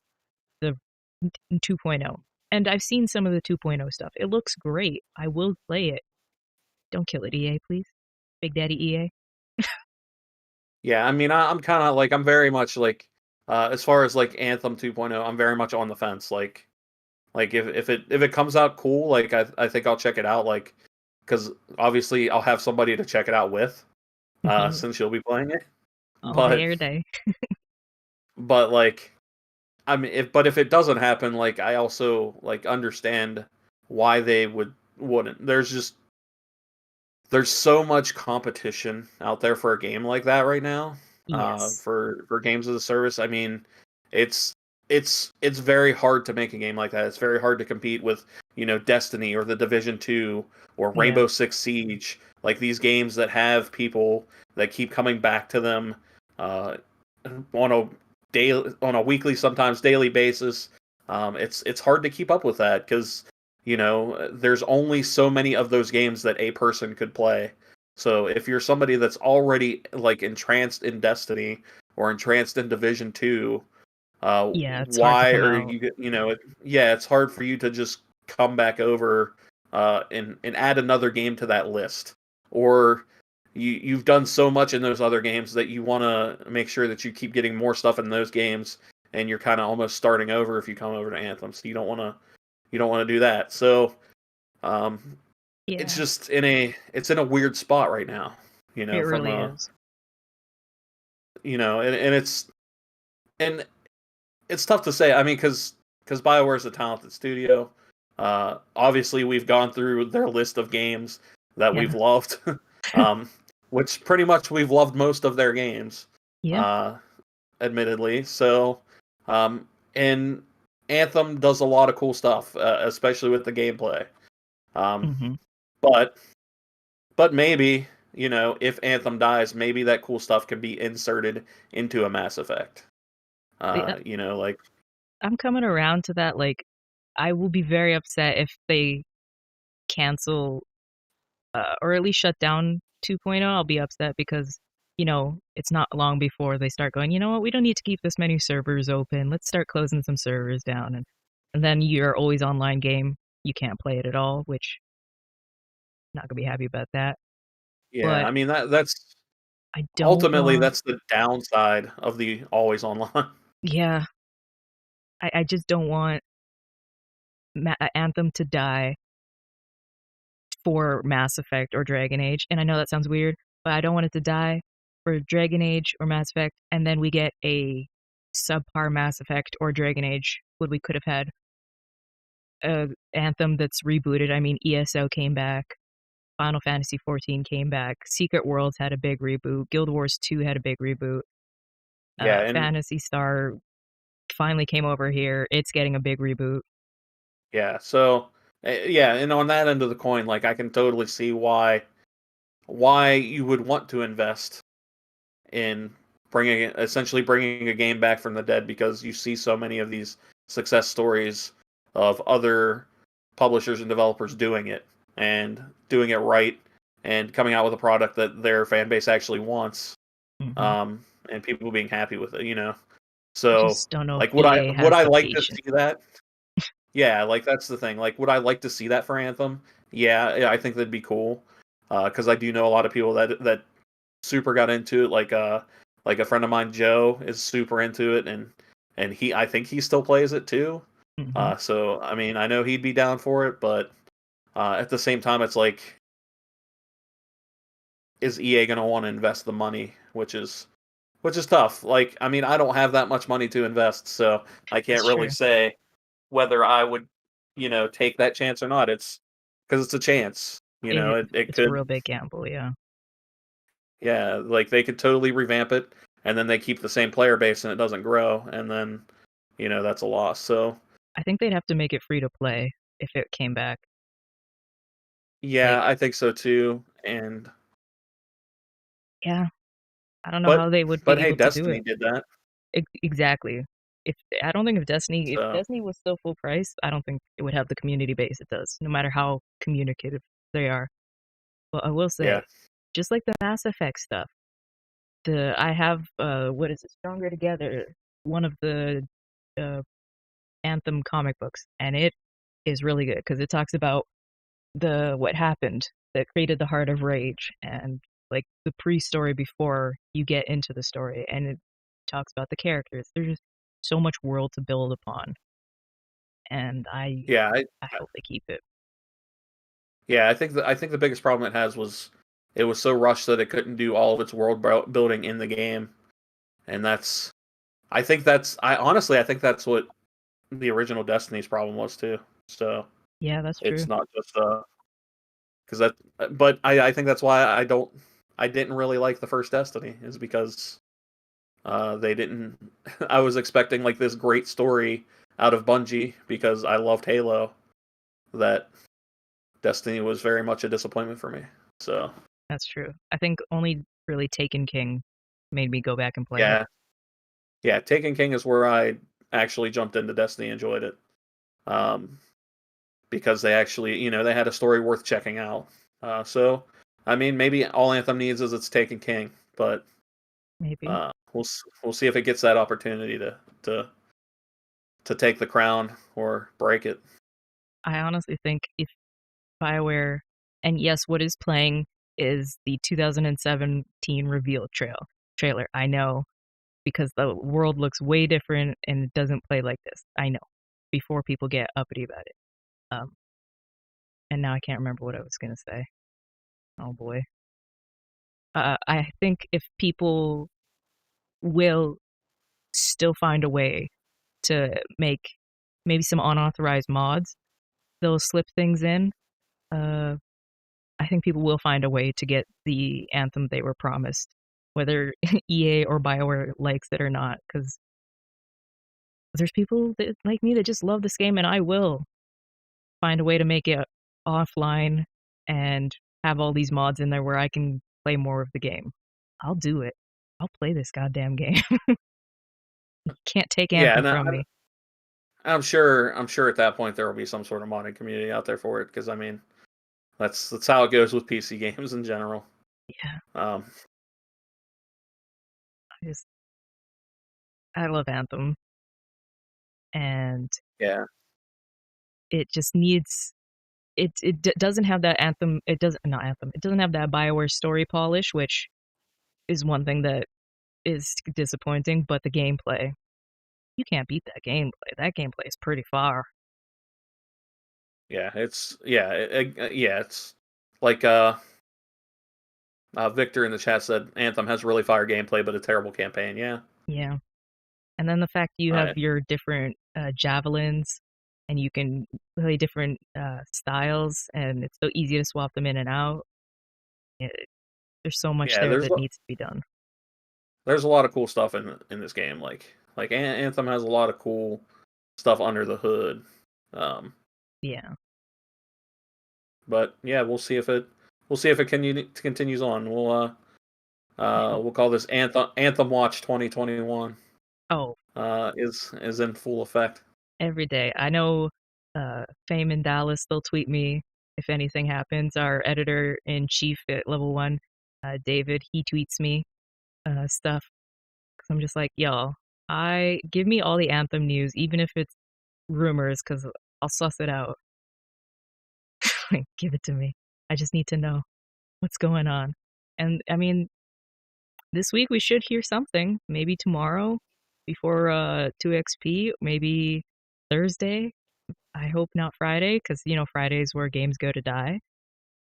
2.0. And I've seen some of the 2.0 stuff. It looks great. I will play it. Don't kill it, EA, please. Big Daddy EA. yeah, I mean, I'm kind of like I'm very much like as far as like Anthem 2.0, I'm very much on the fence. Like if it comes out cool, like I think I'll check it out. Like because obviously I'll have somebody to check it out with, since you'll be playing it. All day, But every day. like I mean, if it doesn't happen, like I also like understand why they wouldn't. There's so much competition out there for a game like that right now. Yes. For games as a service, I mean, it's it's very hard to make a game like that. It's very hard to compete with Destiny or the Division 2 or Yeah. Rainbow Six Siege, like these games that have people that keep coming back to them uh, on a on a weekly, sometimes daily basis. It's hard to keep up with that because there's only so many of those games that a person could play. So if you're somebody that's already like entranced in Destiny or entranced in Division 2, Yeah, it's hard to why come are out. yeah, it's hard for you to just come back over and add another game to that list. Or you've done so much in those other games that you want to make sure that you keep getting more stuff in those games, and you're kind of almost starting over if you come over to Anthem. So you don't want to do that. So um, it's Yeah, just in a weird spot right now. it From really a is. and it's tough to say. I mean, because Bioware is a talented studio. Obviously, we've gone through their list of games that Yeah. we've loved, um, which pretty much we've loved most of their games, Yeah. uh, admittedly. So, and Anthem does a lot of cool stuff, especially with the gameplay. Um, Hmm. but but maybe if Anthem dies, maybe that cool stuff can be inserted into a Mass Effect. Yeah, Like I'm coming around to that. Like, I will be very upset if they cancel or at least shut down 2.0. I'll be upset because, it's not long before they start going, you know what, we don't need to keep this many servers open. Let's start closing some servers down. And then your always online game, you can't play it at all, which not gonna be happy about that. yeah, But I mean that's I don't ultimately want, that's the downside of the always online. yeah, I just don't want Anthem to die for Mass Effect or Dragon Age. And I know that sounds weird, but I don't want it to die for Dragon Age or Mass Effect, and then we get a subpar Mass Effect or Dragon Age, what we could have had. Anthem that's rebooted. I mean, ESO came back. Final Fantasy 14 came back. Secret Worlds had a big reboot. Guild Wars 2 had a big reboot. Yeah, and Phantasy Star finally came over here. It's getting a big reboot. yeah, so yeah, and on that end of the coin, like I can totally see why you would want to invest in essentially bringing a game back from the dead because you see so many of these success stories of other publishers and developers doing it and doing it right and coming out with a product that their fan base actually wants, Mm-hmm. and people being happy with it. So, Just don't know if like, would I EA would has I the like to patience. see that? Yeah, like that's the thing. Like, would I like to see that for Anthem? Yeah, I think that'd be cool. Because I do know a lot of people that super got into it. Like a friend of mine, Joe, is super into it, and I think he still plays it too. Mm-hmm. So I mean, I know he'd be down for it, but at the same time, it's like, is EA gonna want to invest the money? Which is tough. Like, I mean, I don't have that much money to invest, so I can't That's really true. say whether I would, take that chance or not. It's because it's a chance. It It's a could, real big gamble, yeah. yeah, like they could totally revamp it, and then they keep the same player base and it doesn't grow, and then, that's a loss. So, I think they'd have to make it free to play if it came back. Like, yeah, I think so too. And yeah, I don't know but how they would but be hey, able to do Destiny it. did that. Exactly. If I don't think if So Destiny was still full price, I don't think it would have the community base it does, no matter how communicative they are. But I will yeah, say, just like the Mass Effect stuff, I have what is it, Stronger Together, one of the uh, Anthem comic books, and it is really good because it talks about the what happened that created the Heart of Rage and like the pre-story before you get into the story, and it talks about the characters. There's just so much world to build upon, and yeah, I hope they keep it. yeah. I think the biggest problem it has was it was so rushed that it couldn't do all of its building in the game, and I honestly I think that's what the original Destiny's problem was too. So Yeah, that's true. it's not just because that, but I think that's why I didn't really like the first Destiny is because they didn't. I was expecting like this great story out of Bungie because I loved Halo. That Destiny was very much a disappointment for me. So That's true. I think only really Taken King made me go back and play it. yeah, yeah. Taken King is where I actually jumped into Destiny, and enjoyed it. Um, because they actually, they had a story worth checking out. So, I mean, maybe all Anthem needs is it's Taken King, but Maybe. we'll see if it gets that opportunity to to take the crown or break it. I honestly think if Bioware, and yes, what is playing is the 2017 reveal trailer. I know because the world looks way different and it doesn't play like this. I know before people get uppity about it. Um, and now I can't remember what I was gonna say. Oh boy. I think if people will still find a way to make maybe some unauthorized mods, they'll slip things in. Uh, I think people will find a way to get the anthem they were promised, whether EA or BioWare likes it or not, because there's people that, like me, that just love this game, and I will find a way to make it offline and have all these mods in there where I can play more of the game. I'll do it. I'll play this goddamn game. Can't take Yeah, Anthem and from me. I'm sure at that point there will be some sort of modding community out there for it because I mean that's how it goes with PC games in general. Yeah, Um, I just I love Anthem, and yeah, it just needs doesn't have that Anthem. It doesn't not Anthem. It doesn't have that Bioware story polish, which is one thing that is disappointing. But the gameplay, you can't beat that gameplay. That gameplay is pretty far. yeah, it's yeah, yeah, it's like Victor in the chat said Anthem has really fire gameplay, but a terrible campaign. Yeah. Yeah. And then the fact you have I, your different javelins and you can play different styles and it's so easy to swap them in and out. It, there's so much yeah, there that needs to be done. there's a lot of cool stuff in this game. Like Anthem has a lot of cool stuff under the hood. Um, Yeah. but yeah, we'll see if it continues on. Yeah. We'll call this Anthem Watch 2021. Oh, Is in full effect. every day. I know Fame in Dallas, they'll tweet me if anything happens. Our editor in chief at level 1, David, he tweets me stuff. Cause I'm just like, y'all, give me all the Anthem news, even if it's rumors, because I'll suss it out. Like, give it to me. I just need to know what's going on. And I mean, this week we should hear something. Maybe tomorrow before 2XP, maybe Thursday. I hope not Friday, because Friday's where games go to die.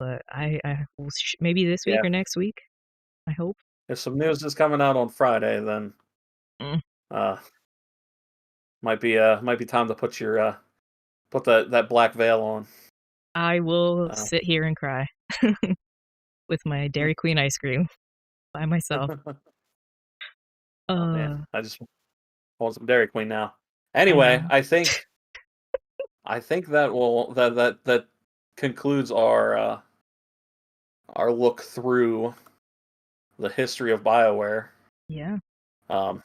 But I will maybe this week Yeah. or next week. I hope. If some news is coming out on Friday, then Mm. uh, might be time to put that black veil on. I will Uh, sit here and cry with my Dairy Queen ice cream by myself. oh man, Uh, I just want some Dairy Queen now. I Anyway, know. I think that concludes our look through the history of Bioware. Yeah. Um,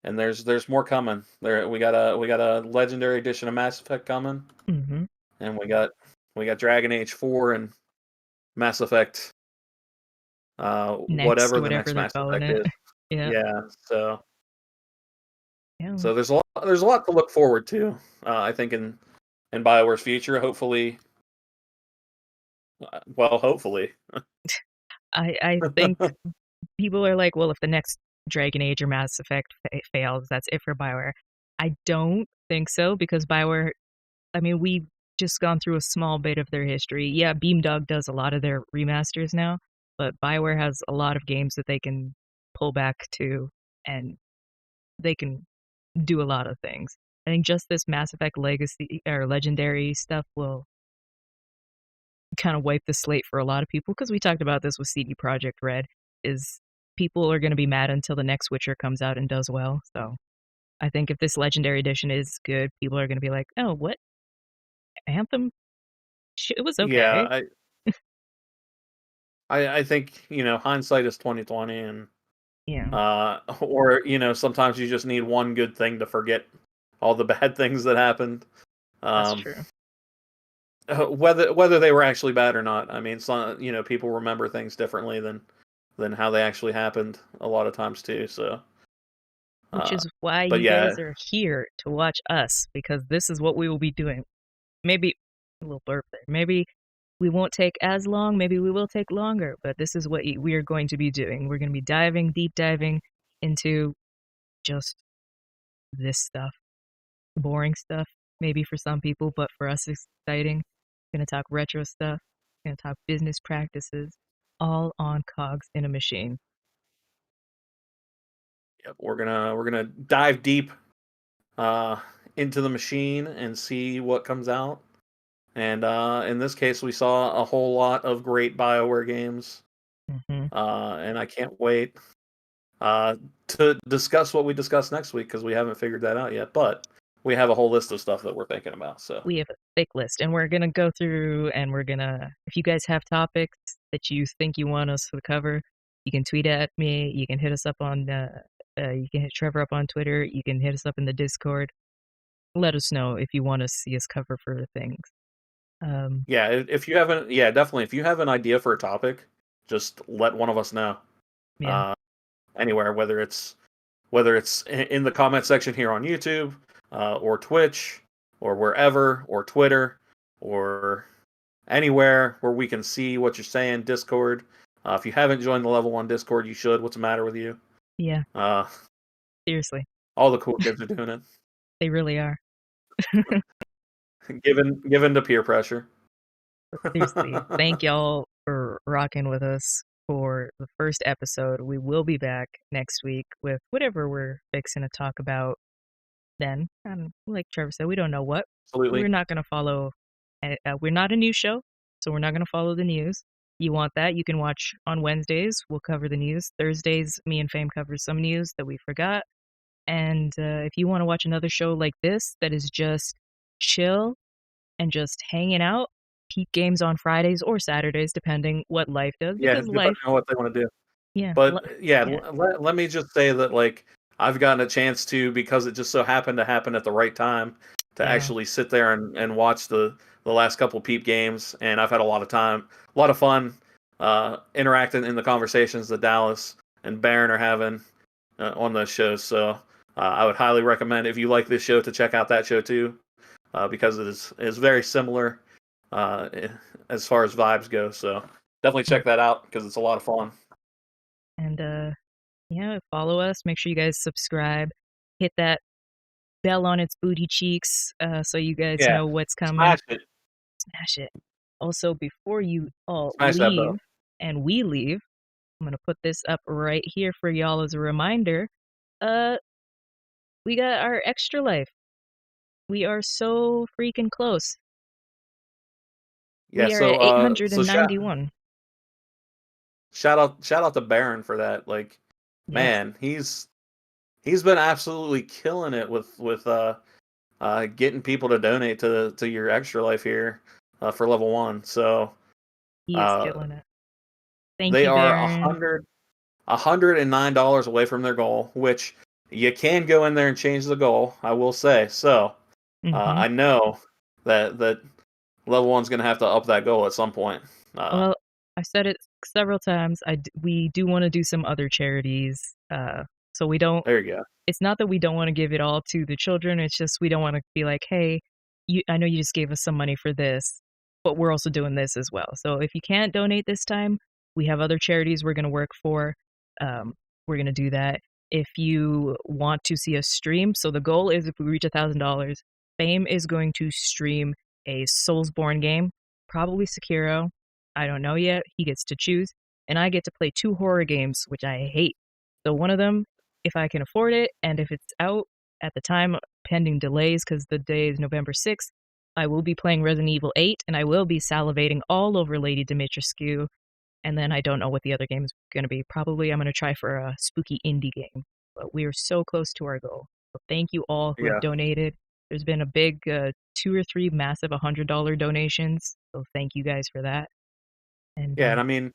and there's more coming. We got a legendary edition of Mass Effect coming, Mm-hmm. and we got Dragon Age 4 and Mass Effect, Next, whatever or the whatever next they're Mass calling Effect it. is. Yeah. Yeah, so Yeah. there's a lot to look forward to. I think in Bioware's future, hopefully. Well, hopefully. I think people are like, well, if the next Dragon Age or Mass Effect fails, that's it for Bioware. I don't think so, because Bioware, I mean, we've just gone through a small bit of their history. Yeah, Beamdog does a lot of their remasters now, but Bioware has a lot of games that they can pull back to, and they can do a lot of things. I think just this Mass Effect Legacy or Legendary stuff will kind of wipe the slate for a lot of people, because we talked about this with CD Projekt Red. Is people are going to be mad until the next Witcher comes out and does well. So I think if this Legendary Edition is good, people are going to be like, oh, what? Anthem? It was Yeah, okay. I think hindsight is 2020, and Yeah, or sometimes you just need one good thing to forget all the bad things that happened. that's Um, true. whether they were actually bad or not. I mean, some people remember things differently than how they actually happened a lot of times too. So, Which uh, is why but you yeah, guys are here to watch us, because this is what we will be doing. Maybe a little burp there. Maybe we won't take as long. Maybe we will take longer. But this is what we are going to be doing. We're going to be deep diving into just this stuff, boring stuff, maybe for some people, but for us, it's exciting. We're going to talk retro stuff. We're going to talk business practices, all on Cogs in a Machine. yep, we're gonna dive deep uh, into the machine and see what comes out. And in this case, we saw a whole lot of great Bioware games, Mm-hmm. and I can't wait uh, to discuss what we discuss next week, because we haven't figured that out yet. But we have a whole list of stuff that we're thinking about. So We have a thick list, and we're going to go through, and we're going to, if you guys have topics that you think you want us to cover, you can tweet at me. You can hit us up on, you can hit Trevor up on Twitter. You can hit us up in the Discord. Let us know if you want to see us cover for things. yeah, if you haven't, yeah, definitely, if you have an idea for a topic, just let one of us know. Yeah. Uh, Anywhere, whether it's in the comment section here on YouTube, or Twitch, or wherever, or Twitter, or anywhere where we can see what you're saying. Discord. If you haven't joined the Level 1 Discord, you should. What's the matter with you? Yeah. Uh, Seriously. all the cool kids are doing it. They really are. Given to peer pressure. Seriously. Thank y'all for rocking with us for the first episode. We will be back next week with whatever we're fixing to talk about then. Like Trevor said, we don't know what. We're Absolutely. not going to follow, we're not a news show, so we're not going to follow the news. You want that, you can watch on Wednesdays. We'll cover the news. Thursdays, me and Fame covers some news that we forgot. And if you want to watch another show like this that is just chill and just hanging out, Peep Games on Fridays or Saturdays, depending what life does. Yeah, Because depending life, on what they want to do. yeah, But yeah, yeah, let me just say that like I've gotten a chance to, because it just so happened to happen at the right time, to yeah. actually sit there and watch the last couple Peep games, and I've had a lot of time, a lot of fun interacting in the conversations that Dallas and Barron are having on those shows. So I would highly recommend, if you like this show, to check out that show too, because it is very similar uh, as far as vibes go. So definitely check that out because it's a lot of fun. And yeah, follow us. Make sure you guys subscribe. Hit that bell on its booty cheeks so you guys Yeah, know what's coming. smash it, Smash it. Also, before you all smash that leave bell. and we leave, I'm gonna put this up right here for y'all as a reminder. Uh, we got our extra life. We are so freaking close. Yeah, We are at so 891. shout out to Baron for that. Like, Yes, man, he's been absolutely killing it with getting people to donate to your extra life here for level one. So he is uh, killing it. Thank they you, are Baron. $109 away from their goal, which you can go in there and change the goal, I will say. So Mm-hmm. I know that level one's gonna have to up that goal at some point. Well, I said it several times. We do want to do some other charities. So we don't. There you go. It's not that we don't want to give it all to the children. It's just we don't want to be like, hey, I know you just gave us some money for this, but we're also doing this as well. So if you can't donate this time, we have other charities we're going to work for. Um, we're going to do that. If you want to see us stream, so the goal is, if we reach $1,000, Fame is going to stream a Soulsborne game, probably Sekiro. I don't know yet. He gets to choose, and I get to play two horror games, which I hate. So one of them, if I can afford it, and if it's out at the time, pending delays, because the day is November 6th, I will be playing Resident Evil 8, and I will be salivating all over Lady Dimitrescu. And then I don't know what the other game is going to be. Probably I'm going to try for a spooky indie game. But we are so close to our goal. So thank you all who have Yeah. donated. There's been a big two or three massive $100 donations. So thank you guys for that. And Yeah, and I mean,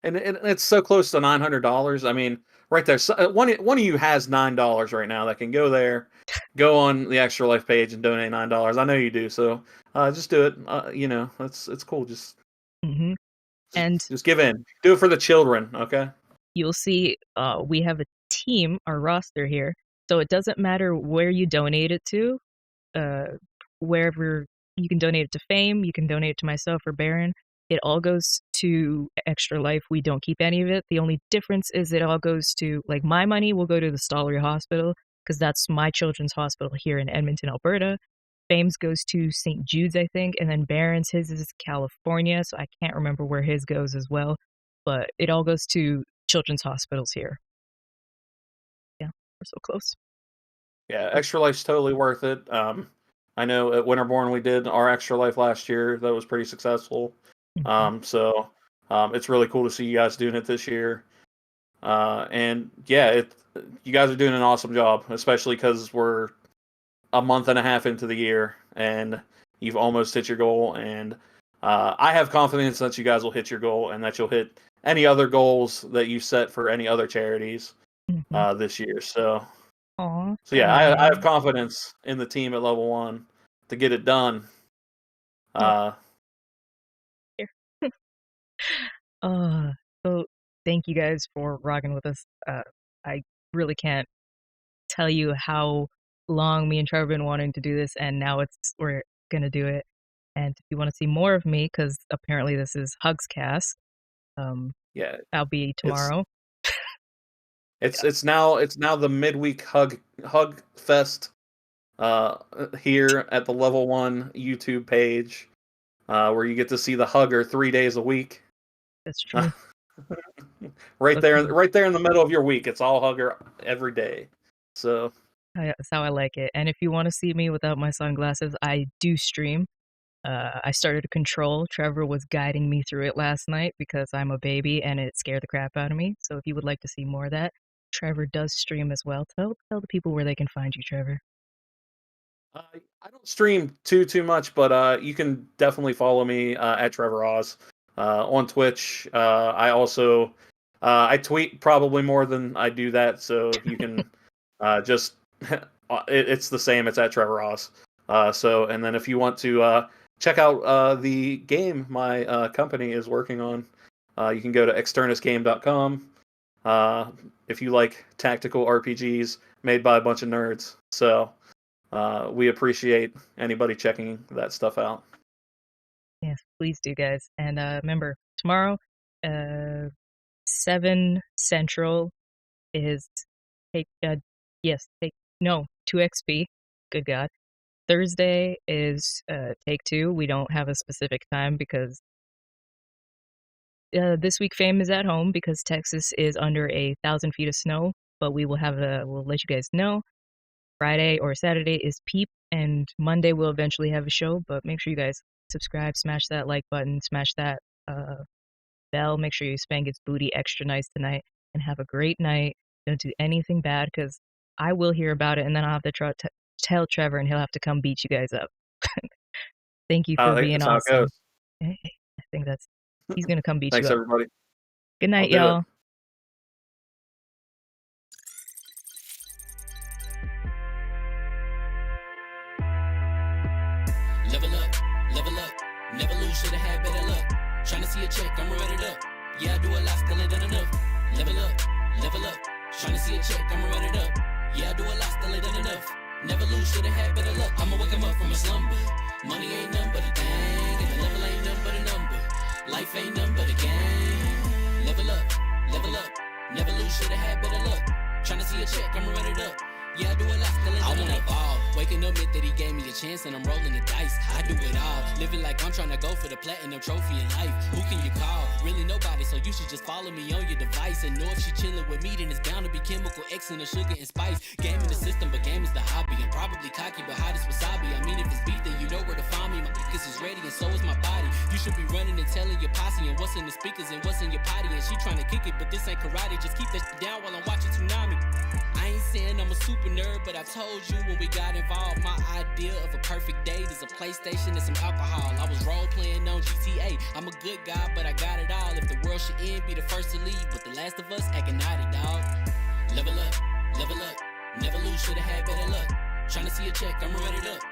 and it's so close to $900. I mean, right there, so, one of you has $9 right now that can go there, go on the Extra Life page and donate $9. I know you do, so just do it. It's cool. mhm. Just And just give in. Do it for the children, okay? you'll see we have a team, our roster here. So it doesn't matter where you donate it to, uh, wherever you can donate it to Fame, you can donate it to myself or Baron. It all goes to Extra Life. We don't keep any of it. The only difference is it all goes to, like, my money will go to the Stollery Hospital because that's my children's hospital here in Edmonton, Alberta. Fame's goes to St. Jude's, I think, and then Baron's, his is California, so I can't remember where his goes as well. But it all goes to children's hospitals here. Yeah, we're so close. Yeah, Extra Life's totally worth it. I know at Winterborn we did our Extra Life last year. That was pretty successful. Mm-hmm. It's really cool to see you guys doing it this year. And yeah, you guys are doing an awesome job, especially because we're a month and a half into the year and you've almost hit your goal. And I have confidence that you guys will hit your goal and that you'll hit any other goals that you set for any other charities Mm-hmm. this year. So, Aw, so yeah, I have thanks. confidence in the team at level one to get it done. Well, Uh, here. Uh, so thank you guys for rocking with us. I really can't tell you how long me and Trevor have been wanting to do this, and now we're gonna do it. And if you want to see more of me, because apparently this is Hugs Cast, yeah, I'll be it's tomorrow. it's now the midweek hug fest here at the level one YouTube page, where you get to see the hugger 3 days a week. That's true. Right there, Okay. right there in the middle of your week. It's all hugger every day. So That's how I like it. And if you want to see me without my sunglasses, I do stream. I started a control. Trevor was guiding me through it last night because I'm a baby and it scared the crap out of me. So if you would like to see more of that, Trevor does stream as well. Tell the people where they can find you, Trevor. I don't stream too much, but you can definitely follow me at Trevor Oz on Twitch. I also I tweet probably more than I do that, so you can just it's the same. It's at Trevor Oz. So and then if you want to check out the game my company is working on, you can go to externusgame.com. If you like tactical RPGs made by a bunch of nerds, so. We appreciate anybody checking that stuff out. Yes, please do, guys. And remember, tomorrow, 7 Central is take take no 2XP. Good God. Thursday is take 2. We don't have a specific time because this week Fame is at home because Texas is under 1,000 feet of snow. But we will we'll let you guys know. Friday or Saturday is Peep, and Monday we'll eventually have a show, but make sure you guys subscribe, smash that like button, smash that bell, make sure you spank its booty extra nice tonight, and have a great night. Don't do anything bad, because I will hear about it, and then I'll have to tell Trevor, and he'll have to come beat you guys up. Thank you for being That's how it awesome. goes. I think he's going to come beat Thanks, you up. everybody. Good night, I'll do y'all. it. Level up, never lose, should've had better luck. Tryna see a check, I'ma run it up. Yeah, I do a lot, still ain't done enough. Level up, tryna see a check, I'ma run it up. Yeah, I do a lot, still ain't done enough. Never lose, should've had better luck. I'ma wake 'em up from a slumber. Money ain't nothing but a thing, and the level ain't nothing but a number. Life ain't nothing but a game. Level up, never lose, should've had better luck. Tryna see a check, I'ma run it up. Yeah, I do a lot, still ain't done enough. I wanna ball. Waking up meant that he gave me a chance and I'm rolling the dice. I do it all. Living like I'm trying to go for the platinum trophy in life. Who can you call? Really nobody, so you should just follow me on your device. And know if she chilling with me, then it's bound to be chemical X and the sugar and spice. Game in the system, but game is the hobby. I'm probably cocky, but hot as wasabi. I mean, if it's beef, then you know where to find me. My niggas is ready and so is my body. You should be running and telling your posse and what's in the speakers and what's in your potty. And she trying to kick it, but this ain't karate. Just keep that shit down while I'm watching Tsunami. I ain't saying I'm a super nerd, but I told you when we got involved, my idea of a perfect date is a PlayStation and some alcohol. I was role playing on GTA. I'm a good guy, but I got it all. If the world should end, be the first to leave, but the last of us acting naughty, dog. Level up, never lose, should've had better luck. Tryna see a check, I'ma run it up.